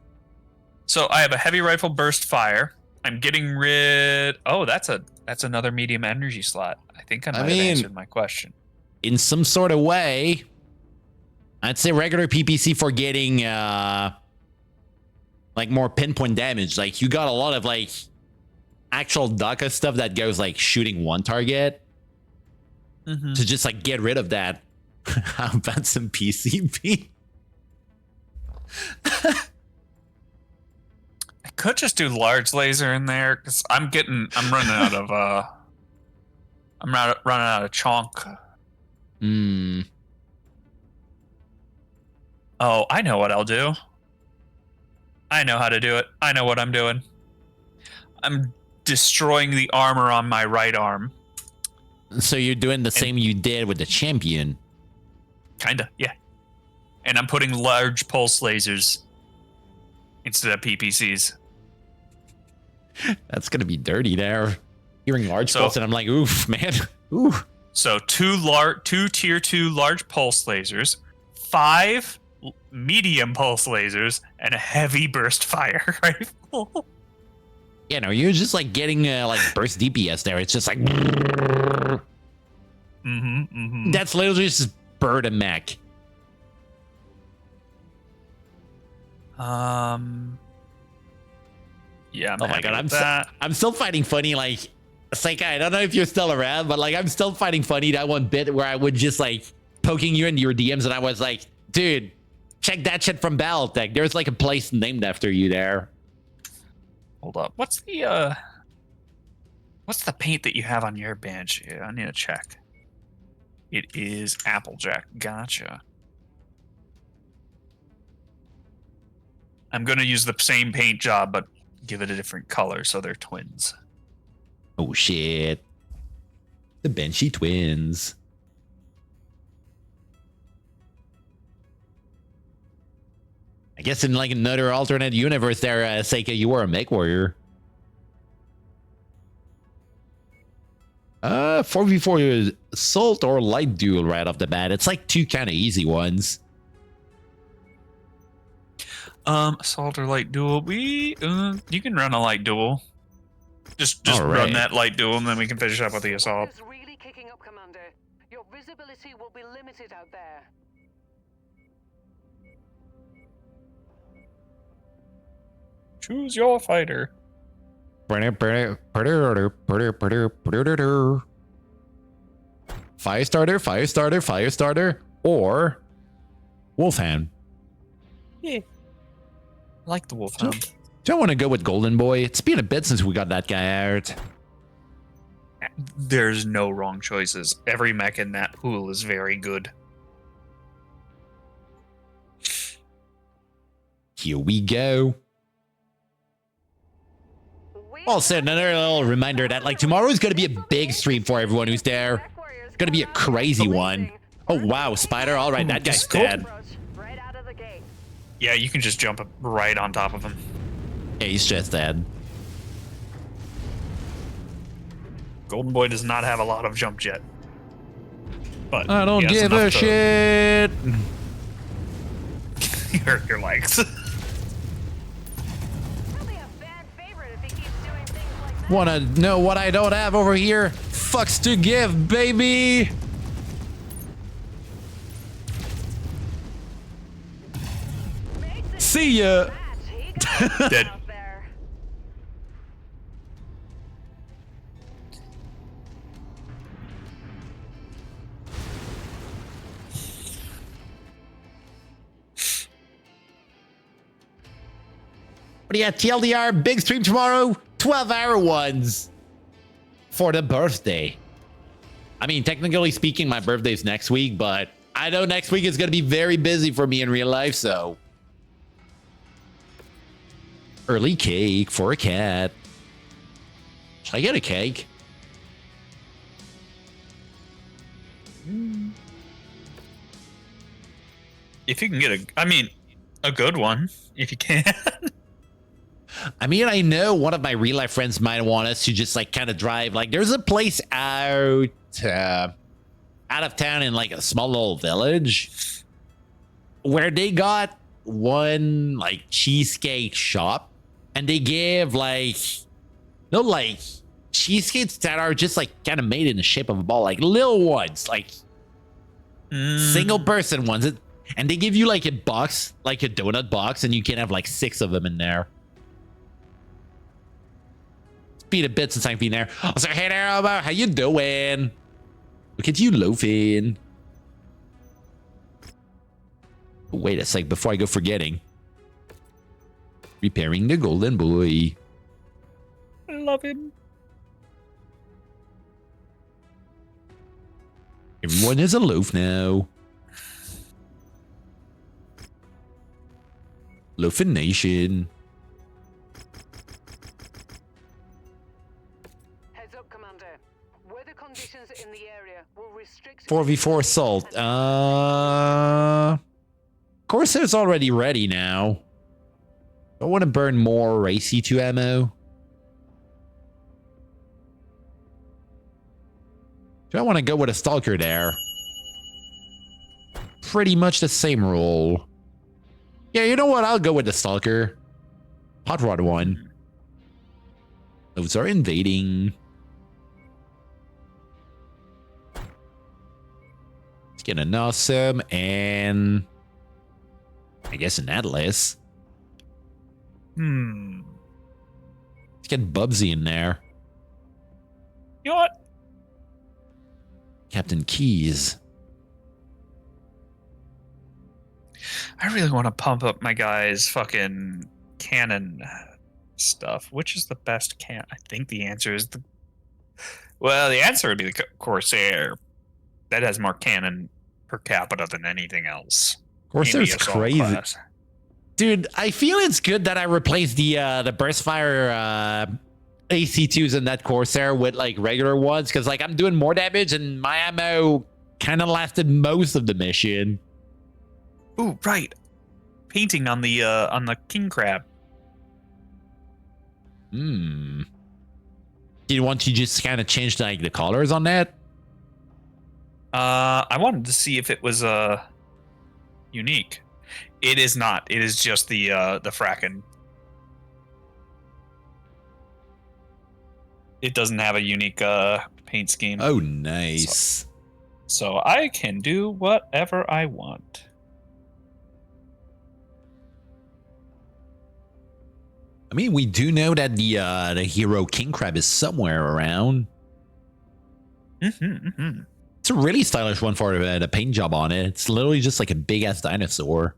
So I have a heavy rifle burst fire. I'm getting rid... Oh, that's another medium energy slot. I think I might have answered my question. In some sort of way, I'd say regular PPC for getting like more pinpoint damage. Like you got a lot of like actual DACA stuff that goes like shooting one target. To just like get rid of that. How about some PCP? I could just do large laser in there because I'm running out of running out of chunk. Oh, I know what I'll do. I know how to do it. I know what I'm doing. I'm destroying the armor on my right arm. So you're doing the same you did with the champion. Kinda, yeah. And I'm putting large pulse lasers instead of PPCs. That's gonna be dirty there. Hearing large pulse and I'm like, oof, man. Ooh. So two tier 2 large pulse lasers, 5 medium pulse lasers, and a heavy burst fire rifle. Yeah, no, you're just like getting like burst DPS there. It's just like that's literally just bird and mech. Yeah. Oh my god, I'm still fighting funny. Like, Seika, I don't know if you're still around, but like I'm still fighting funny that one bit where I would just like poking you into your DMs and I was like, dude, check that shit from Battletech. There's like a place named after you there. Hold up. What's the paint that you have on your bench? Yeah, I need to check. It is Applejack. Gotcha. I'm going to use the same paint job, but give it a different color so they're twins. Oh, shit. The Banshee twins. I guess in like another alternate universe there, Seika, you were a Mechwarrior. 4v4 assault or light duel right off the bat. It's like two kind of easy ones. Assault or light duel. You can run a light duel. Just run that light duel and then we can finish up with the assault. Really kicking up, Commander. Your visibility will be limited out there. Choose your fighter. Fire starter, or Wolfhound. Yeah. I like the Wolfhound. Do I want to go with Golden Boy? It's been a bit since we got that guy out. There's no wrong choices. Every mech in that pool is very good. Here we go. Also, another little reminder that like tomorrow is going to be a big stream for everyone who's there. It's going to be a crazy one. Oh, wow, spider. All right, that guy's dead. Right out of the gate. Yeah, you can just jump right on top of him. Yeah, he's just dead. Golden Boy does not have a lot of jump jet. But I don't give a shit. You hurt your legs. Wanna know what I don't have over here? Fucks to give, baby. See ya. Dead. But yeah, TLDR, big stream tomorrow, 12-hour ones for the birthday. I mean, technically speaking, my birthday's next week, but I know next week is going to be very busy for me in real life, so. Early cake for a cat. Should I get a cake? If you can get a good one, if you can. I mean, I know one of my real life friends might want us to just like kind of drive. Like, there's a place out of town in like a small little village where they got one like cheesecake shop, and they give like cheesecakes that are just like kind of made in the shape of a ball, like little ones, like single person ones, and they give you like a box, like a donut box, and you can have like 6 of them in there. Been a bit since I've been there. I was like, hey there, how you doing? Look at you loafing. Wait a sec, before I go forgetting. Repairing the golden boy. I love him. Everyone is a loaf now. Loafing Nation. In the area will restrict 4v4 assault. Corsair's already ready now. I want to burn more AC2 ammo. Do I want to go with a stalker there? Pretty much the same role. Yeah, you know what? I'll go with the stalker. Hot rod one. Those are invading. Let's get an awesome and I guess an Atlas. Let's get Bubsy in there. You know what? Captain Keys. I really want to pump up my guy's fucking cannon stuff. Which is the best can? I think the answer is the... Well, the answer would be the Corsair. That has more cannon per capita than anything else. Corsair's crazy. Class. Dude, I feel it's good that I replaced the burstfire AC2s in that Corsair with like regular ones, because like I'm doing more damage and my ammo kind of lasted most of the mission. Ooh, right. Painting on the king crab. Do you want to just kind of change like the colors on that? I wanted to see if it was unique. It is not. It is just the Fracken. It doesn't have a unique paint scheme. Oh, nice. So I can do whatever I want. I mean, we do know that the hero king crab is somewhere around. It's a really stylish one for the paint job on it. It's literally just like a big ass dinosaur.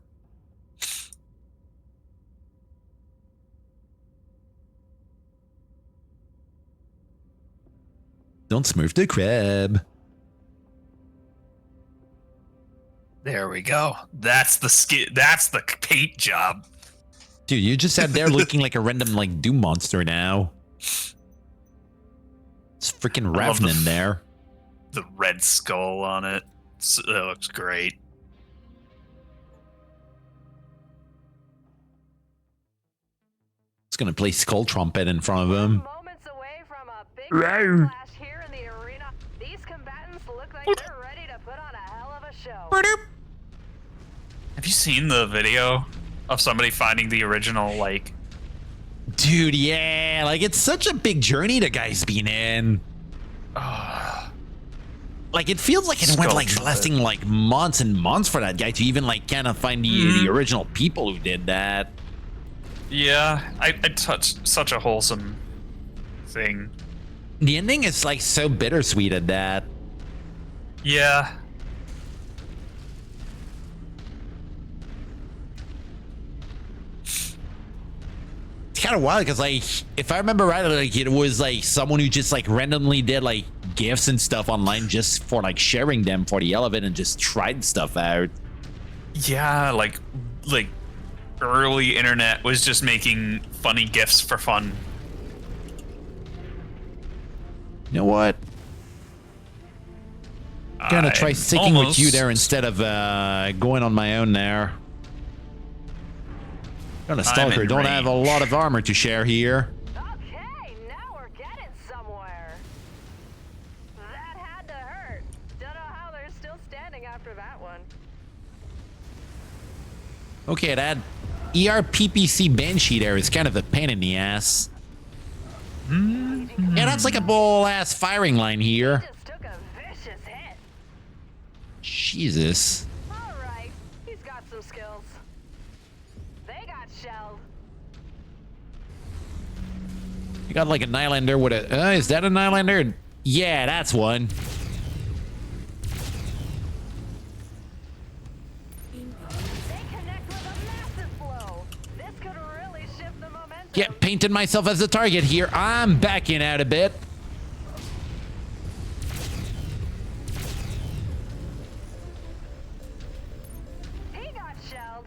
Don't smurf the crab. There we go. That's the skin. That's the paint job. Dude, you just sat there looking like a random like Doom monster now. It's freaking Ravnin there. The red skull on it. That looks great. It's gonna play Skull Trumpet in front of him. Moments away from a big clash here in the arena. These combatants look like they're ready to put on a hell of a show. Have you seen the video of somebody finding the original, like... Dude, yeah, like it's such a big journey the guy's been in. Like it feels like it went like lasting like months and months for that guy to even like kind of find the original people who did that. Yeah, I touched such a wholesome thing. The ending is like so bittersweet at that. Yeah. It's kind of wild because like if I remember right, like it was like someone who just like randomly did like gifts and stuff online just for like sharing them for the hell of it and just tried stuff out. Yeah, like early internet was just making funny gifs for fun. You know what? I'm gonna try sticking with you there instead of going on my own there. Got a stalker. Don't have a lot of armor to share here. Okay, now we're getting somewhere. That had to hurt. Don't know how they're still standing after that one. Okay, that ERPPC Banshee there is kind of a pain in the ass. Yeah, that's like a bull ass firing line here. Just took a vicious hit. Jesus. All right, he's got some skills. They got shelled. You got like a Nylander with a... is that a Nylander? Yeah, that's one. Yeah, painted myself as a target here. I'm backing out a bit. He got shelled.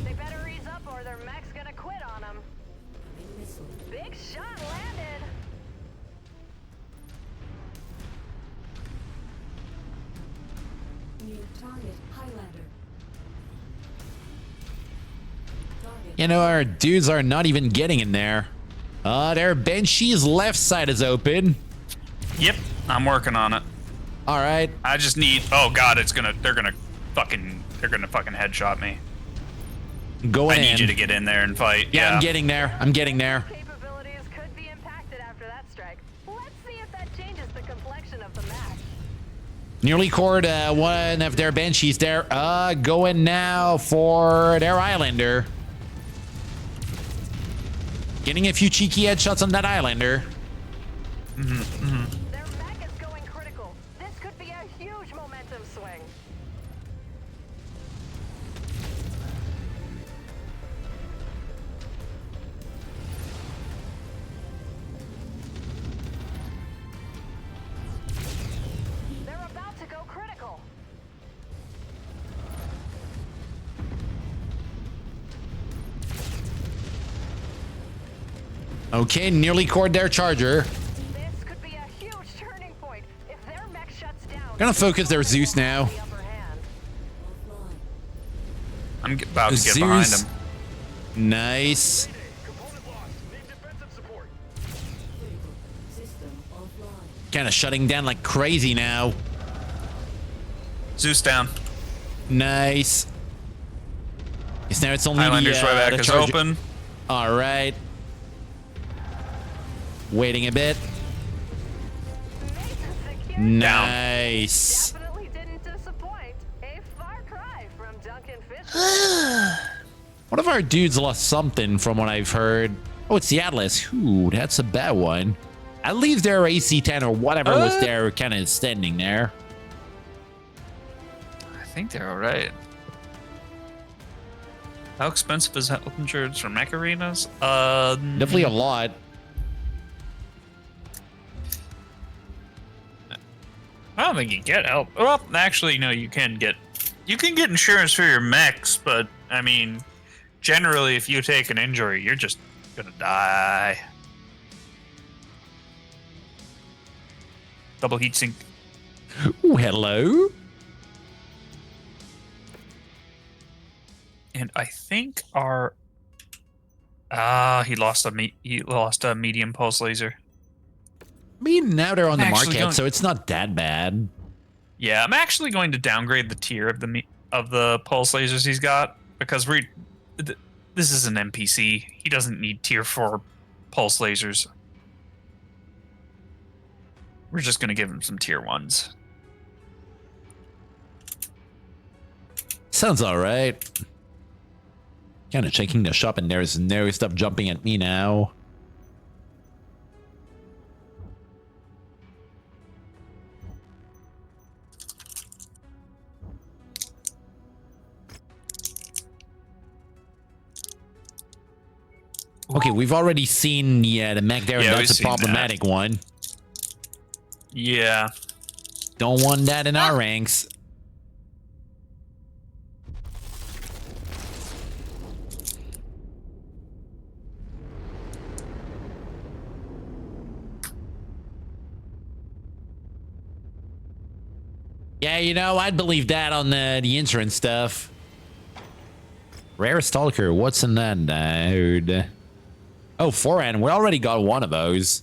They better ease up or their mech's gonna quit on them. Big shot landed. New target, Highlander. You know, our dudes are not even getting in there. Their Banshee's left side is open. Yep, I'm working on it. All right. I just need... Oh god, they're gonna fucking headshot me. Going in. I need you to get in there and fight. Yeah, I'm getting there. I'm getting there. Capabilities could be impacted after that strike. Let's see if that changes the complexion of the match. Nearly cored one of their Banshees there. Going now for their Islander. Getting a few cheeky headshots on that Islander. Their mech is going critical. This could be a huge momentum swing. They're about to go critical. Okay, nearly cored their Charger. This could be a huge turning point. If their mech shuts down, Gonna focus their Zeus now. I'm about to get behind him. Nice. Kind of shutting down like crazy now. Zeus down. Nice. Yes, now it's only Highlander's right back is open. All right. Waiting a bit. Nice. definitely didn't disappoint. A far cry from Duncan Fisher. One of our dudes lost something from what I've heard. Oh, it's the Atlas. Ooh, that's a bad one. At least their AC10 or whatever was there kind of standing there. I think they're all right. How expensive is health insurance for mech arenas? Definitely a lot. I don't think you get help. Well, actually, no, you can get insurance for your mechs, but I mean, generally, if you take an injury, you're just gonna die. Double heatsink. Ooh, hello. And I think our he lost a medium pulse laser. I mean, now they're on the Actually market, so it's not that bad. Yeah, I'm actually going to downgrade the tier of the pulse lasers he's got because this is an NPC. He doesn't need tier 4 pulse lasers. We're just going to give him some tier 1s. Sounds all right. Kind of checking the shop, and there's no stuff jumping at me now. Okay, we've already seen the mech there, and that's a problematic one. Yeah. Don't want that in our ranks. Yeah, you know, I'd believe that on the insurance stuff. Rare Stalker, what's in that node? Oh, forehand, we already got one of those.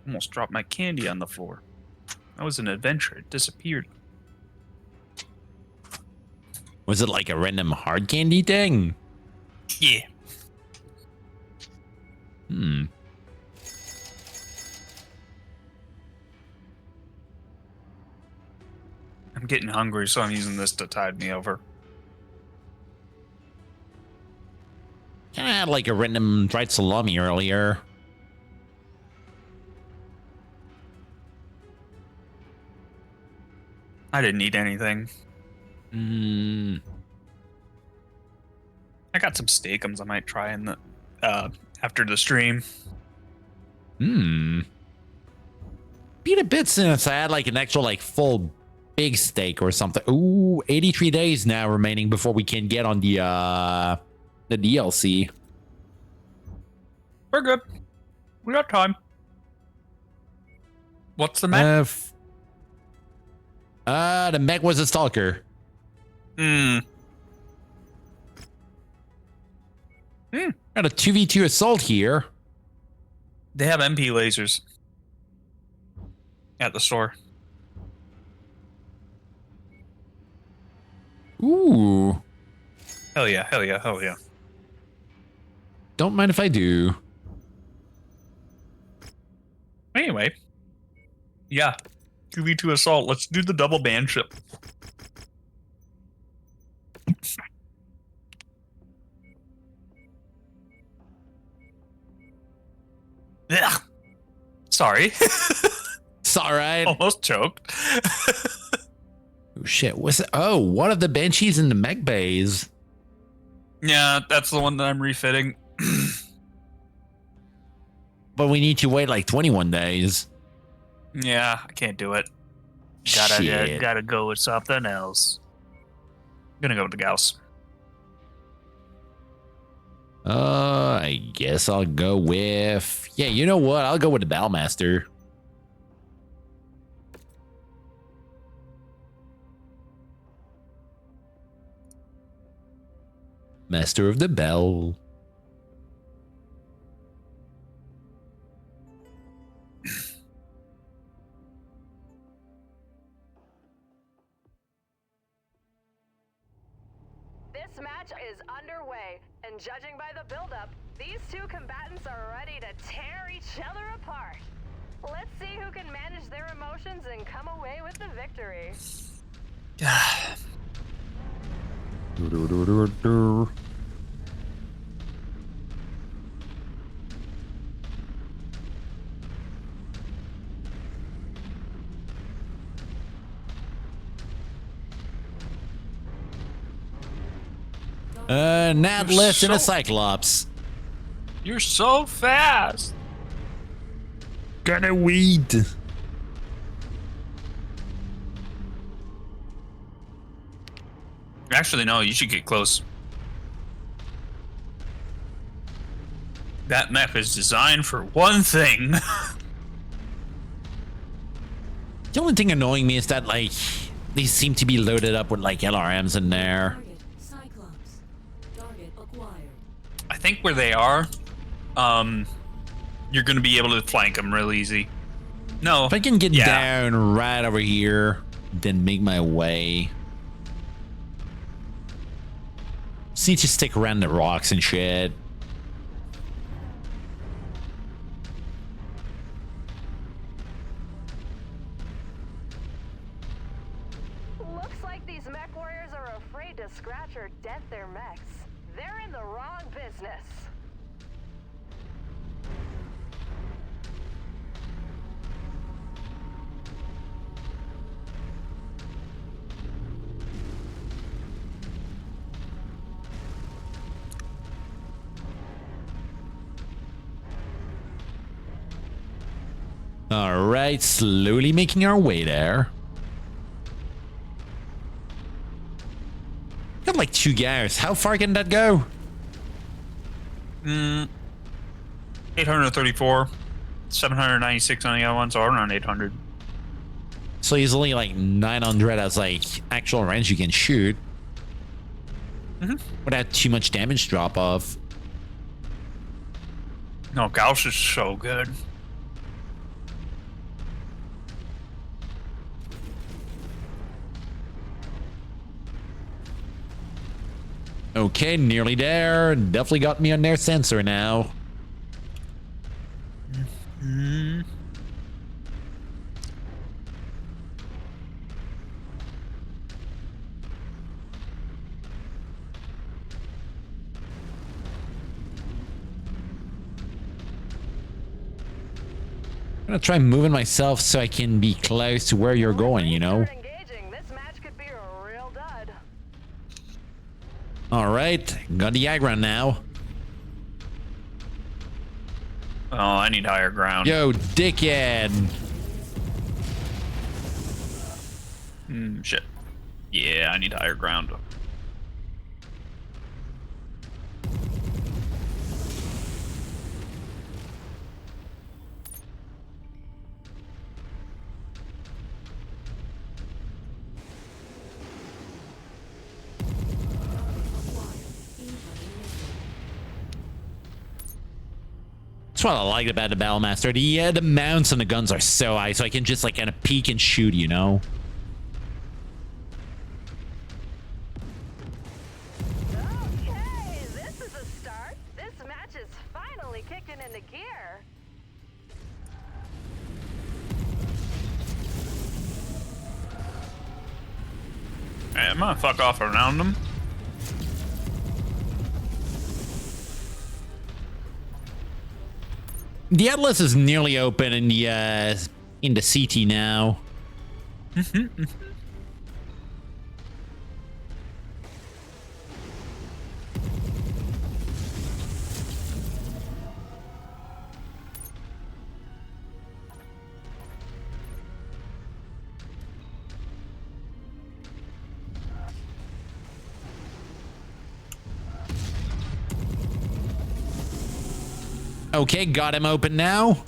Almost dropped my candy on the floor. That was an adventure. It disappeared. Was it like a random hard candy thing? Yeah. Hmm. I'm getting hungry, so I'm using this to tide me over. I had like a random dried salami earlier. I didn't eat anything. I got some steakums I might try in the after the stream. Been a bit since I had like an actual like full big steak or something. Ooh, 83 days now remaining before we can get on the DLC. We're good. We got time. What's the mech? The mech was a stalker. Got a 2v2 assault here. They have MP lasers at the store. Ooh. Hell yeah, hell yeah, hell yeah. Don't mind if I do. Anyway. Yeah. 2v2 assault. Let's do the double band ship. Ugh. Sorry. It's alright. Almost choked. Oh shit. What's it? Oh, one of the banshees in the mech bays. Yeah, that's the one that I'm refitting. But we need to wait like 21 days. Yeah, I can't do it. Gotta go with something else. I'm gonna go with the Gauss. I guess I'll go with... Yeah, you know what? I'll go with the Bellmaster. Master of the Bell. This match is underway, and judging by the buildup, these two combatants are ready to tear each other apart. Let's see who can manage their emotions and come away with the victory. Natless and a Cyclops. You're so fast. Gonna weed. Actually, no, you should get close. That mech is designed for one thing. The only thing annoying me is that, like, they seem to be loaded up with, like, LRMs in there. I think where they are, you're going to be able to flank them real easy. No. If I can get down right over here, then make my way. Just need to stick around the rocks and shit. Looks like these mech warriors are afraid to scratch or dent their mechs. They're in the wrong business. All right, slowly making our way there. Got like 2 guys. How far can that go? 834, 796 on the other one, so around 800. So he's only like 900 as like actual range you can shoot. Without too much damage drop off. No, Gauss is so good. Okay, nearly there. Definitely got me on their sensor now. I'm gonna try moving myself so I can be close to where you're going, you know? All right, got the aggro now. Oh, I need higher ground. Yo, dickhead. Shit. Yeah, I need higher ground. That's what I like about the Battlemaster. The mounts on the guns are so high, so I can just like kind of peek and shoot, you know? Okay, this is a start. This match is finally kicking into gear. Hey, I'm gonna fuck off around them. The Atlas is nearly open in the CT now. Okay, got him open now.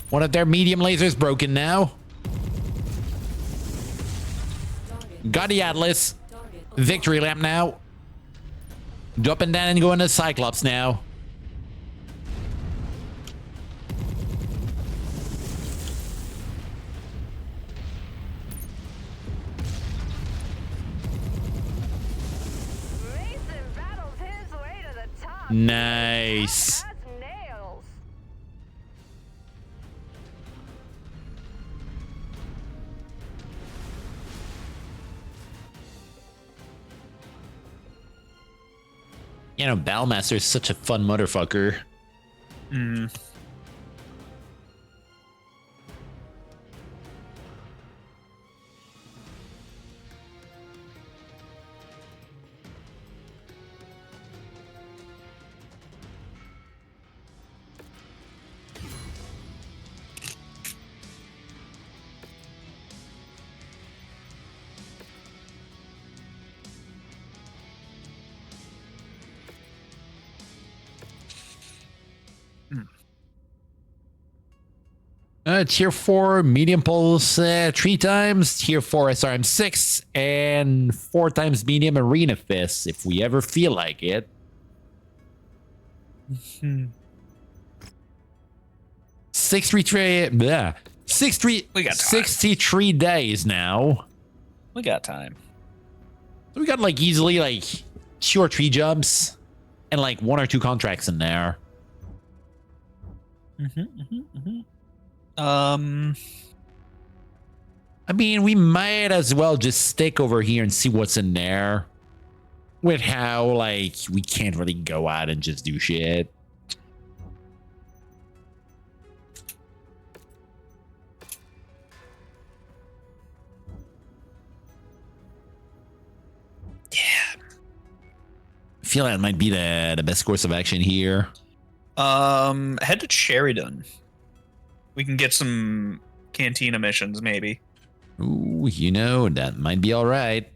One of their medium lasers broken now. Got the Atlas. Victory lap now. Dropping down and going to Cyclops now. Nice. You know, Battlemaster is such a fun motherfucker. Tier 4 medium pulse 3 times, Tier 4 SRM 6, and 4 times medium arena fist if we ever feel like it. 63 days now. We got time. So we got like easily like 2 or 3 jumps and like 1 or 2 contracts in there. I mean, we might as well just stick over here and see what's in there. With how like we can't really go out and just do shit. I feel like it might be the best course of action here. Head to Sheridan. We can get some cantina missions, maybe. Ooh, you know, that might be all right.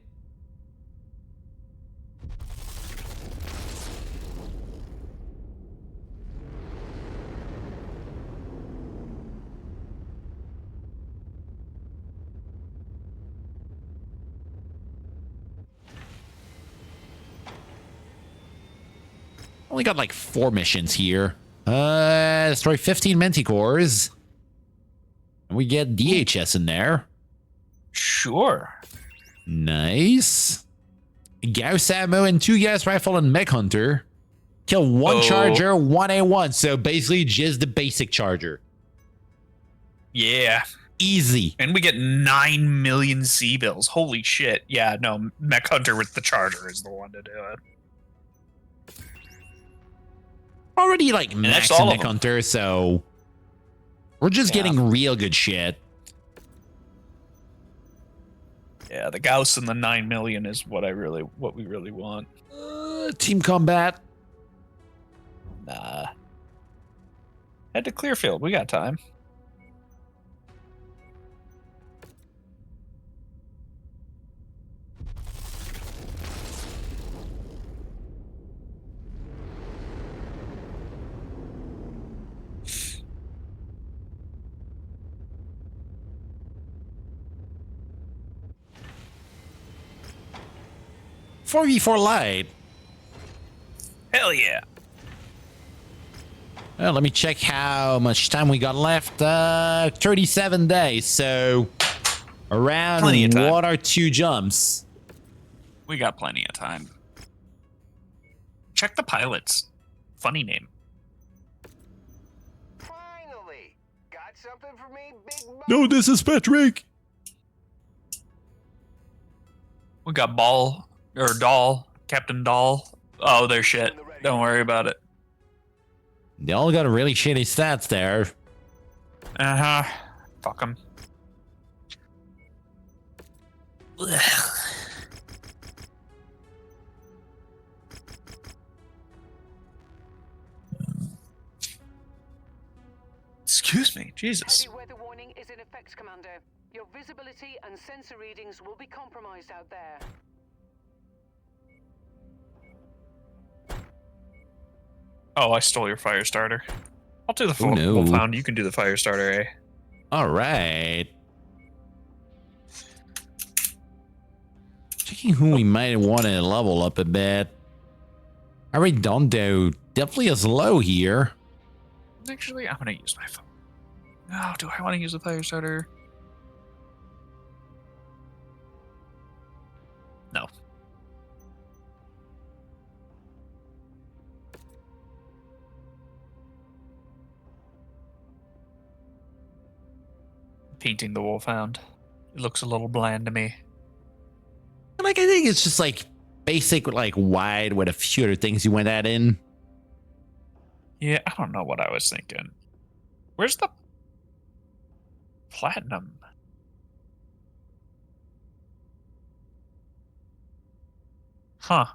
Only got like 4 missions here. Destroy 15 Manticores. And we get DHS in there. Sure. Nice. Gauss ammo and 2 gas rifle and mech hunter. Kill 1 charger, 1 A1. So basically just the basic charger. Yeah. Easy. And we get 9 million C-bills. Holy shit. Yeah, no, mech hunter with the charger is the one to do it. Already like max and mech hunter, so we're just getting real good shit. Yeah, the Gauss and the 9 million is what we really want. Team combat. Nah. Head to Clearfield. We got time. .4v4 light. Hell yeah. Well, let me check how much time we got left. 37 days, so around 1 or 2 jumps. We got plenty of time. Check the pilots. Funny name. Finally, got something for me, big boss? No, this is Patrick. We got Captain Doll. Oh, they're shit. Don't worry about it. They all got really shitty stats there. Uh-huh. Fuck them. Excuse me, Jesus. Heavy weather warning is in effect, Commander. Your visibility and sensor readings will be compromised out there. Oh, I stole your fire starter. I'll do the Wolfhound. You can do the fire starter, eh? All right. Checking who we might want to level up a bit. Arredondo definitely is low here. Actually, I'm going to use my phone. No, do I want to use the fire starter? No. Painting the Wolfhound. It looks a little bland to me. Like, I think it's just like basic, like wide with a few other things you went at in. Yeah, I don't know what I was thinking. Where's the platinum? Huh.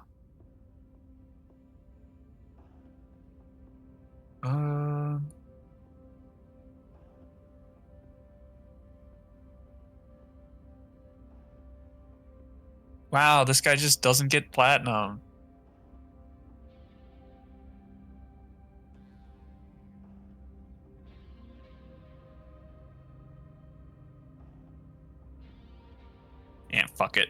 Wow, this guy just doesn't get platinum. Fuck it.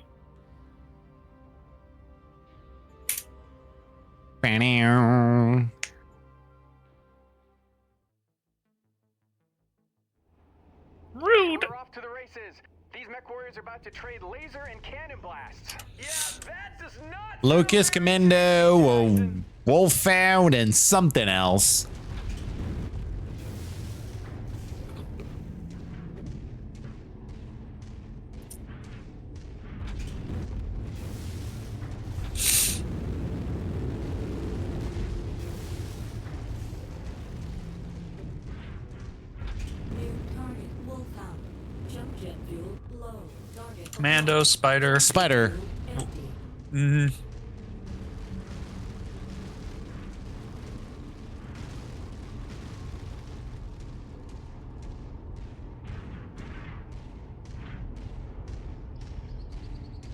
Rude. We're off to the races. These Mechwarriors are about to trade laser and cannon blasts. Yeah, that does not. Locust Commando, Wolfhound, and something else. Commando, Spider. Spider. Mm-hmm.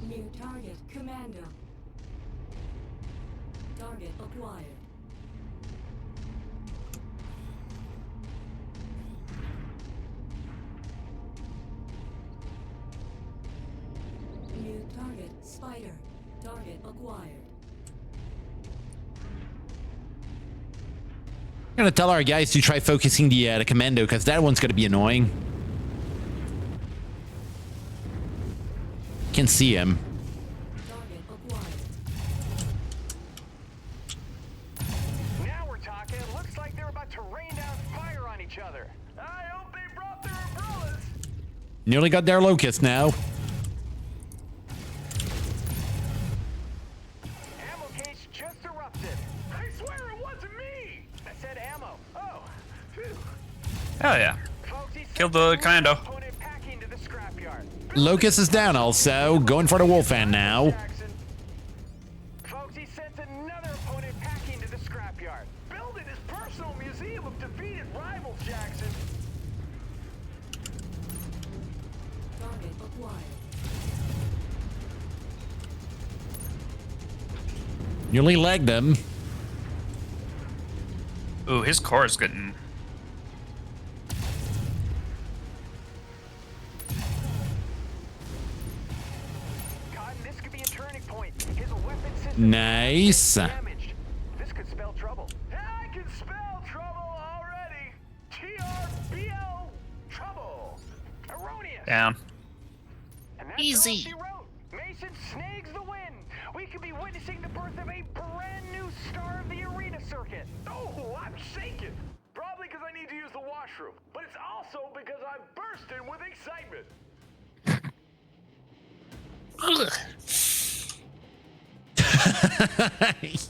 New target, Commando. Target acquired. New target, Spider. Target acquired. I'm gonna tell our guys to try focusing the commando, because that one's gonna be annoying. Can see him. Now we're talking. It looks like they're about to rain down fire on each other. I hope they brought their umbrellas. Nearly got their locust now. Ammo case just erupted. I swear it wasn't me. I said ammo. Oh, phew. Hell yeah. Killed the Commando. Locust is down also. Going for the Wolfhound now. Folks, he sent another opponent packing to the scrapyard. Building his personal museum of defeated rivals, Jackson. Target acquired. Nearly legged him. Ooh, his core is getting. Nice. This could spell trouble. I can spell trouble already. TRBL trouble. Erroneous. Down. And that's easy. All she wrote. Mason snags the win. We could be witnessing the birth of a brand new star of the arena circuit. Oh, I'm shaking. Probably because I need to use the washroom, but it's also because I'm bursting with excitement.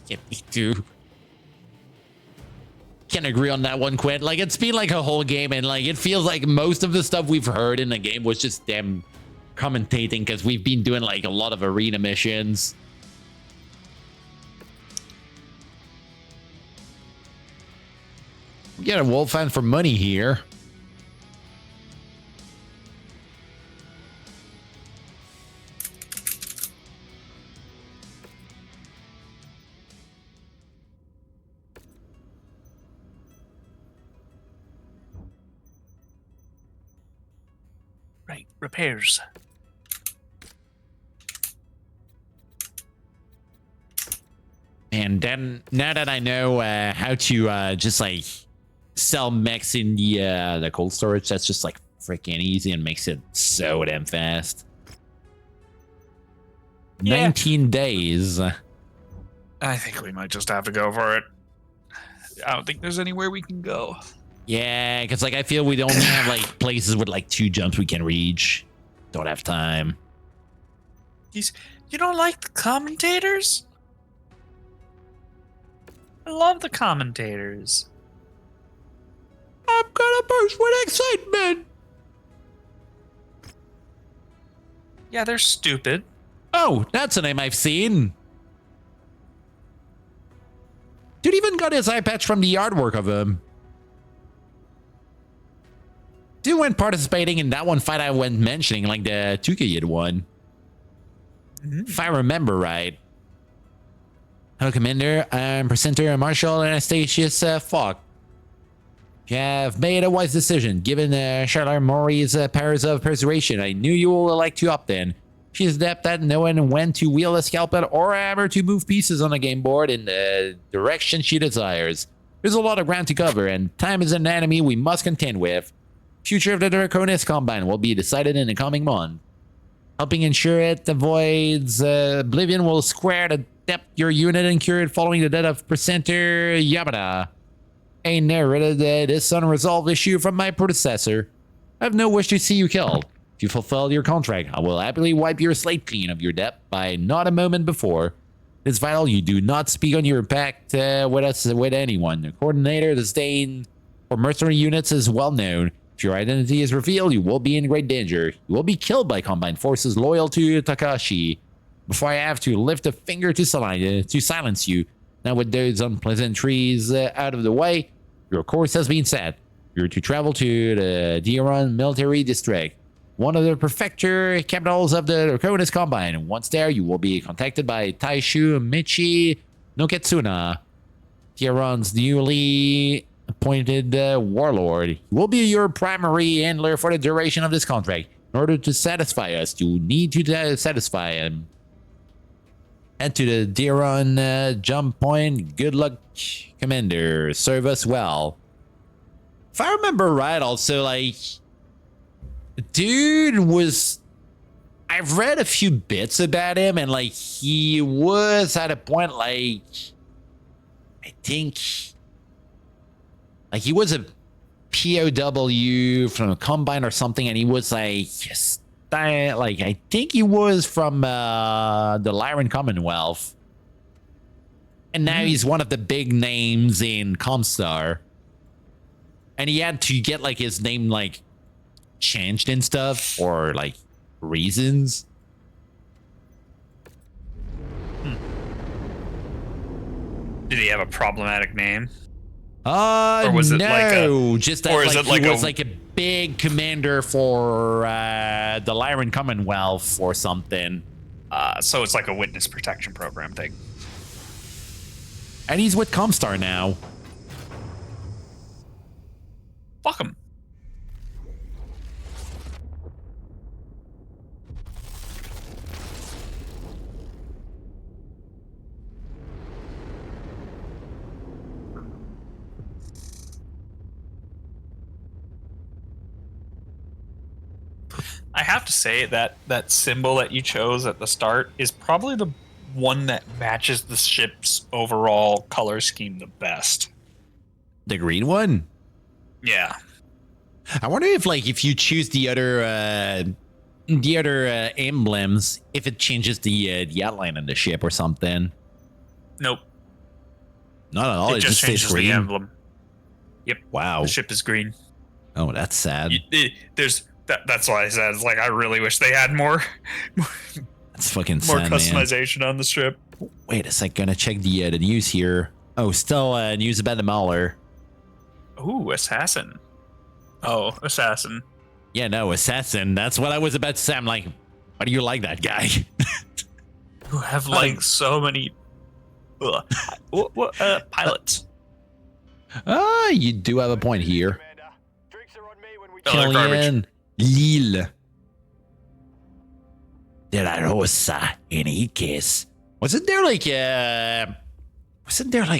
Yeah, me too. Can't agree on that one, Quinn. Like, it's been like a whole game, and like it feels like most of the stuff we've heard in the game was just them commentating, because we've been doing like a lot of arena missions. We get a Wolfhound for money here. Right, repairs. And then now that I know how to just like sell mechs in the cold storage, that's just like freaking easy and makes it so damn fast. Yeah. 19 days. I think we might just have to go for it. I don't think there's anywhere we can go. Yeah, because like I feel we only have like places with like 2 jumps we can reach. Don't have time. You don't like the commentators? I love the commentators. I'm gonna burst with excitement. Yeah, they're stupid. Oh, that's a name I've seen. Dude even got his eye patch from the artwork of him. Dude went participating in that one fight I went mentioning, like the 2K one. If I remember right. Hello, Commander. I'm Presenter Marshal Anastasius Falk. You have made a wise decision. Given Charlotte Maury's powers of persuasion, I knew you will like to opt in. She's adept at knowing when to wield a scalpel or hammer to move pieces on the game board in the direction she desires. There's a lot of ground to cover, and time is an enemy we must contend with. Future of the Draconis Combine will be decided in the coming month. Helping ensure it avoids oblivion will square the depth your unit incurred following the death of Presenter Yamada. I inherited this unresolved issue from my predecessor. I have no wish to see you killed. If you fulfill your contract, I will happily wipe your slate clean of your debt by not a moment before. It's vital you do not speak on your pact with anyone. The coordinator of the stain for mercenary units is well known. If your identity is revealed, you will be in great danger. You will be killed by combined forces loyal to Takashi. Before I have to lift a finger to silence you. Now with those unpleasantries out of the way, your course has been set. You're to travel to the Diron military district, one of the prefecture capitals of the Draconis Combine. Once there, you will be contacted by Taishu Michi Noketsuna, Diron's newly appointed warlord. He will be your primary handler for the duration of this contract. In order to satisfy us, you need to satisfy him. Head to the Diron jump point. Good luck, Commander. Serve us well. If I remember right, also, like, dude was... I've read a few bits about him, and, like, he was at a point, like... I think... Like, he was a POW from a Combine or something, and he was, like... I think he was from the Lyran Commonwealth. And now he's one of the big names in ComStar. And he had to get, like, his name, like, changed and stuff for, like, reasons. Did he have a problematic name? Or was it no, just that, like, he was like a big commander for the Lyran Commonwealth or something. So it's like a witness protection program thing. And he's with ComStar now. Fuck him. I have to say that that symbol that you chose at the start is probably the one that matches the ship's overall color scheme the best. The green one? Yeah. I wonder if, like, if you choose the other emblems, if it changes the outline of the ship or something. Nope. Not at all. It just changes the emblem. Yep. Wow. The ship is green. Oh, that's sad. That's why I said, it's like, I really wish they had more. That's fucking more sad, customization on the strip. Wait a sec, gonna check the news here. Oh, still news about the Mauler. Ooh, assassin. Oh, assassin. Yeah, no, assassin. That's what I was about to say. I'm like, why do you like that guy? Who have like so many pilots. You do have a point here. Killian Lille de la Rosa Enriquez. Wasn't there like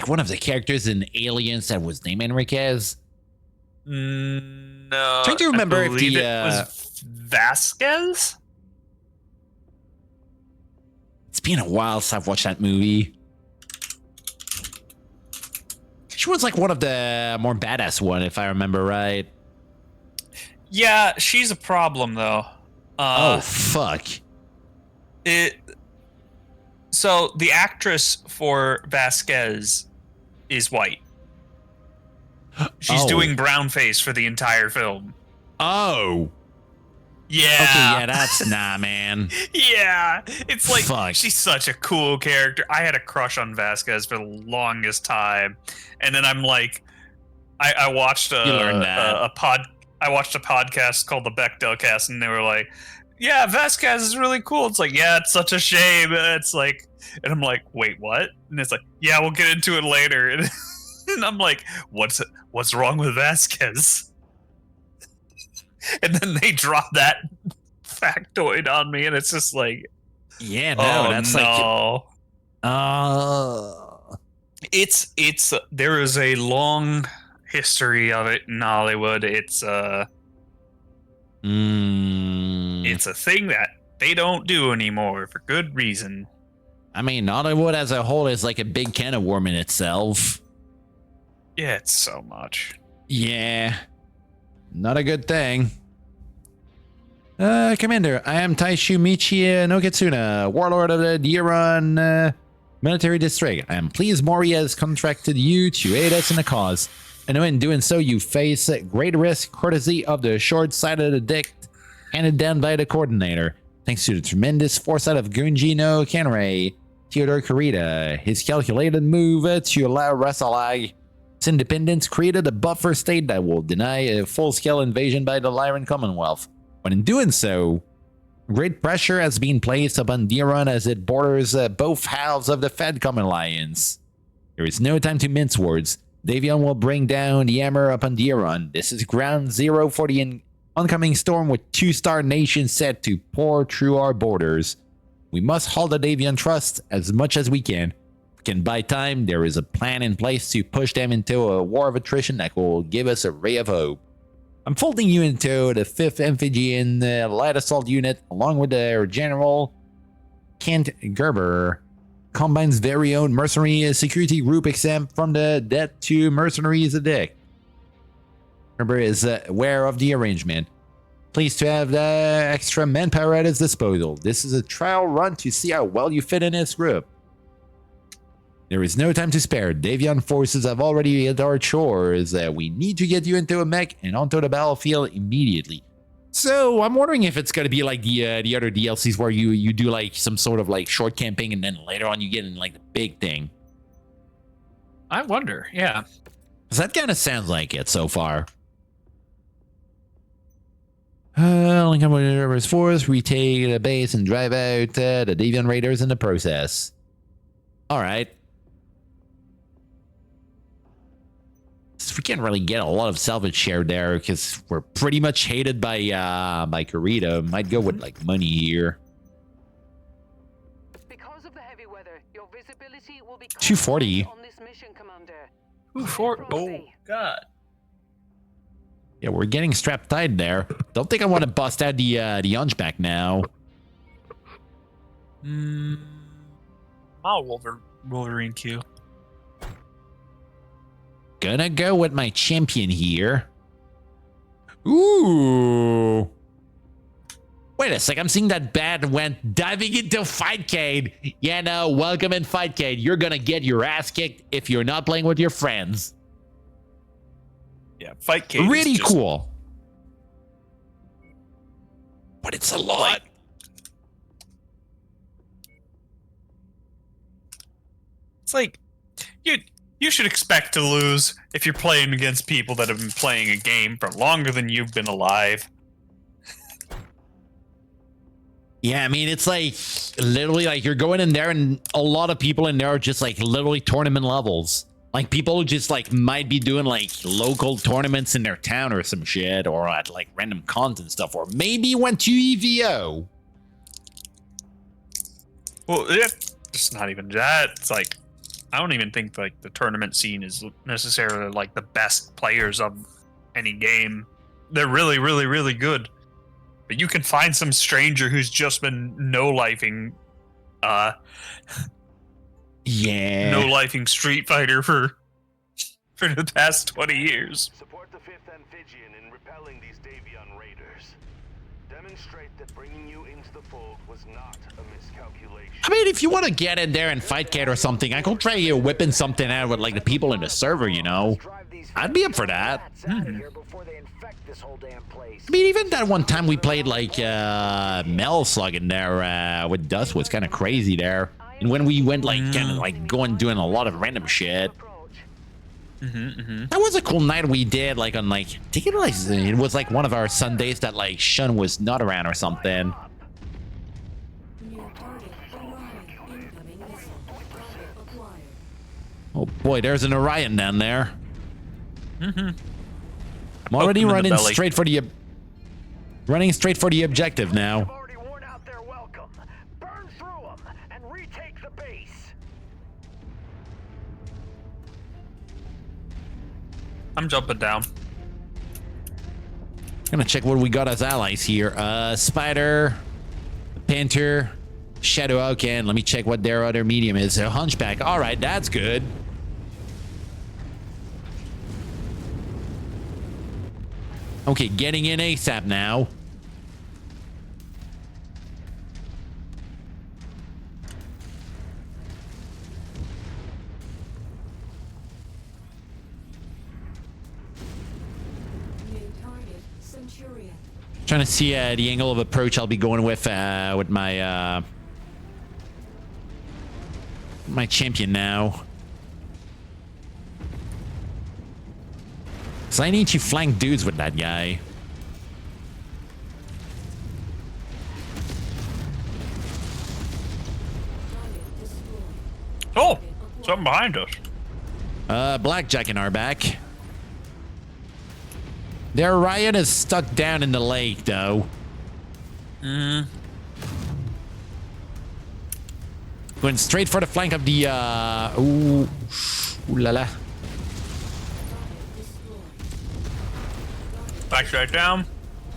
one of the characters in Aliens that was named Enriquez? No. Trying to remember I if believe it was Vasquez. It's been a while since I've watched that movie. She was like one of the more badass one, if I remember right. Yeah, she's a problem though. Oh fuck! So the actress for Vasquez is white. She's doing brown face for the entire film. Oh. Yeah. Okay, yeah, that's nah, man. Yeah, it's like Fuck. She's such a cool character. I had a crush on Vasquez for the longest time, and then I'm like, I watched I watched a podcast called the Bechdel Cast, and they were like, "Yeah, Vasquez is really cool." It's like, yeah, it's such a shame. It's like, and I'm like, wait, what? And it's like, yeah, we'll get into it later. And I'm like, what's wrong with Vasquez? And then they drop that factoid on me, and it's just like, yeah, no, that's no. It's there is a long history of it in Hollywood. It's a thing that they don't do anymore for good reason. I mean, Hollywood as a whole is like a big can of worm in itself. Yeah, it's so much. Yeah, not a good thing. Commander, I am Taishu Michi no Kitsuna, warlord of the Diran military district. I am pleased Mori has contracted you to aid us in the cause. I know in doing so you face great risk courtesy of the short-sighted edict handed down by the coordinator. Thanks to the tremendous foresight of Gunji no Kanrei, Theodore Kurita, his calculated move to allow Rasalag independence created a buffer state that will deny a full-scale invasion by the Lyran Commonwealth. But in doing so, great pressure has been placed upon Diran as it borders both halves of the FedCom alliance. There is no time to mince words. Davion will bring down the hammer upon Diran. This is ground zero for the oncoming storm with 2-star nations set to pour through our borders. We must halt the Davion Trust as much as we can. If we can buy time, there is a plan in place to push them into a war of attrition that will give us a ray of hope. I'm folding you into the 5th Amphibian Light Assault Unit along with their General Kent Gerber, Combine's very own mercenary security group exempt from the debt to mercenaries edict. Gerber is aware of the arrangement. Pleased to have the extra manpower at his disposal. This is a trial run to see how well you fit in his group. There is no time to spare. Davion forces have already hit our shores. We need to get you into a mech and onto the battlefield immediately. So I'm wondering if it's going to be like the other DLCs where you do like some sort of like short campaign and then later on you get in like the big thing. I wonder, yeah. Because that kind of sounds like it so far. Link up with the River's force, retake the base and drive out the Davion Raiders in the process. Alright. We can't really get a lot of salvage share there because we're pretty much hated by Kurita. Might go with like money here. Because of the heavy weather, your visibility will be 240. on this mission, Commander. 240. Oh god. Yeah, we're getting strapped tight there. Don't think I want to bust out the hunchback now. Wolverine Q. Gonna go with my champion here. Ooh. Wait a sec, I'm seeing that Bat went diving into Fightcade. Yeah, no, welcome in Fightcade. You're gonna get your ass kicked if you're not playing with your friends. Yeah, Fightcade really is just cool. But it's a lot. It's like you should expect to lose if you're playing against people that have been playing a game for longer than you've been alive. Yeah, I mean, it's like literally like you're going in there and a lot of people in there are just like literally tournament levels. Like people who just like might be doing like local tournaments in their town or some shit or at like random cons and stuff, or maybe went to EVO. Well, it's not even that. It's like, I don't even think like the tournament scene is necessarily like the best players of any game. They're really, really, really good. But you can find some stranger who's just been no-lifing no-lifing Street Fighter for the past 20 years. Support the 5th Amphibian in repelling these Davion Raiders. Demonstrate that bringing you into the fold was not a miscalculation. I mean, if you want to get in there and fight Cat or something, I could try you whipping something out with like the people in the server, you know? I'd be up for that. I mean, even that one time we played like Mel Slug in there with Dust was kind of crazy there. And when we went like kind of like doing a lot of random shit. That was a cool night we did like on like, I think it was like one of our Sundays that like Shun was not around or something. Oh boy, there's an Orion down there. I'm already running straight for the... Running straight for the objective now. Already worn out their welcome. Burn through them and retake the base. I'm jumping down. Gonna check what we got as allies here. Spider, Panther, Shadow Oak, and let me check what their other medium is. A Hunchback. All right, that's good. Okay, getting in ASAP now. Trying to see the angle of approach I'll be going with my my champion now. So I need to flank dudes with that guy. Oh, something behind us. Blackjack in our back. Their Riot is stuck down in the lake, though. Going straight for the flank of the, ooh la la. Backstrike down.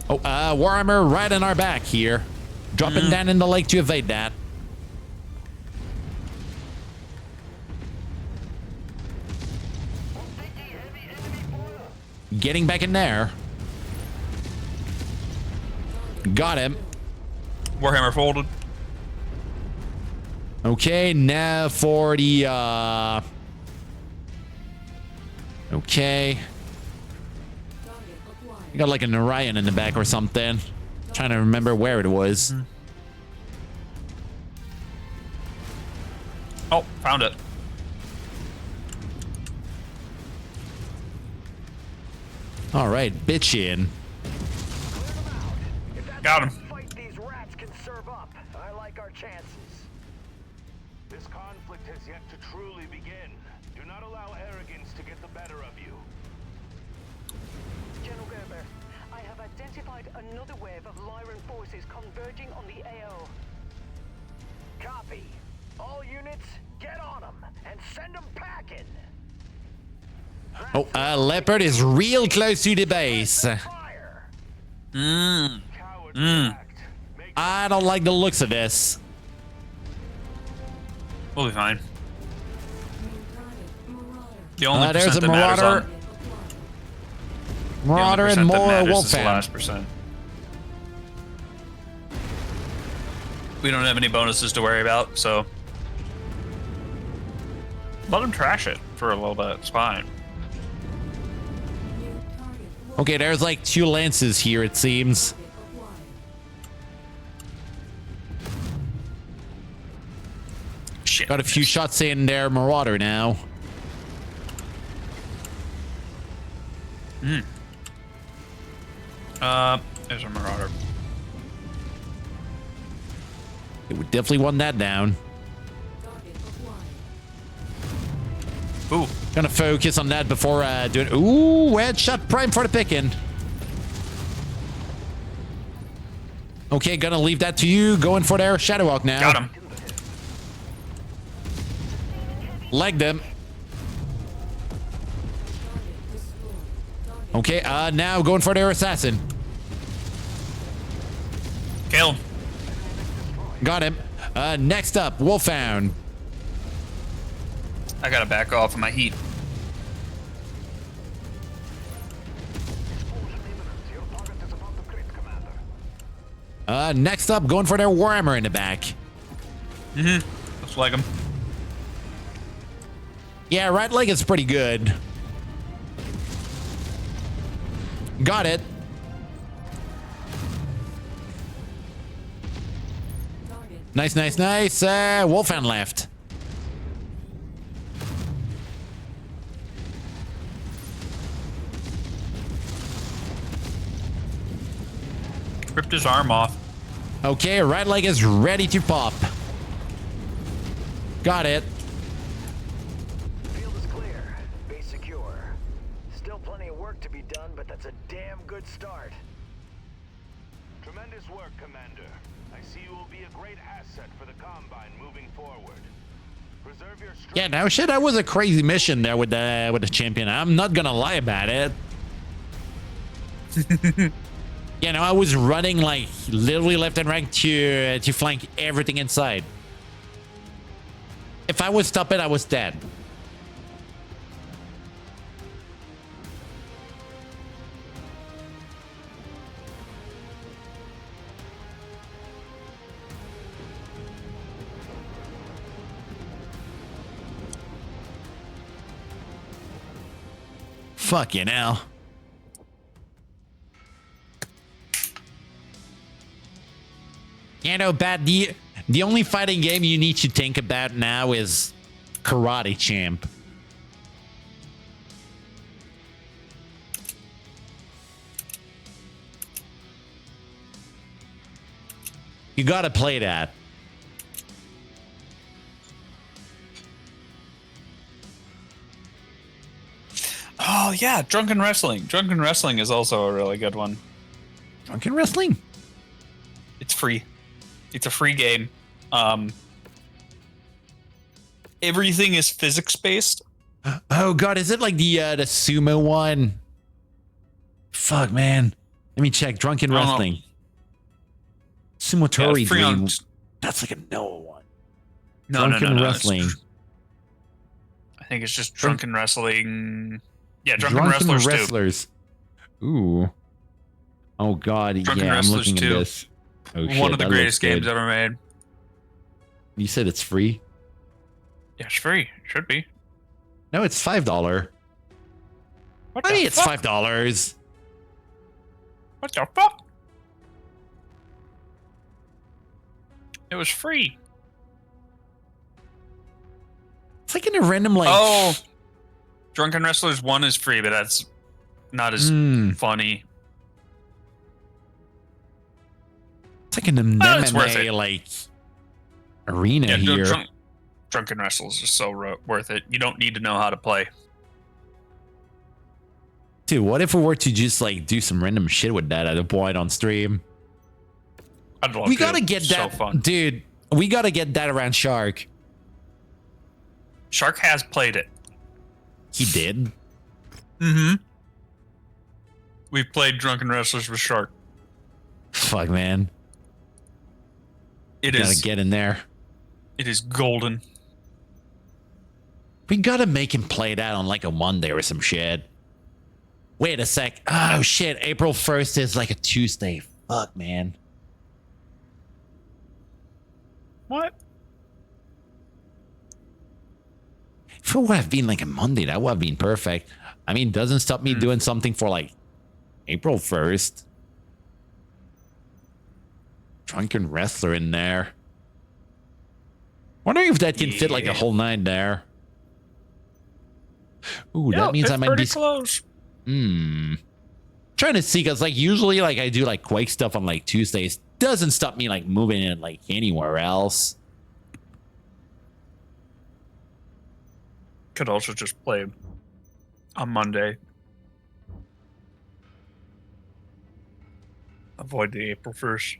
Oh, Warhammer right in our back here. Dropping down in the lake to evade that. Getting back in there. Got him. Warhammer folded. Okay, now for the okay. You got like an Orion in the back or something. Trying to remember where it was. Oh, found it. All right, bitch in. Got him. Fight these rats can serve up. I like our chances. This conflict has yet to truly begin. Do not allow arrogance to get the better of you. General Gerber, I have identified another wave of Lyran forces converging on the AO. Copy. All units, get on them and send them packing. Oh, Leopard is real close to the base. I don't like the looks of this. We'll be fine. The only there's percent a that matters Marauder. on Marauder and more Wolfhound. last percent. We don't have any bonuses to worry about, so let them trash it for a little bit. It's fine. Okay, there's like 2 lances here, it seems. Shit. Got a few shots in there, Marauder now. There's a Marauder. It would definitely want that down. Ooh. Gonna focus on that before doing. Ooh, headshot prime for the picking. Okay, gonna leave that to you. Going for their Shadow Walk now. Got him. Legged him. Okay, now going for their assassin. Kill him. Got him. Next up, Wolfhound. I gotta back off of my heat. Next up, going for their Warhammer in the back. Looks like him. Yeah, right leg is pretty good. Got it. Nice, nice, nice. Wolfhound left. Ripped his arm off. Okay, right leg is ready to pop. Got it. Field is clear. Base secure. Still plenty of work to be done, but that's a damn good start. Tremendous work, Commander. I see you will be a great asset for the Combine moving forward. Preserve your strength. Yeah, no shit, that was a crazy mission there with the champion. I'm not gonna lie about it. You know, I was running like literally left and right to flank everything inside. If I was stopped it, I was dead. Fucking hell. You know, Bat, the only fighting game you need to think about now is Karate Champ. You gotta play that. Oh yeah, Drunken Wrestling. Drunken Wrestling is also a really good one. Drunken Wrestling? It's free. It's a free game. Everything is physics based. Oh god, is it like the sumo one? Fuck, man. Let me check. Drunken Wrestling. Sumotori Yeah, free Dream. on- That's like a Noah one. No, Drunken no. Wrestling. I think it's just Drunken Wrestling. Yeah, Drunken Wrestlers too. Wrestlers. Ooh. Oh god, Drunken yeah, I'm Wrestlers looking at 2. this. Oh, shit, One of the that greatest looks good. games ever made. You said it's free? Yeah, it's free. Should be. No, it's $5. What I the mean, it's fuck? $5. What the fuck? It was free. It's like in a random like. Oh, Drunken Wrestlers 1 is free, but that's not as funny. It's like an it's worth MMA it. like arena Yeah, here. Drunken Wrestlers is so worth it. You don't need to know how to play. Dude, what if we were to just like do some random shit with that at a point on stream? I'd love We to. gotta get So that, fun. dude. We gotta get that around Shark. Shark has played it. He did. Mm-hmm. We've played Drunken Wrestlers with Shark. Fuck, man. It Gotta is. get in there. It is golden. We gotta make him play that on like a Monday or some shit. Wait a sec. Oh shit. April 1st is like a Tuesday. Fuck, man. What? If it would have been like a Monday, that would have been perfect. I mean, doesn't stop me doing something for like April 1st. Drunken Wrestler in there. Wondering if that can fit like a whole night there. Ooh, that means I might be close. Trying to see, because like usually like I do like Quake stuff on like Tuesdays. Doesn't stop me like moving it like anywhere else. Could also just play on Monday. Avoid the April 1st.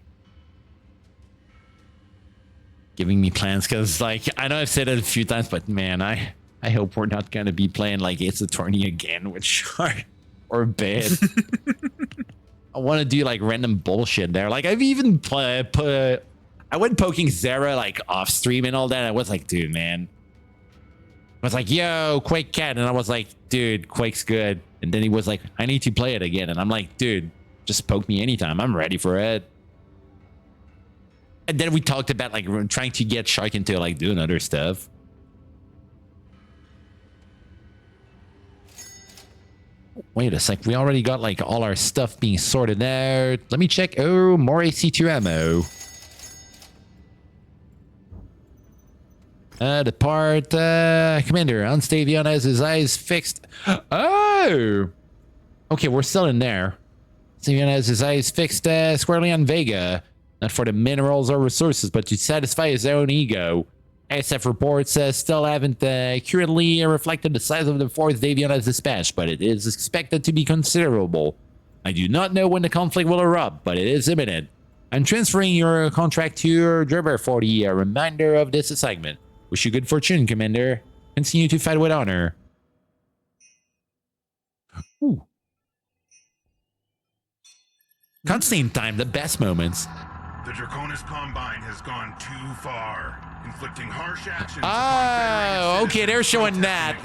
Giving me plans, because like I know I've said it a few times, but man, I hope we're not gonna be playing like It's a Tourney again with Shark or Bed. I want to do like random bullshit there. Like I've even I went poking Zara like off stream and all that. I was like, dude, man. I was like, yo, Quake Cat, and I was like, dude, Quake's good. And then he was like, I need to play it again, and I'm like, dude, just poke me anytime. I'm ready for it. And then we talked about like trying to get Shark into like doing other stuff. Wait a sec. We already got like all our stuff being sorted out. Let me check. Oh, more AC2 ammo. Depart. Commander, Unstavion has his eyes fixed. Oh! Okay, we're still in there. Unstavion has his eyes fixed squarely on Vega. Not for the minerals or resources, but to satisfy his own ego. SF reports still haven't accurately reflected the size of the force Davion has dispatched, but it is expected to be considerable. I do not know when the conflict will erupt, but it is imminent. I'm transferring your contract to your driver for the remainder of this assignment. Wish you good fortune, Commander. Continue to fight with honor. Ooh. Cutscene time, the best moments. The Draconis Combine has gone too far, inflicting harsh actions. Oh, okay, they're showing that.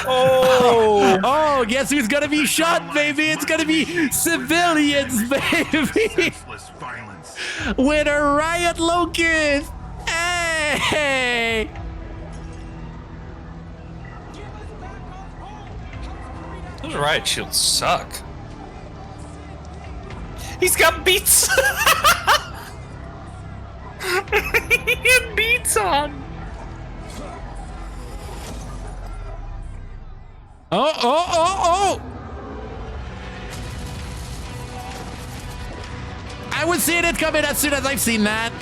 Oh, guess who's gonna be shot, baby? It's gonna be civilians, baby. With a riot locust. Hey! Those riot shields suck. He's got beats. He had beats on. Oh! I was seeing it coming as soon as I've seen that.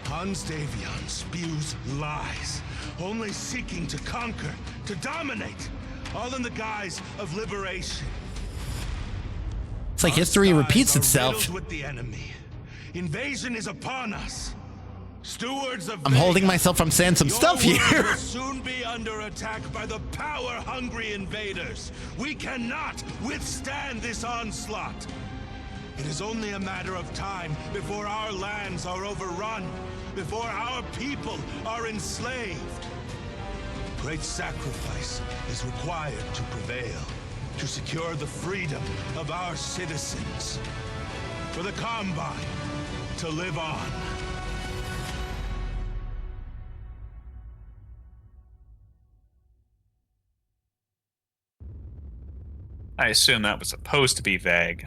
Hans Davion spews lies, only seeking to conquer, to dominate, all in the guise of liberation. It's like history repeats itself. With the enemy. Invasion is upon us. Stewards of I'm holding myself from saying some stuff here. Will soon be under attack by the power-hungry invaders. We cannot withstand this onslaught. It is only a matter of time before our lands are overrun, before our people are enslaved. Great sacrifice is required to prevail, to secure the freedom of our citizens, for the Combine to live on. I assume that was supposed to be vague.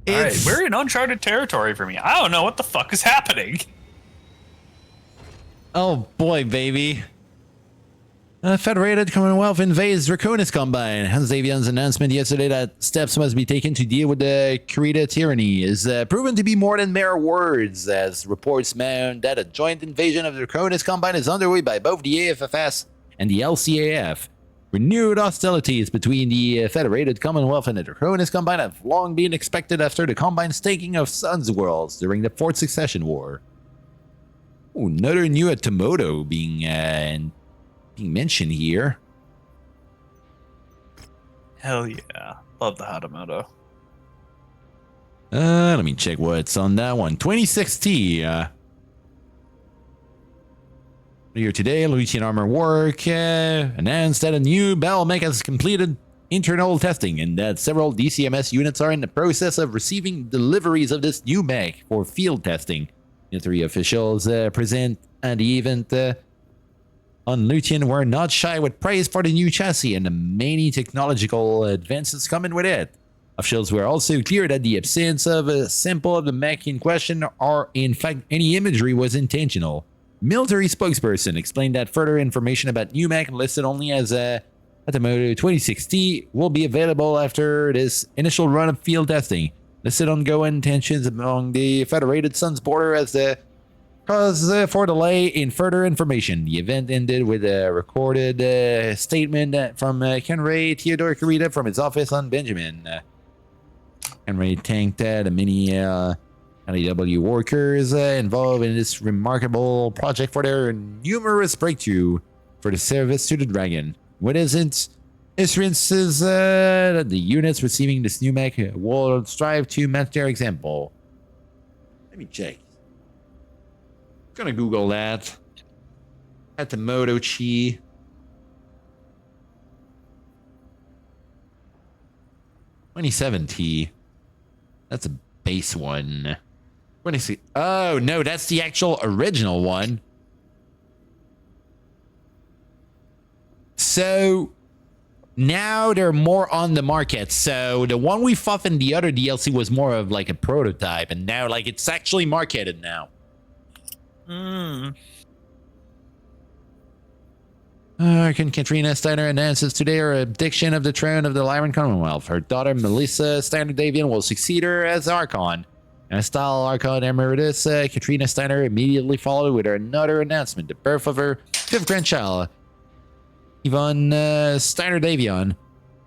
Alright, we're in uncharted territory for me. I don't know what the fuck is happening. Oh boy, baby. Federated Commonwealth invades Draconis Combine. Hans Davion's announcement yesterday that steps must be taken to deal with the Krita tyranny is proven to be more than mere words, as reports mount that a joint invasion of Draconis Combine is underway by both the AFFS and the LCAF. Renewed hostilities between the Federated Commonwealth and the Draconis Combine have long been expected after the Combine's taking of Sun's worlds during the Fourth Succession War. Ooh, another new Tomodo being mentioned here. Hell yeah. Love the Hatamoto. Let me check what's on that one. 2060. Earlier today, Lucian Armor Work announced that a new battle mech has completed internal testing and that several DCMS units are in the process of receiving deliveries of this new mech for field testing. Military officials present at the event on Lucian were not shy with praise for the new chassis and the many technological advances coming with it. Officials were also clear that the absence of a sample of the mech in question or in fact any imagery was intentional. Military spokesperson explained that further information about new mech listed only as Hatamoto 2060 will be available after this initial run of field testing. Listed ongoing tensions among the Federated Suns border as the cause for delay in further information. The event ended with a recorded statement from Kenray Theodore Kurita from his office on Benjamin. Kenray thanked the many LEW workers involved in this remarkable project for their numerous breakthrough for the service to the Dragon. What isn't? Assurances that the units receiving this new mech will strive to match their example. Let me check. I'm gonna Google that. At the Moto Chi. $27T. That's a base one. What is it? Oh no, that's the actual original one. So now they're more on the market. So the one we fought in the other DLC was more of like a prototype, and now like it's actually marketed now. Archon Katrina Steiner announces today her abdiction of the throne of the Lyran Commonwealth. Her daughter Melissa Steiner Davian will succeed her as Archon. And style Archon Emeritus, Katrina Steiner immediately followed with another announcement, the birth of her fifth grandchild, Yvonne Steiner Davion.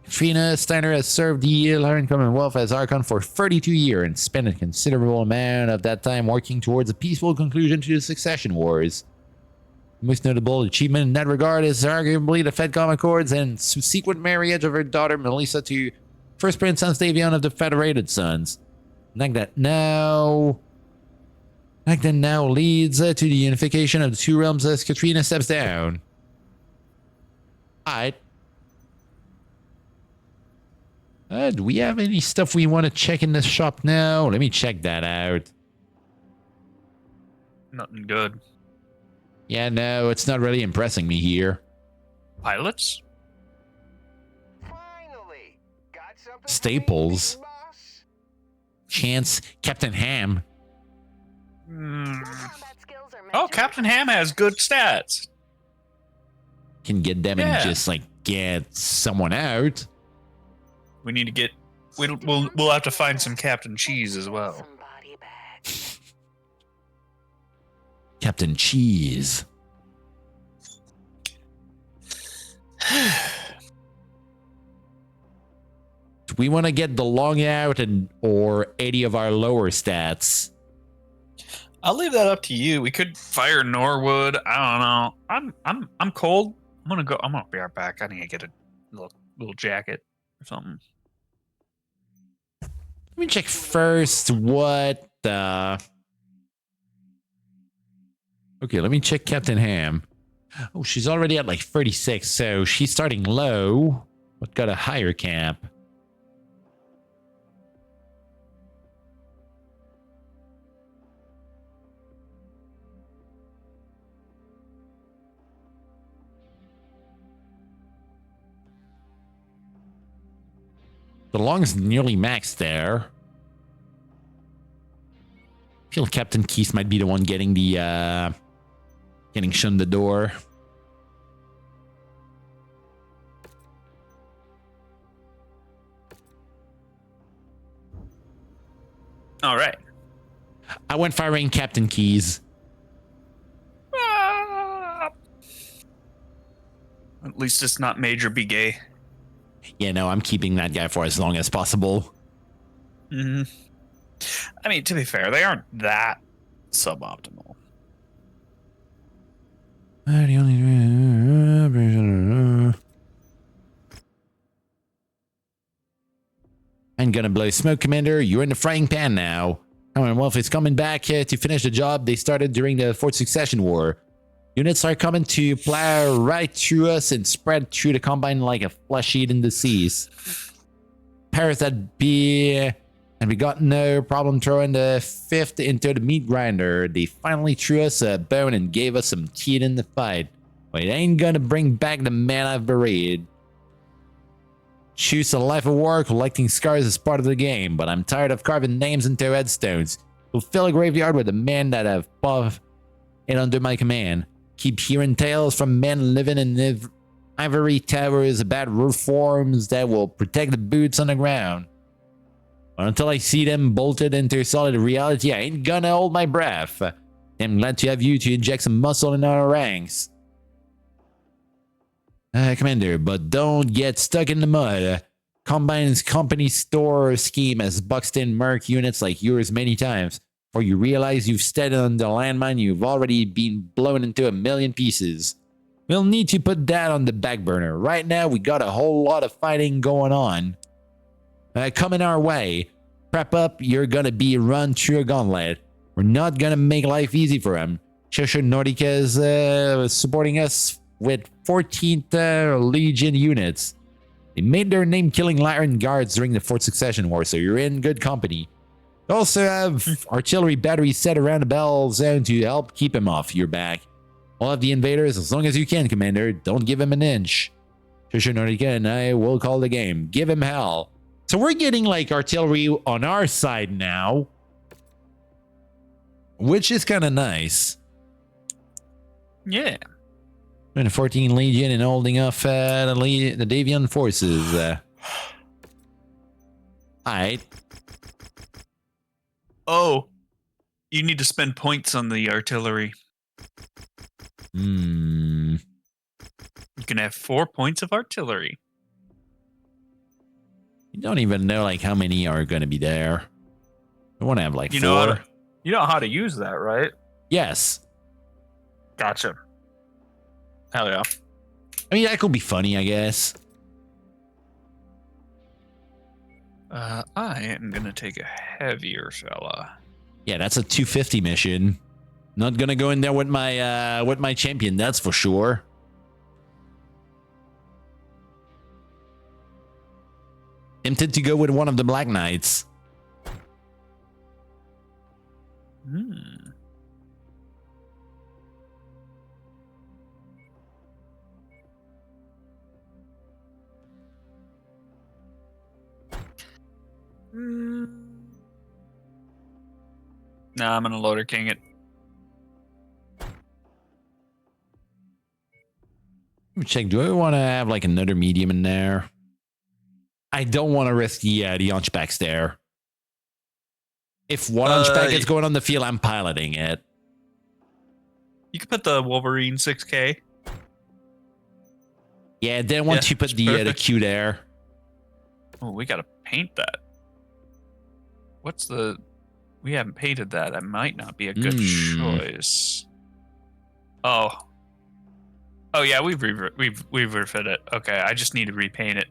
Katrina Steiner has served the Illyrian Commonwealth as Archon for 32 years and spent a considerable amount of that time working towards a peaceful conclusion to the succession wars. The most notable achievement in that regard is arguably the FedCom Accords and subsequent marriage of her daughter Melissa to First Prince Anstavion of the Federated Sons. That now leads to the unification of the two realms as Katrina steps down. Alright. Do we have any stuff we want to check in the shop now? Let me check that out. Nothing good. Yeah, no, it's not really impressing me here. Pilots? Finally, got something Staples. Chance, Captain Ham. Oh, Captain Ham has good stats. Can get them and just like get someone out. We need to get. We'll have to find some Captain Cheese as well. Captain Cheese. Do we want to get the long out or 80 of our lower stats? I'll leave that up to you. We could fire Norwood. I don't know. I'm cold. I'm gonna be right back. I need to get a little jacket or something. Let me check first what the... Okay, let me check Captain Ham. Oh, she's already at like 36, so she's starting low, but got a higher cap. The long's nearly maxed there. I feel Captain Keith might be the one getting the getting shunned the door. All right. I went firing Captain Keys. At least it's not Major Be Gay. Yeah, no, I'm keeping that guy for as long as possible. Mm-hmm. I mean, to be fair, they aren't that suboptimal. I'm gonna blow smoke, Commander. You're in the frying pan now. Commonwealth is coming back to finish the job they started during the Fourth Succession War. Units are coming to plow right through us and spread through the Combine like a flesh eating disease. Paris that be... And we got no problem throwing the fifth into the meat grinder. They finally threw us a bone and gave us some teeth in the fight. But it ain't gonna bring back the man I've buried. Choose a life of war, collecting scars is part of the game, but I'm tired of carving names into headstones. We'll fill a graveyard with the men that have fought it under my command. Keep hearing tales from men living in ivory towers about reforms that will protect the boots on the ground. But until I see them bolted into solid reality, I ain't gonna hold my breath. I'm glad to have you to inject some muscle in our ranks. Commander, but don't get stuck in the mud. Combine's company store scheme has boxed in merc units like yours many times. Before you realize you've stepped on the landmine, you've already been blown into 1,000,000 pieces. We'll need to put that on the back burner. Right now, we got a whole lot of fighting going on. Coming our way. Prep up, you're gonna be run through a gauntlet. We're not gonna make life easy for him. Cheshire Nordica is supporting us with 14th Legion units. They made their name killing Lyran guards during the Fourth Succession War, so you're in good company. You also have artillery batteries set around the Bell Zone to help keep him off your back. We'll have the invaders as long as you can, Commander. Don't give him an inch. Cheshire Nordica and I will call the game. Give him hell. So we're getting like artillery on our side now, which is kind of nice. Yeah. And 14 Legion and holding off the Davian forces. Alright. Oh, you need to spend points on the artillery. Hmm. You can have 4 points of artillery. You don't even know like how many are going to be there. I want to have like You 4. know how to use that, right? Yes. Gotcha. Hell yeah. I mean, that could be funny, I guess. I am gonna take a heavier fella. Yeah, that's a 250 mission. Not gonna go in there with my champion, that's for sure. Tempted to go with one of the Black Knights. Nah, I'm gonna loader king it. Let me check. Do I want to have like another medium in there? I don't want to risk the hunchbacks there. If one hunchback is going on the field, I'm piloting it. You can put the Wolverine 6K. Yeah, then once you put the Q there. Oh, we gotta paint that. What's the? We haven't painted that. That might not be a good choice. Oh. Oh yeah, we've refit it. Okay, I just need to repaint it.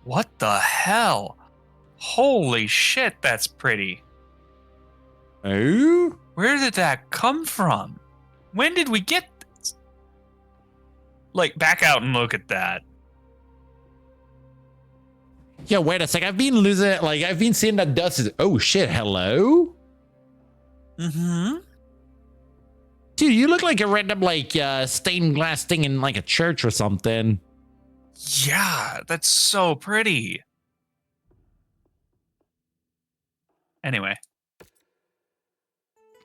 What the hell? Holy shit, that's pretty. Oh? Where did that come from? When did we get this? Like, back out and look at that. Yeah, wait a sec. I've been losing, like, I've been seeing that dust is, oh shit, hello? Mm-hmm. Dude, you look like a random, like, stained glass thing in, like, a church or something. Yeah, that's so pretty. Anyway.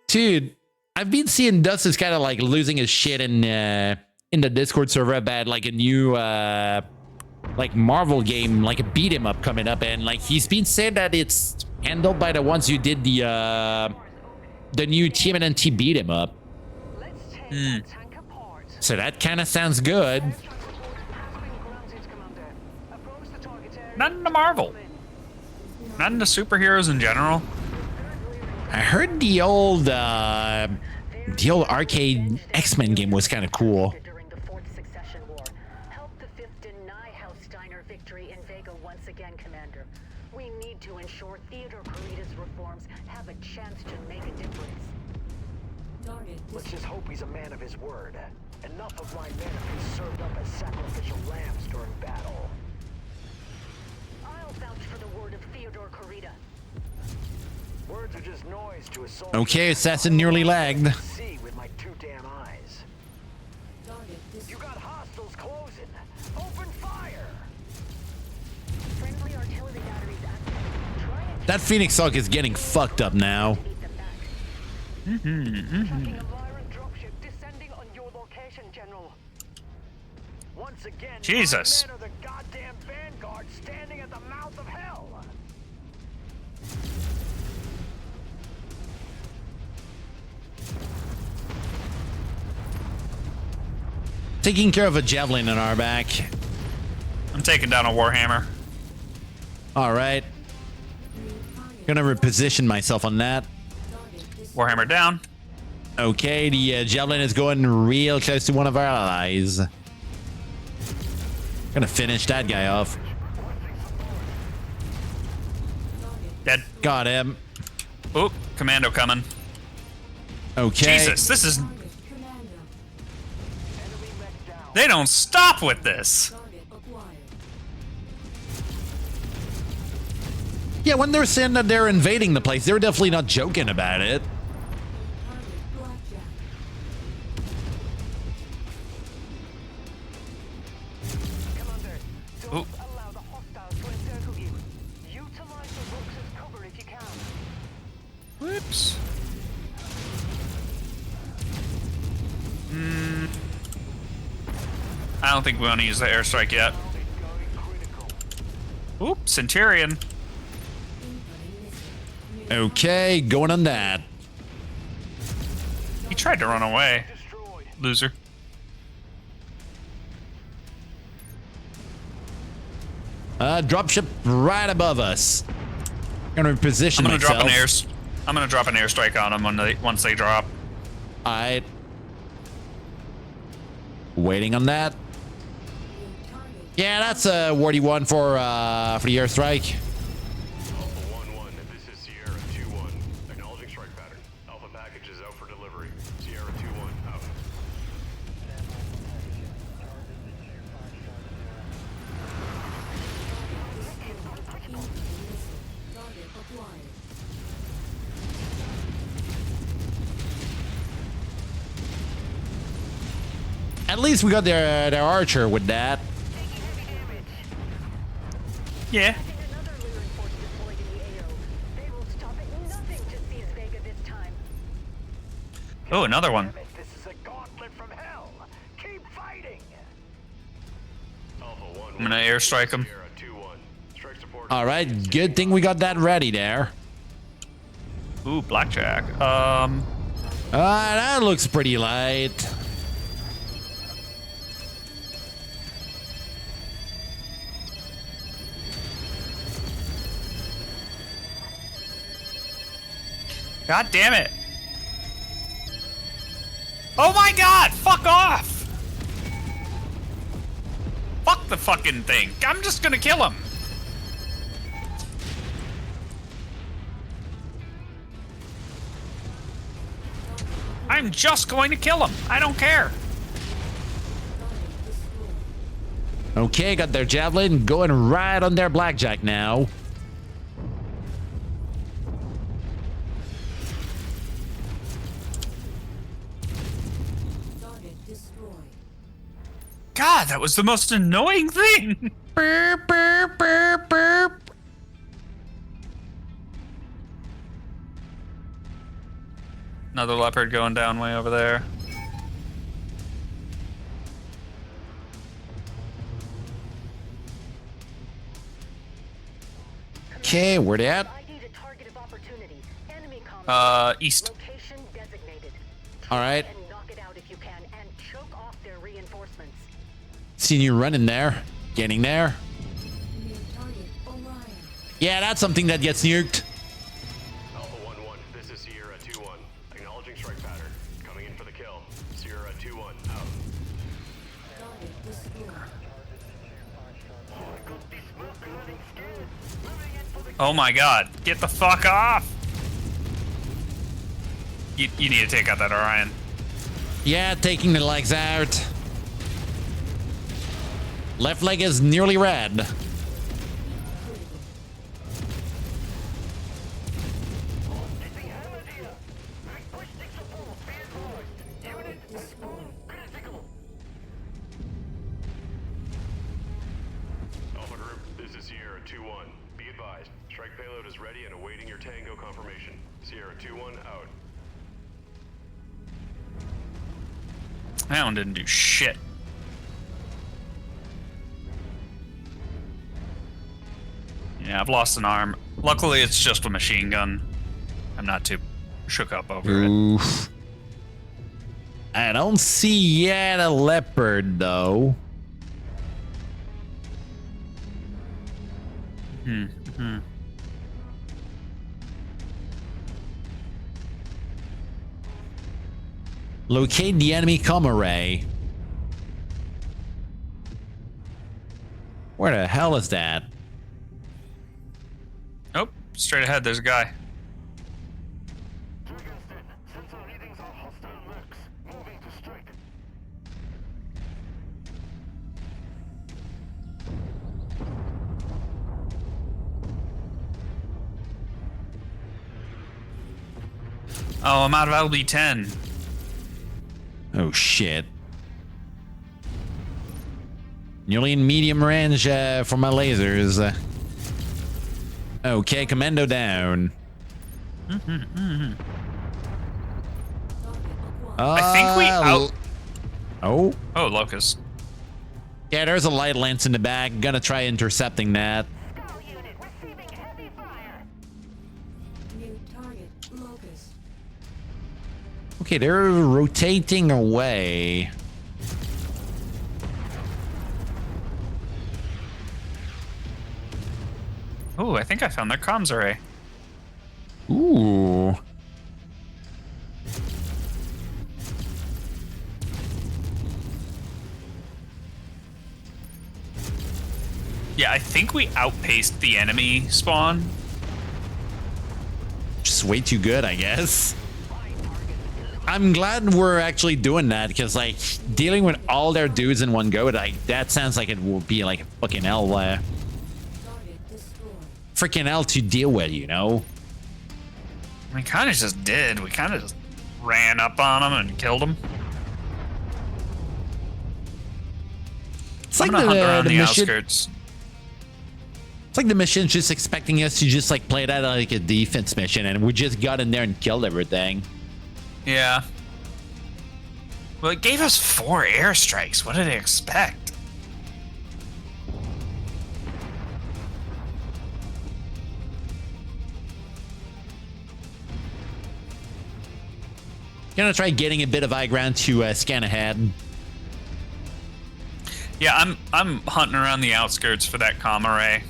Dude, I've been seeing Dust is kind of, like, losing his shit in the Discord server about, like, a new, like, Marvel game, like a beat 'em up coming up, and, like, he's been saying that it's handled by the ones who did the new TMNT beat 'em up. So that kind of sounds good. Not into Marvel. Not into superheroes in general. I heard the old arcade X-Men game was kind of cool. We need to ensure Theodore Corita's reforms have a chance to make a difference. Let's just hope he's a man of his word. Enough of my men have been served up as sacrificial lambs during battle. I'll vouch for the word of Theodore Corita. Words are just noise to a soldier. Okay, assassin nearly lagged. See with my two damn eyes. You got hostiles closing. Open fire. Friendly artillery batteries active. That Phoenix Hawk is getting fucked up now. Once again, Jesus. men are the goddamn vanguard standing at the mouth of hell. Taking care of a javelin in our back. I'm taking down a Warhammer. All right. Gonna reposition myself on that. Warhammer down. Okay, the javelin is going real close to one of our allies. Gonna finish that guy off. Dead. Got him. Oh, commando coming. Okay. Jesus, this is... They don't stop with this. Yeah, when they're saying that they're invading the place, they were definitely not joking about it. Ooh. Whoops. I don't think we want to use the airstrike yet. Oop, Centurion. Okay, going on that. He tried to run away. Loser. Dropship right above us. Gonna position myself. I'm gonna drop an airstrike on them once they drop. Alright. Waiting on that. Yeah, that's a worthy one for the airstrike. Alpha 1-1, this is Sierra 2-1. Acknowledging strike pattern. Alpha package is out for delivery. Sierra 2-1, out. At least we got their archer with that. Yeah. Oh, another one. This is a gauntlet from hell. Keep fighting. Alpha 1-1. I'm gonna airstrike them. Sierra 2-1. Strike support. All right, good thing we got that ready there. Ooh, blackjack. That looks pretty light. God damn it. Oh my god, fuck off. Fuck the fucking thing. I'm just gonna kill him. I'm just going to kill him. I don't care. Okay, got their javelin going right on their blackjack now. God, that was the most annoying thing. Burp, burp, burp, burp. Another leopard going down way over there. Okay, where they at? East. All right. Seen you running there. Getting there. Yeah, that's something that gets nuked. Alpha 1-1, this is Sierra 2-1. Acknowledging strike pattern. Coming in for the kill. Sierra 2-1, out. Oh my god, get the fuck off! You need to take out that Orion. Yeah, taking the legs out. Left leg is nearly red. Alpha Group, this is Sierra 2-1. Be advised, strike payload is ready and awaiting your tango confirmation. Sierra 2-1, out. That one didn't do shit. Yeah, I've lost an arm. Luckily, it's just a machine gun. I'm not too shook up over Oof. I don't see yet a leopard, though. Locate the enemy comm array. Where the hell is that? Oh, straight ahead, there's a guy. Oh, I'm out of LB10. Oh, shit. Nearly in medium range for my lasers. Okay, commando down. I think we out... Oh? Oh, Locust. Yeah, there's a light lance in the back. Gonna try intercepting that. Okay, they're rotating away. Oh, I think I found their comms array. Ooh. Yeah, I think we outpaced the enemy spawn. Just way too good, I guess. I'm glad we're actually doing that, because like dealing with all their dudes in one go, like that sounds like it will be like a fucking hell, freaking hell to deal with, you know. We kind of just did. We kind of just ran up on them and killed them. It's like I'm gonna hunt around the mission. outskirts. It's like the mission's just expecting us to just like play that like a defense mission, and we just got in there and killed everything. Yeah. Well, it gave us 4 airstrikes. What did they expect? Gonna try getting a bit of high ground to scan ahead. Yeah, I'm hunting around the outskirts for that comm array.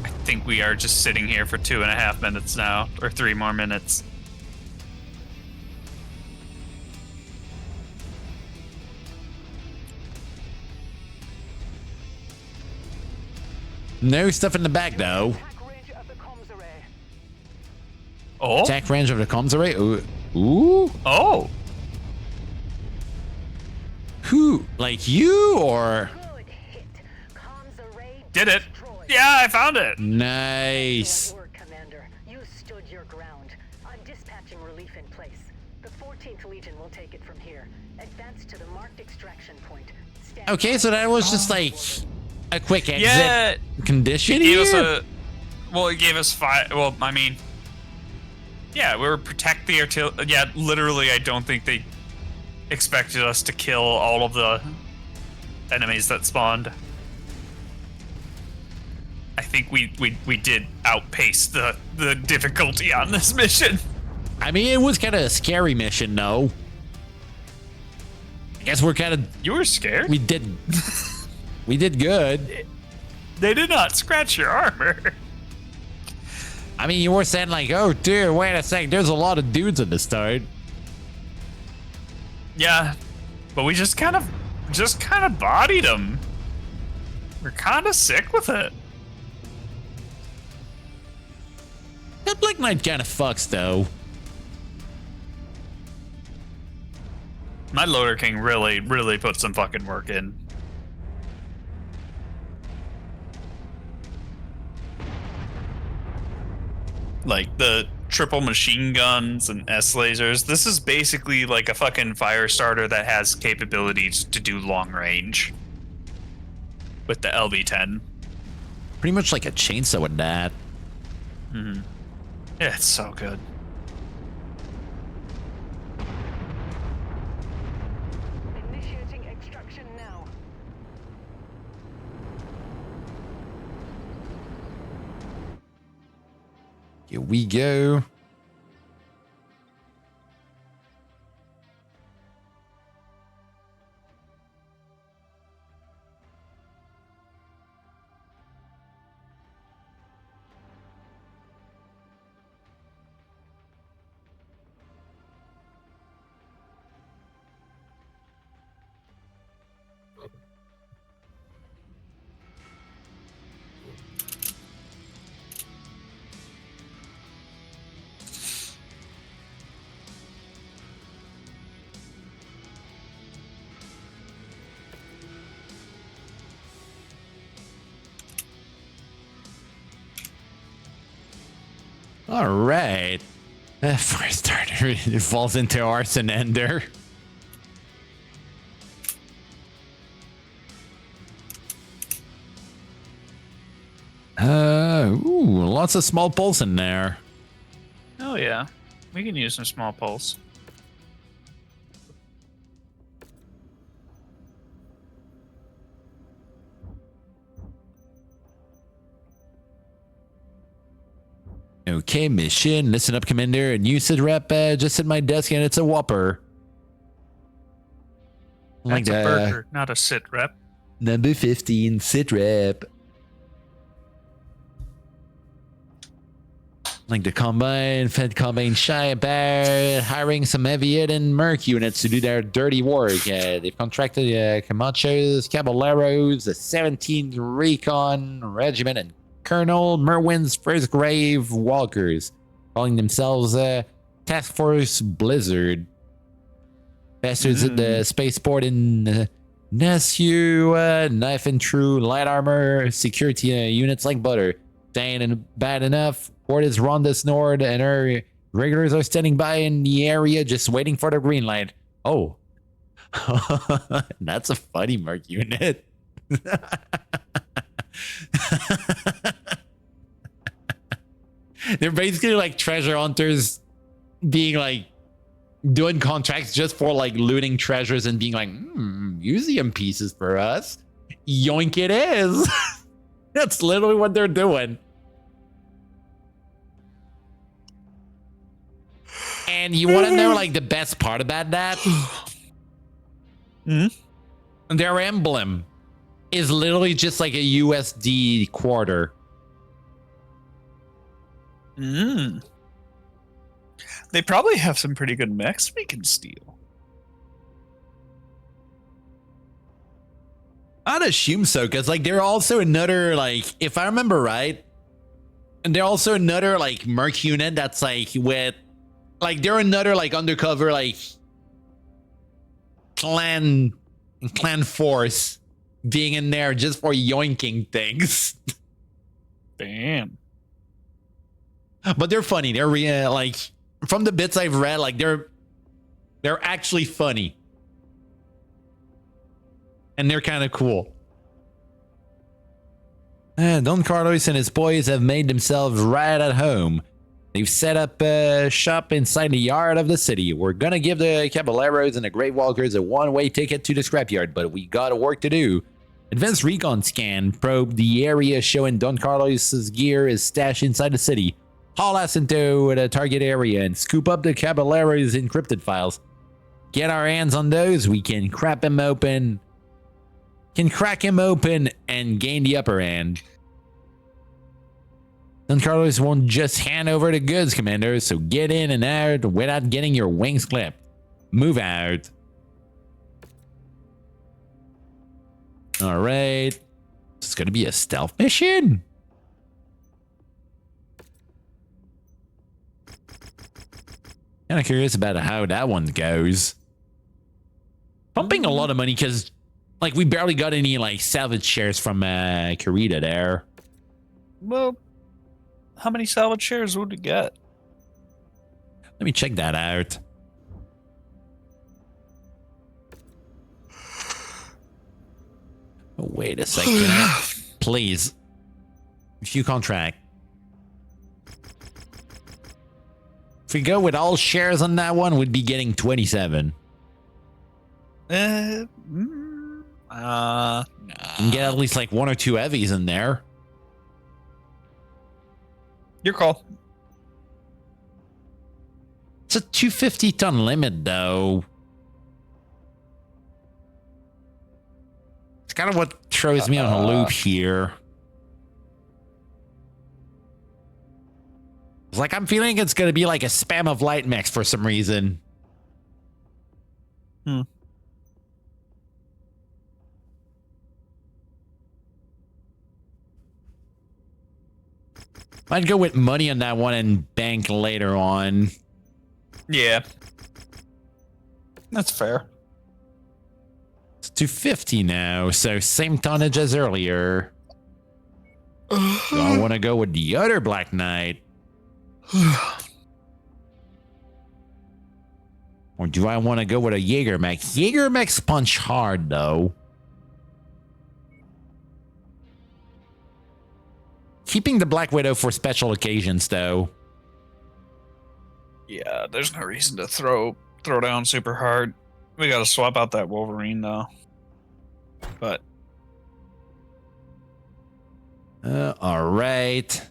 I think we are just sitting here for 2.5 minutes now, or 3 more minutes. No stuff in the back though. Oh. Attack range of the comms array. Ooh. Ooh. Oh. Who? Like you or? Did it? Yeah, I found it. Nice. Commander, you stood your ground. I'm dispatching relief in place. The 14th Legion will take it from here. Advance to the marked extraction point. Okay, so that was just like a quick exit condition it gave here. us it gave us 5. Well, I mean, yeah, we were protect the artillery. Yeah, literally, I don't think they expected us to kill all of the enemies that spawned. I think we did outpace the difficulty on this mission. I mean, it was kind of a scary mission, though. I guess we're kind of. You were scared? We did. We did good. They did not scratch your armor. I mean, you were saying like, "Oh, dude, wait a sec. There's a lot of dudes in the start." Yeah, but we just kind of bodied them. We're kind of sick with it. That Black Knight kind of fucks, though. My Loader King really put some fucking work in. Like the triple machine guns and S lasers. This is basically like a fucking fire starter that has capabilities to do long range. With the LB-10. Pretty much like a chainsaw with that. Mm-hmm. Yeah, it's so good. Initiating extraction now. Here we go. All right. Fire starter. It falls into arson ender. Ooh, lots of small pulse in there. Oh yeah, we can use some small pulse. Okay, mission. Listen up, Commander. A new sit rep just at my desk, and it's a whopper. That's a burger, not a sit rep. Number 15, sit rep. Like the Fed Combine shy about hiring some heavy and merc units to do their dirty work. They've contracted Camachos, Caballeros, the 17th Recon Regiment, and Colonel Merwin's First Grave Walkers, calling themselves Task Force Blizzard. Bastards at the spaceport in Nasu, knife and true, light armor, security units like butter. Ain't bad enough. Word is Rhonda Snord and her regulars are standing by in the area just waiting for the green light. Oh. That's a funny merc unit. They're basically like treasure hunters being like doing contracts just for like looting treasures and being like, museum pieces for us. Yoink it is. That's literally what they're doing. And you want to know like the best part about that? Their emblem is literally just like a USD quarter. They probably have some pretty good mechs we can steal. I'd assume so, because like they're also another, like, if I remember right, and they're also another like merc unit that's like with, like they're another like undercover like clan force being in there just for yoinking things. Damn. But they're funny. They're like, from the bits I've read, like they're actually funny. And they're kind of cool. Don Carlos and his boys have made themselves right at home. They've set up a shop inside the yard of the city. We're gonna give the Caballeros and the Great Walkers a one-way ticket to the scrapyard, but we got work to do. Advanced recon scan probed the area showing Don Carlos's gear is stashed inside the city. Haul us into the target area and scoop up the Caballeros' encrypted files. Get our hands on those, we can crack him open and gain the upper hand. Don Carlos won't just hand over the goods, Commander, so get in and out without getting your wings clipped. Move out. All right. It's going to be a stealth mission? Kind of curious about how that one goes. Pumping a lot of money because, like, we barely got any, like, salvage shares from Karita there. Well, how many salvage shares would we get? Let me check that out. Oh, wait a second. Please. Few contract. If we go with all shares on that one, we'd be getting 27. You can get at least like 1 or 2 heavies in there. Your call. It's a 250 ton limit, though. It's kind of what throws me on a loop here. It's like I'm feeling it's going to be like a spam of light mechs for some reason. I'd go with money on that one and bank later on. Yeah. That's fair. It's 250 now, so same tonnage as earlier. Do I want to go with the other Black Knight? Or do I want to go with a Jaeger mech? Jaeger mechs punch hard, though. Keeping the Black Widow for special occasions, though. Yeah, there's no reason to throw down super hard. We gotta swap out that Wolverine, though. But... alright.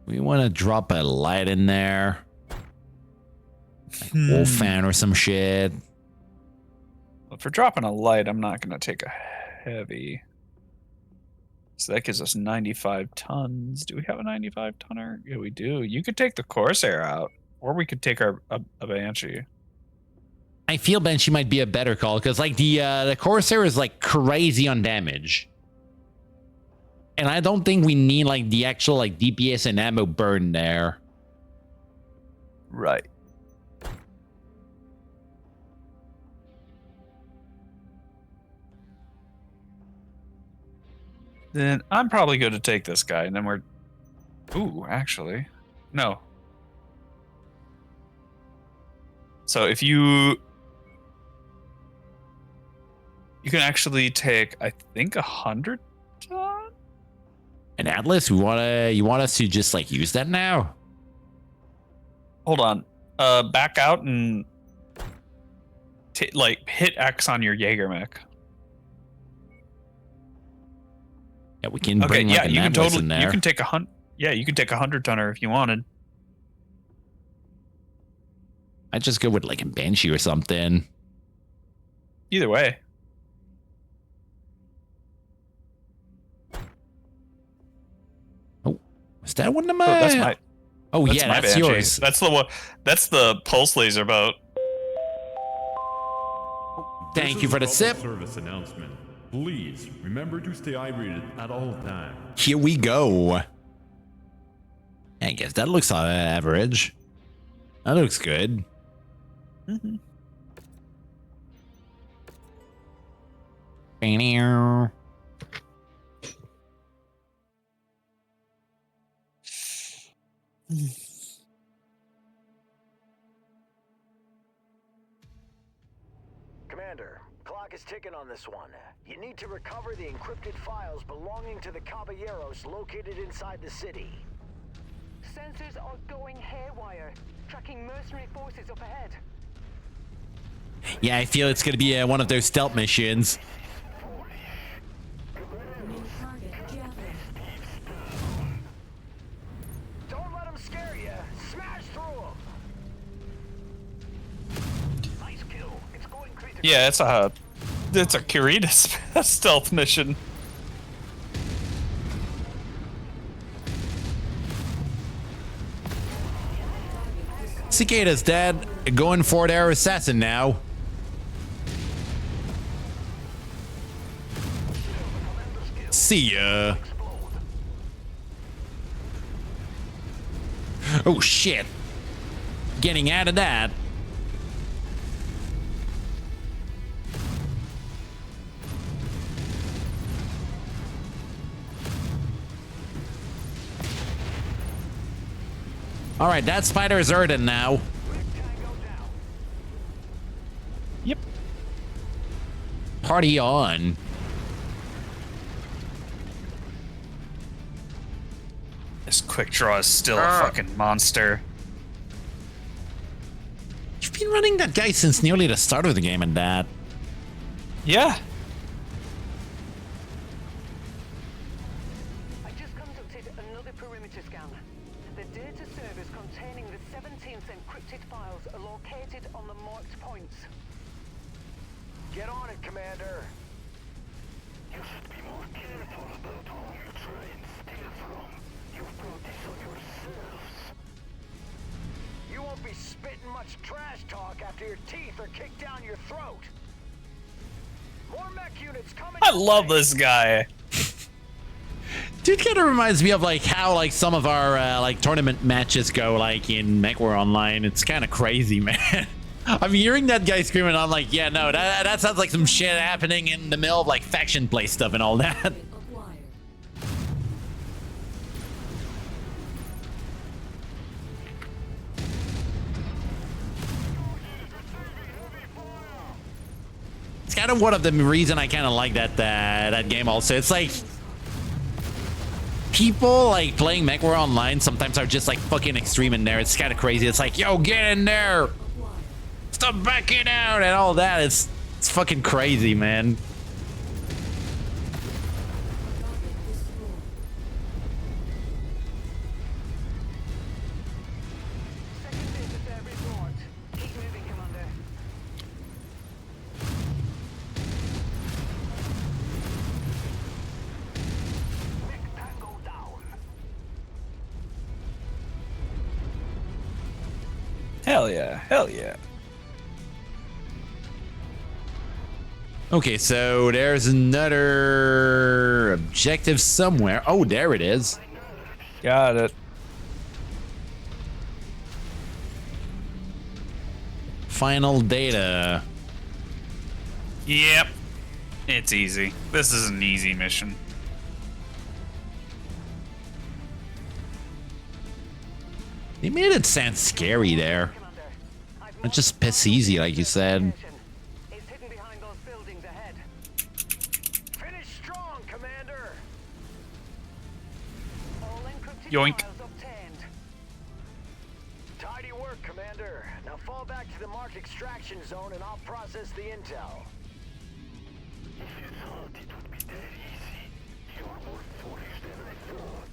We want to drop a light in there. Like Wolf fan or some shit. For dropping a light, I'm not going to take a heavy. So that gives us 95 tons. Do we have a 95 tonner? Yeah, we do. You could take the Corsair out, or we could take a Banshee. I feel Banshee might be a better call because like the Corsair is like crazy on damage. And I don't think we need like the actual like DPS and ammo burn there. Right. Then I'm probably going to take this guy, and then we're... Ooh, actually. No. So if you... You can actually take, I think, 100 ton? And Atlas, you want us to just like use that now? Hold on. Back out and... like, hit X on your Jaeger mech. Yeah, we can bring like an Atlas in there. You can take you can take 100 tonner if you wanted. I'd just go with like a Banshee or something. Either way. Oh, is that one of my? That's my. Oh yeah, that's yours. That's the one. That's the pulse laser boat. Thank you for the sip. Service announcement. Please remember to stay hydrated at all times. Here we go. I guess that looks average. That looks good. Mm-hmm. Commander, clock is ticking on this one. You need to recover the encrypted files belonging to the Caballeros located inside the city. Sensors are going haywire, tracking mercenary forces up ahead. Yeah, I feel it's going to be one of those stealth missions. Don't let them scare you. Smash through them. Nice kill. It's going critical. Yeah, it's a Kurita stealth mission. Cicada's dead. Going for their assassin now. See ya. Oh shit. Getting out of that. All right, that spider is Erden now. Yep. Party on. This quick draw is still a fucking monster. You've been running that guy since nearly the start of the game and that. Yeah. I just conducted another perimeter scan. The data servers containing the 17th encrypted files are located on the marked points. Get on it, Commander. You should be more careful about who you try and steal from. You've brought this on yourselves. You won't be spitting much trash talk after your teeth are kicked down your throat. More mech units coming. I love this guy. Dude kind of reminds me of like how like some of our like tournament matches go like in Mechwarrior Online. It's kind of crazy, man. I'm hearing that guy screaming. I'm like, yeah, no, that sounds like some shit happening in the middle of like faction play stuff and all that. It's kind of one of the reason I kind of like that game also. It's like people like playing Mechwarrior Online sometimes are just like fucking extreme in there. It's kind of crazy. It's like, yo, get in there, stop backing out and all that. It's fucking crazy, man. Hell yeah. Hell yeah. Okay, so there's another objective somewhere. Oh, there it is. Got it. Final data. Yep. It's easy. This is an easy mission. They made it sound scary there. Not just piss easy, like you said. It's hidden behind those buildings ahead. Finish strong, Commander. All encrypted Yoink. files obtained. Tidy work, Commander. Now fall back to the marked extraction zone and I'll process the intel. If you thought it would be that easy, you're more foolish than I thought.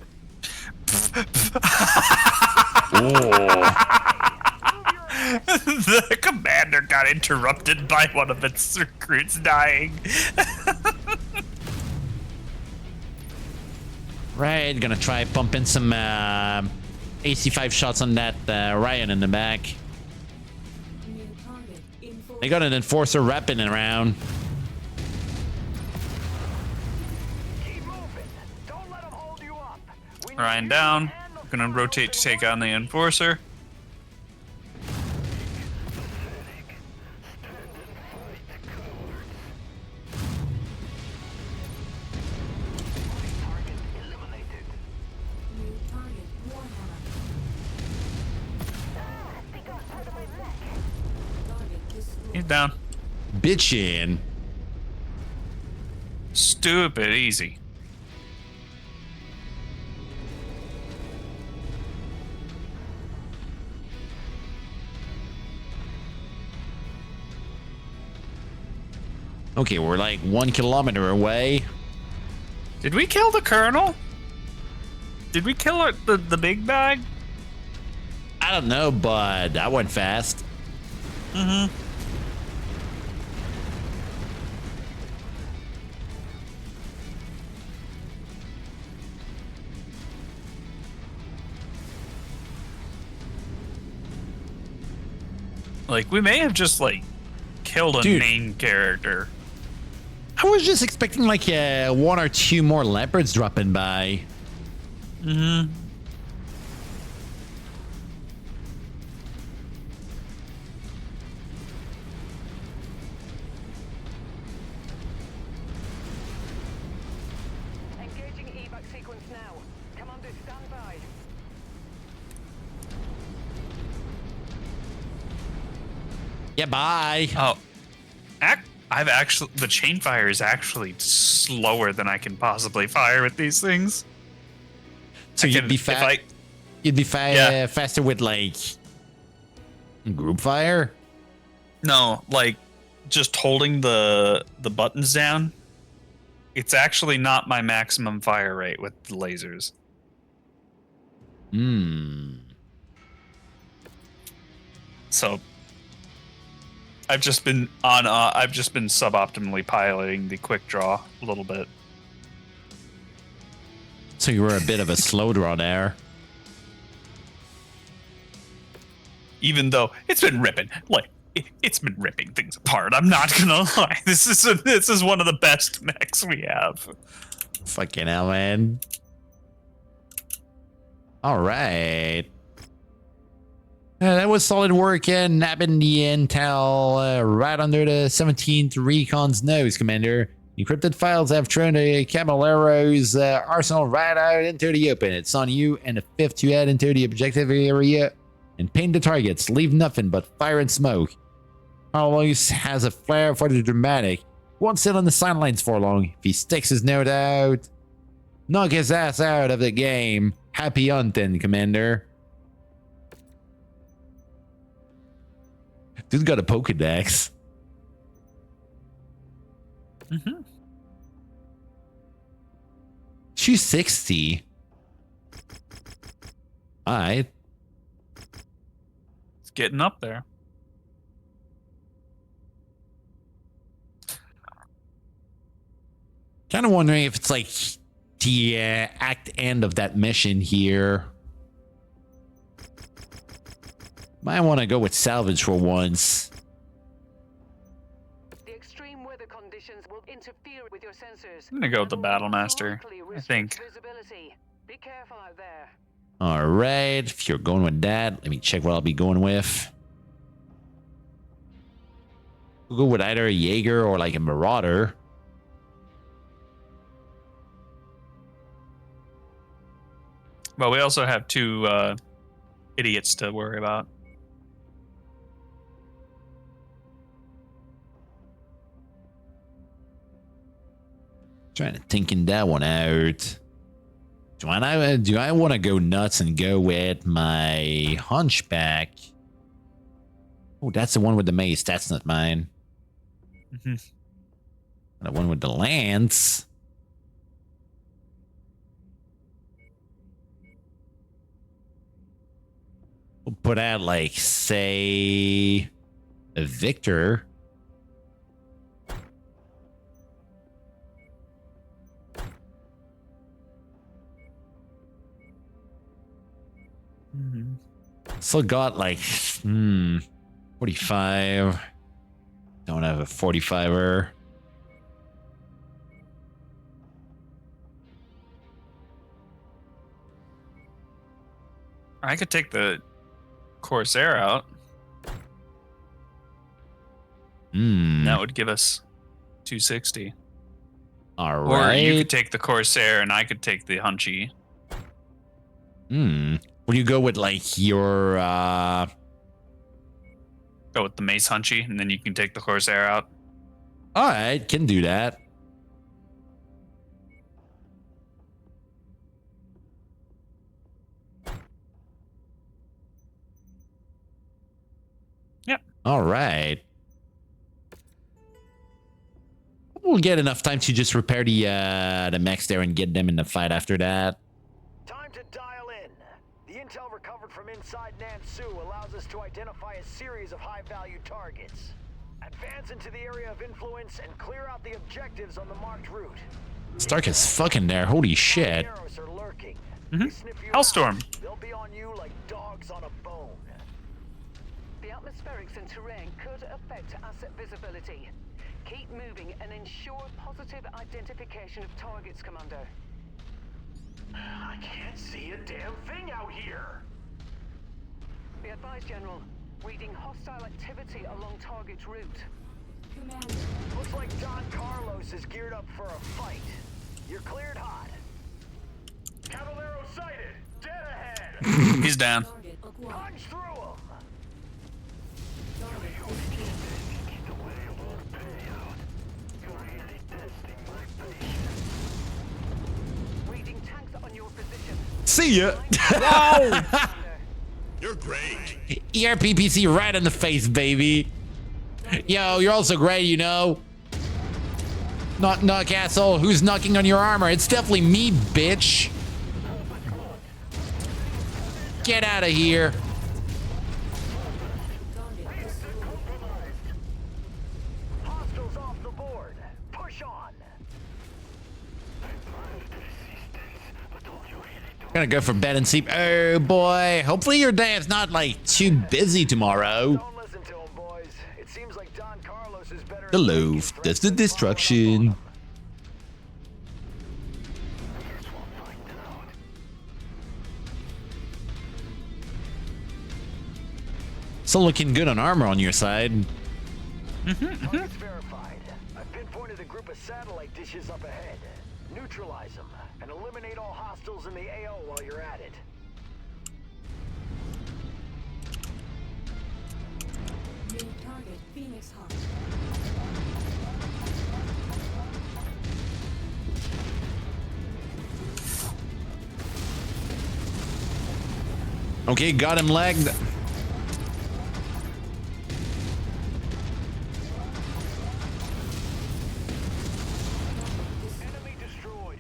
The commander got interrupted by one of its recruits dying. Right, gonna try pumping some AC5 shots on that Ryan in the back. They got an enforcer wrapping around. Ryan down. Gonna rotate to take on the enforcer. He's down. Bitchin'. Stupid easy. Okay, we're like 1 kilometer away. Did we kill the colonel? Did we kill the big bag? I don't know, but that went fast. Mm-hmm. Like, we may have just, like, killed a main character. I was just expecting like 1 or 2 more leopards dropping by. Mm-hmm. Engaging evac sequence now. Commander, stand by. Yeah, bye. Oh. The chain fire is actually slower than I can possibly fire with these things. So you'd be faster with like group fire? No, like just holding the buttons down. It's actually not my maximum fire rate with the lasers. So I've just been suboptimally piloting the quick draw a little bit. So you were a bit of a slow draw there. Even though it's been ripping, it's been ripping things apart. I'm not gonna lie. This is one of the best mechs we have. Fucking hell, man. All right. That was solid work, nabbing the intel right under the 17th Recon's nose, Commander. Encrypted files have thrown the Caballero's arsenal right out into the open. It's on you and the 5th to head into the objective area and paint the targets. Leave nothing but fire and smoke. Loaves has a flair for the dramatic. Won't sit on the sidelines for long. If he sticks his note out, knock his ass out of the game. Happy hunting, Commander. Dude's got a Pokedex. Mm-hmm. 260. Alright. It's getting up there. Kind of wondering if it's like the act end of that mission here. Might want to go with salvage for once. The extreme weather conditions will interfere with your sensors. I'm gonna go with the Battle Master, I think. Visibility. Be careful out there. All right, if you're going with that, let me check what I'll be going with. We'll go with either a Jaeger or like a Marauder. Well, we also have two idiots to worry about. Trying to thinking that one out. Do I want to go nuts and go with my Hunchback? Oh, that's the one with the mace. That's not mine. The one with the lance. We'll put out, like, say, a Victor. Still got like 45. Don't have a 45er. I could take the Corsair out. That would give us 260. All right. Or you could take the Corsair and I could take the Hunchy. Will you go with like your Go with the Mace Hunchy and then you can take the Corsair out. All right, can do that. Yep. All right. We'll get enough time to just repair the mechs there and get them in the fight after that. Time to dial in. The intel recovered from inside Nansu allows us to identify a series of high-value targets. Advance into the area of influence and clear out the objectives on the marked route. Stark is fucking there. Holy shit. Arrows are lurking. Hellstorm. They'll be on you like dogs on a bone. The atmospherics and terrain could affect asset visibility. Keep moving and ensure positive identification of targets, Commander. I can't see a damn thing out here. Be advised, General. Reading hostile activity along target's route. Commander. Looks like Don Carlos is geared up for a fight. You're cleared hot. Cavallero sighted. Dead ahead. He's down. Punch through him. Reading tanks on your position. See ya. You're great. ERPPC right in the face, baby. Yo, you're also great, you know. Knock, asshole. Who's knocking on your armor? It's definitely me, bitch. Get out of here. Hostiles off the board. Push on. Gonna go for bed and sleep. Oh boy. Hopefully your day is not like too busy tomorrow. Don't listen to him, boys. It seems like Don Carlos is better. The Loaves does the destruction. Still looking good on armor on your side. Targets verified. I've pinpointed a group of satellite dishes up ahead. Neutralize them and eliminate all hostiles in the AO while you're at it. New target, Phoenix Hawk. Okay, got him legged. Enemy destroyed.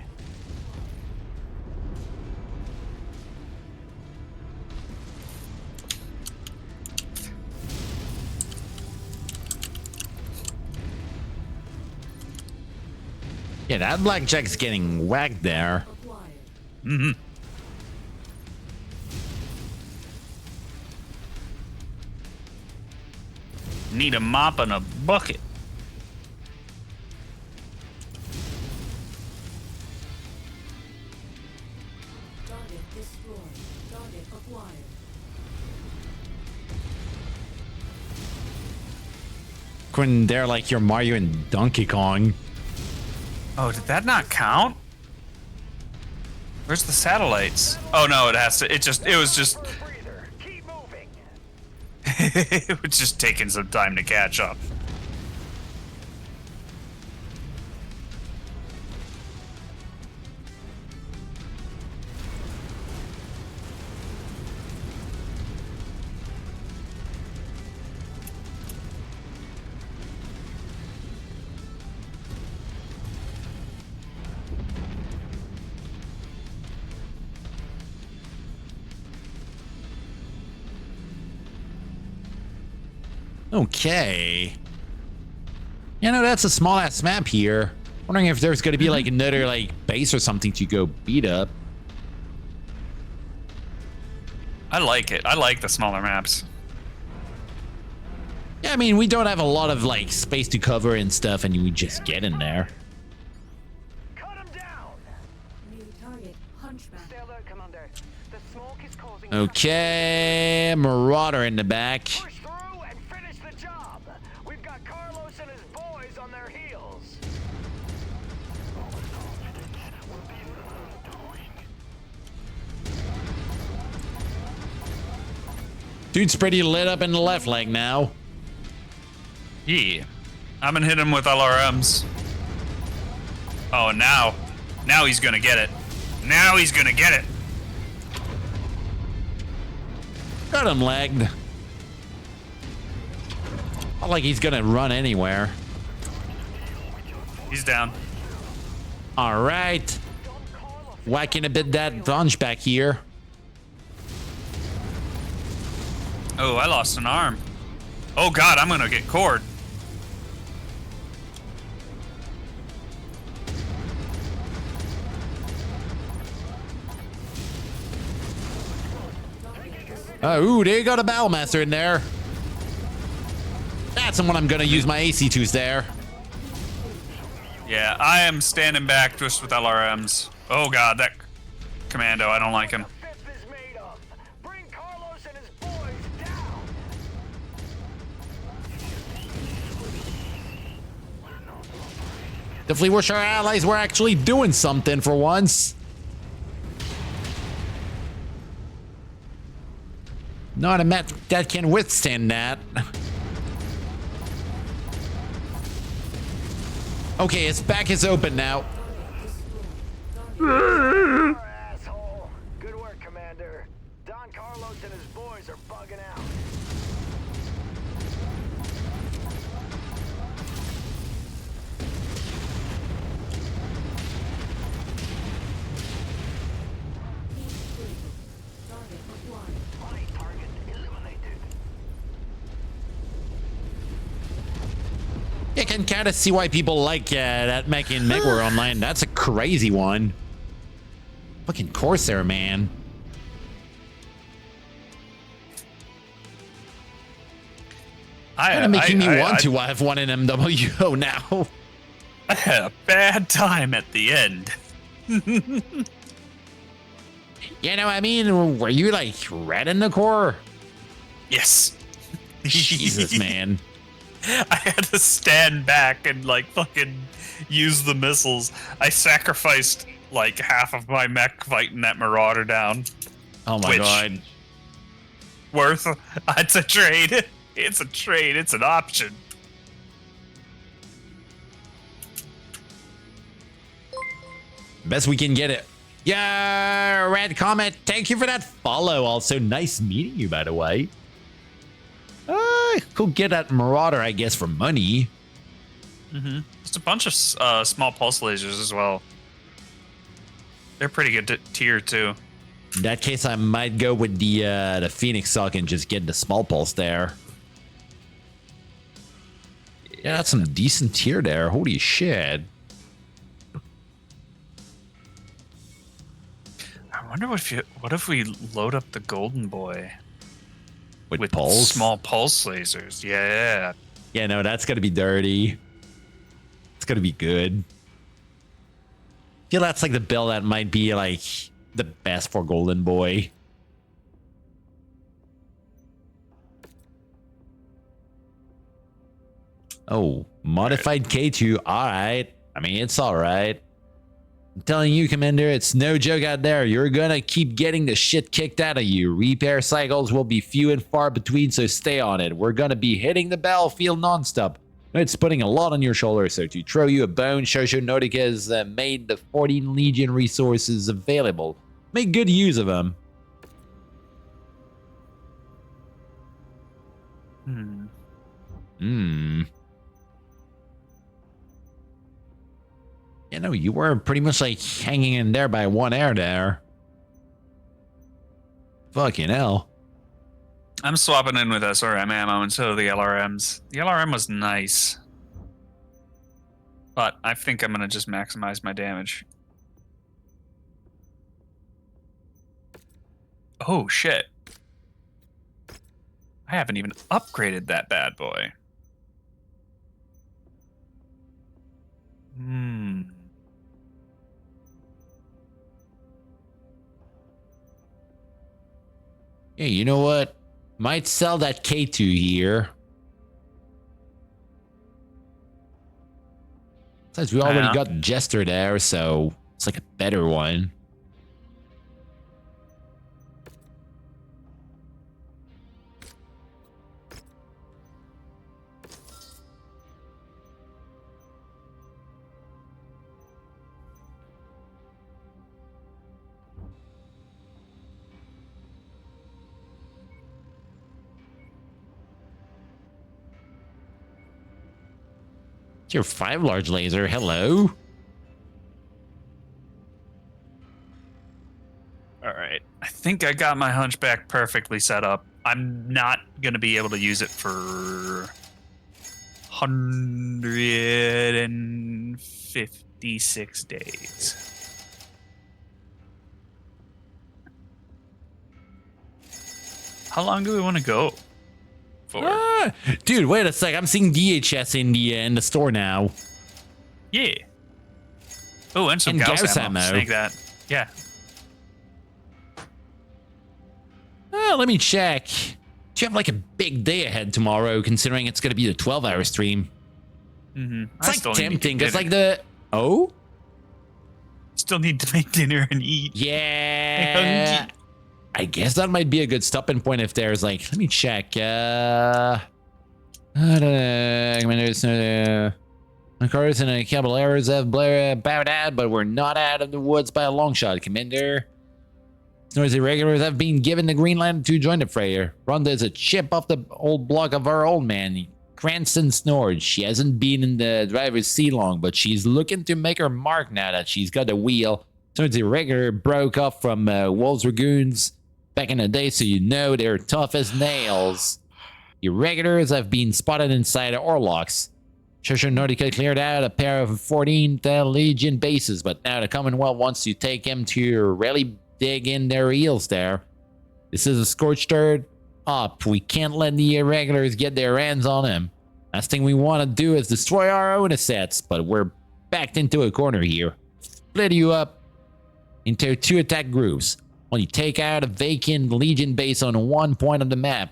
Yeah, that blackjack's getting whacked there. Need a mop and a bucket. Target destroyed. Target acquired. When they're like your Mario and Donkey Kong. Oh, did that not count? Where's the satellites? Oh no, it has to. It was just. It was just taking some time to catch up. Okay. You know, that's a small ass map here. Wondering if there's gonna be like another like base or something to go beat up. I like it. I like the smaller maps. Yeah, I mean, we don't have a lot of like space to cover and stuff, and we just get in there. New target. Hunchback. Stay alert, Commander. The smoke is causing Okay, Marauder in the back. push through and finish the job. We've got Carlos and his boys on their heels. Dude's pretty lit up in the left leg now. Yeah. I'm gonna hit him with LRMs. Oh, now he's gonna get it. Now he's gonna get it. Got him legged. Not like he's gonna run anywhere. He's down. All right. Whacking a bit that hunchback here. Oh, I lost an arm. Oh God, I'm gonna get cored. Ooh, they got a Battlemaster in there. That's the one I'm gonna use my AC2s there. Yeah, I am standing back just with LRMs. Oh God, that commando, I don't like him. Definitely wish our allies were actually doing something for once. Not a mech that can withstand that. Okay, his back is open now. Asshole. Good work, Commander. Don Carlos and his boys are bugging out. You can kind of see why people like that mech in Mechwarrior Online. That's a crazy one. Fucking Corsair, man. Kind of making me want to have one in MWO now. I had a bad time at the end. You know, I mean, were you like red in the core? Yes. Jesus, man. I had to stand back and like fucking use the missiles. I sacrificed like half of my mech fighting that Marauder down. Oh my god. Worth. It's a trade. It's a trade. It's an option. Best we can get it. Yeah, Red Comet, thank you for that follow. Also, nice meeting you, by the way. Could get that Marauder, I guess, for money. Mm-hmm. Just a bunch of small pulse lasers as well. They're pretty good tier too. In that case, I might go with the Phoenix Suck and just get the small pulse there. Yeah, that's some decent tier there. Holy shit. I wonder what if we load up the Golden Boy. With pulse? Small pulse lasers. Yeah. Yeah, no, that's gonna be dirty. It's gonna be good. I feel that's like the build that might be like the best for Golden Boy. Oh, modified K2. All right. I mean, it's all right. I'm telling you, Commander, it's no joke out there. You're gonna keep getting the shit kicked out of you. Repair cycles will be few and far between, so stay on it. We're gonna be hitting the battlefield nonstop. It's putting a lot on your shoulders, so to throw you a bone, Shosho Nordica has made the 14 Legion resources available. Make good use of them. You know, you were pretty much like hanging in there by one air there. Fucking hell. I'm swapping in with SRM ammo instead of the LRMs. The LRM was nice. But I think I'm going to just maximize my damage. Oh, shit. I haven't even upgraded that bad boy. Yeah, you know what? Might sell that K2 here. Besides, we already got Jester there, so it's like a better one. Tier 5 large laser, hello? Alright, I think I got my hunchback perfectly set up. I'm not going to be able to use it for 156 days. How long do we want to go for? Dude, wait a sec. I'm seeing DHS in the store now. Yeah. Oh, and some Gauss ammo. Snake that. Yeah. Let me check. Do you have like a big day ahead tomorrow, considering it's going to be a 12-hour stream? It's like tempting. It's like the... Oh? Still need to make dinner and eat. Yeah. I guess that might be a good stopping point if there's like... Let me check. I don't know. Mechwarrior and Caballeros have bowed out, but we're not out of the woods by a long shot, Commander. Snor's irregulars have been given the green light to join the fray. Rhonda is a chip off the old block of our old man, Cranston Snord. She hasn't been in the driver's seat long, but she's looking to make her mark now that she's got the wheel. Snor's irregular broke up from Wolves Dragoons back in the day, so you know they're tough as nails. Irregulars have been spotted inside Orlocks. Shosho Nordica cleared out a pair of 14th Legion bases, but now the Commonwealth wants to take him to really dig in their heels there. This is a scorched earth up. We can't let the irregulars get their hands on him. Last thing we want to do is destroy our own assets, but we're backed into a corner here. Split you up into 2 attack groups. When you take out a vacant Legion base on one point of the map,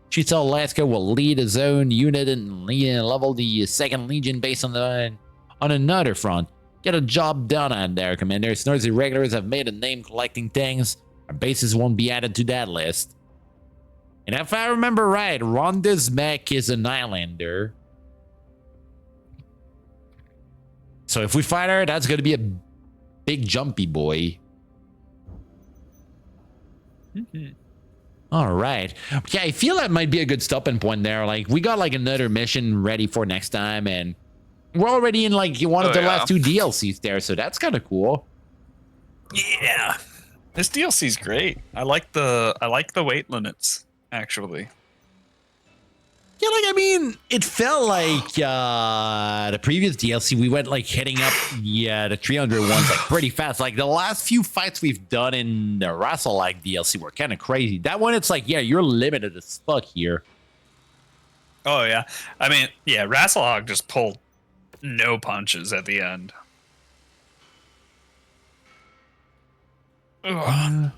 Shisa Alaska will lead his own unit and level the 2nd Legion base on another front. Get a job done out there, Commander. Snor's irregulars have made a name collecting things. Our bases won't be added to that list. And if I remember right, Rhonda's mech is an islander. So if we fight her, that's going to be a big jumpy boy. All right. Yeah, I feel that might be a good stopping point there. Like, we got like another mission ready for next time, and we're already in like one of the last 2 DLCs there, so that's kind of cool. Yeah, this DLC's great. I like the weight limits actually. Yeah, like, I mean, it felt like the previous DLC, we went like hitting up the 300 ones like pretty fast. Like the last few fights we've done in the Wrestle-like DLC were kind of crazy. That one, it's like, yeah, you're limited as fuck here. Oh, yeah. I mean, yeah, Rasselhog just pulled no punches at the end. Ugh.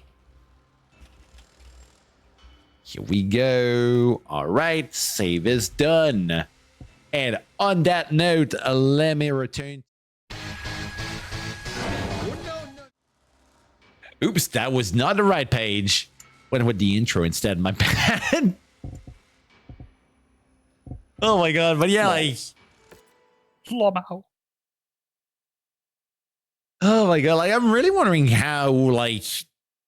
Here we go. All right, save is done. And on that note, let me return. Oops, that was not the right page. Went with the intro instead, my bad. Oh my god, but yeah, like... Oh my god, like I'm really wondering how, like,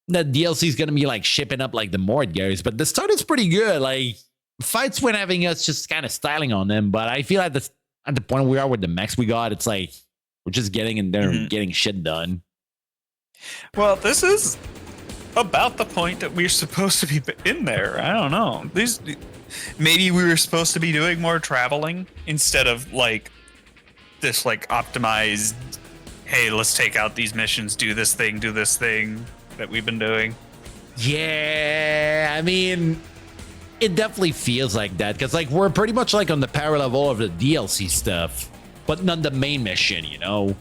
the DLC is gonna be like shipping up like the more it goes, but the start is pretty good. Like fights when having us just kind of styling on them, but I feel at the point we are with the mechs we got, it's like we're just getting in there and getting shit done. Well, this is about the point that we're supposed to be in there. I don't know. Maybe we were supposed to be doing more traveling instead of like this like optimized, hey, let's take out these missions, do this thing that we've been doing. Yeah, I mean, it definitely feels like that because like we're pretty much like on the power level of the DLC stuff, but not the main mission, you know?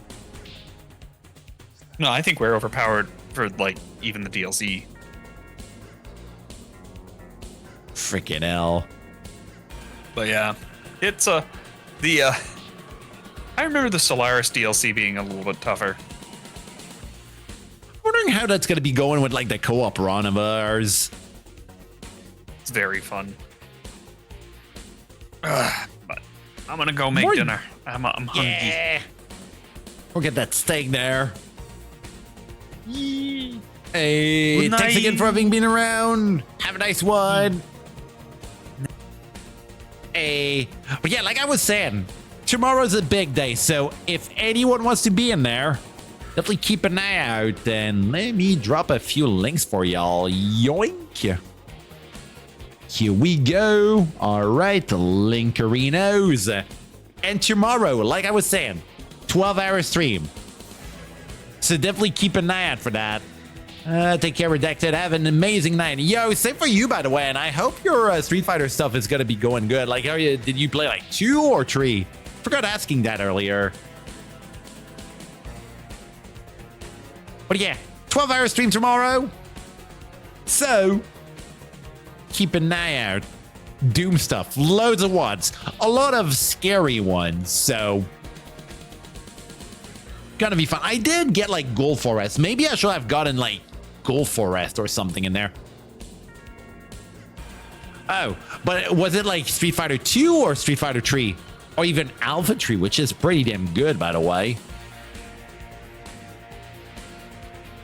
No, I think we're overpowered for like even the DLC. Freaking hell. But yeah, it's I remember the Solaris DLC being a little bit tougher. Wondering how that's going to be going with like the co-op run of ours. It's very fun. But I'm gonna go make dinner. I'm hungry. Yeah. We'll get that steak there. Hey, thanks again for having been around. Have a nice one. Hey, but yeah, like I was saying, tomorrow's a big day, so if anyone wants to be in there, definitely keep an eye out and let me drop a few links for y'all. Yoink. Here we go. All right, Linkerinos. And tomorrow, like I was saying, 12-hour stream. So definitely keep an eye out for that. Take care, Redacted. Have an amazing night. Yo, same for you, by the way. And I hope your Street Fighter stuff is going to be going good. Like, did you play like 2 or 3? Forgot asking that earlier. But yeah, 12-hour stream tomorrow. So, keep an eye out. Doom stuff. Loads of ones. A lot of scary ones. So, gonna be fun. I did get like Gold Forest. Maybe I should have gotten like Gold Forest or something in there. Oh, but was it like Street Fighter 2 or Street Fighter 3? Or even Alpha 3, which is pretty damn good, by the way.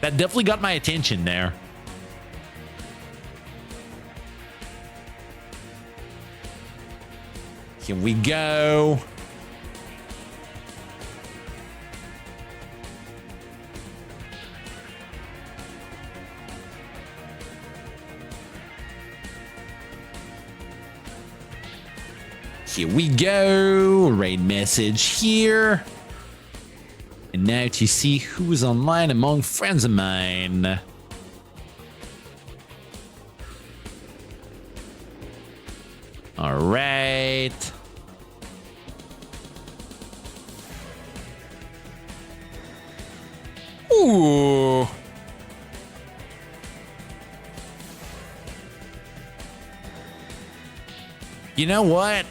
That definitely got my attention there. Here we go. Here we go. Raid message here. And now to see who's online among friends of mine. All right. Ooh. You know what?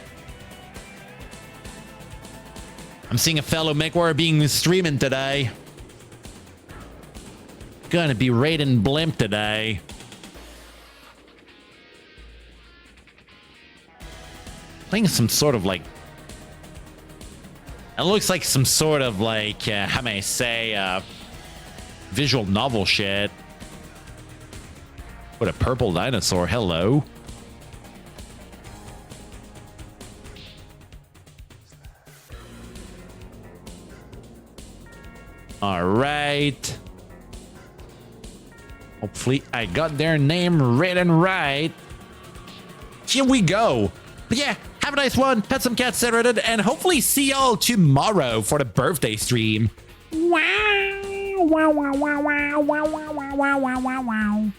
I'm seeing a fellow Mechwarrior being streaming today. Gonna be raiding Blimp today. Playing some sort of like... It looks like some sort of like, how may I say, visual novel shit. What a purple dinosaur, hello. All right. Hopefully I got their name written right. Here we go. But yeah, Have a nice one. Pet some cats, and hopefully see y'all tomorrow for the birthday stream. Wow. Wow, wow, wow, wow, wow, wow, wow, wow, wow, wow.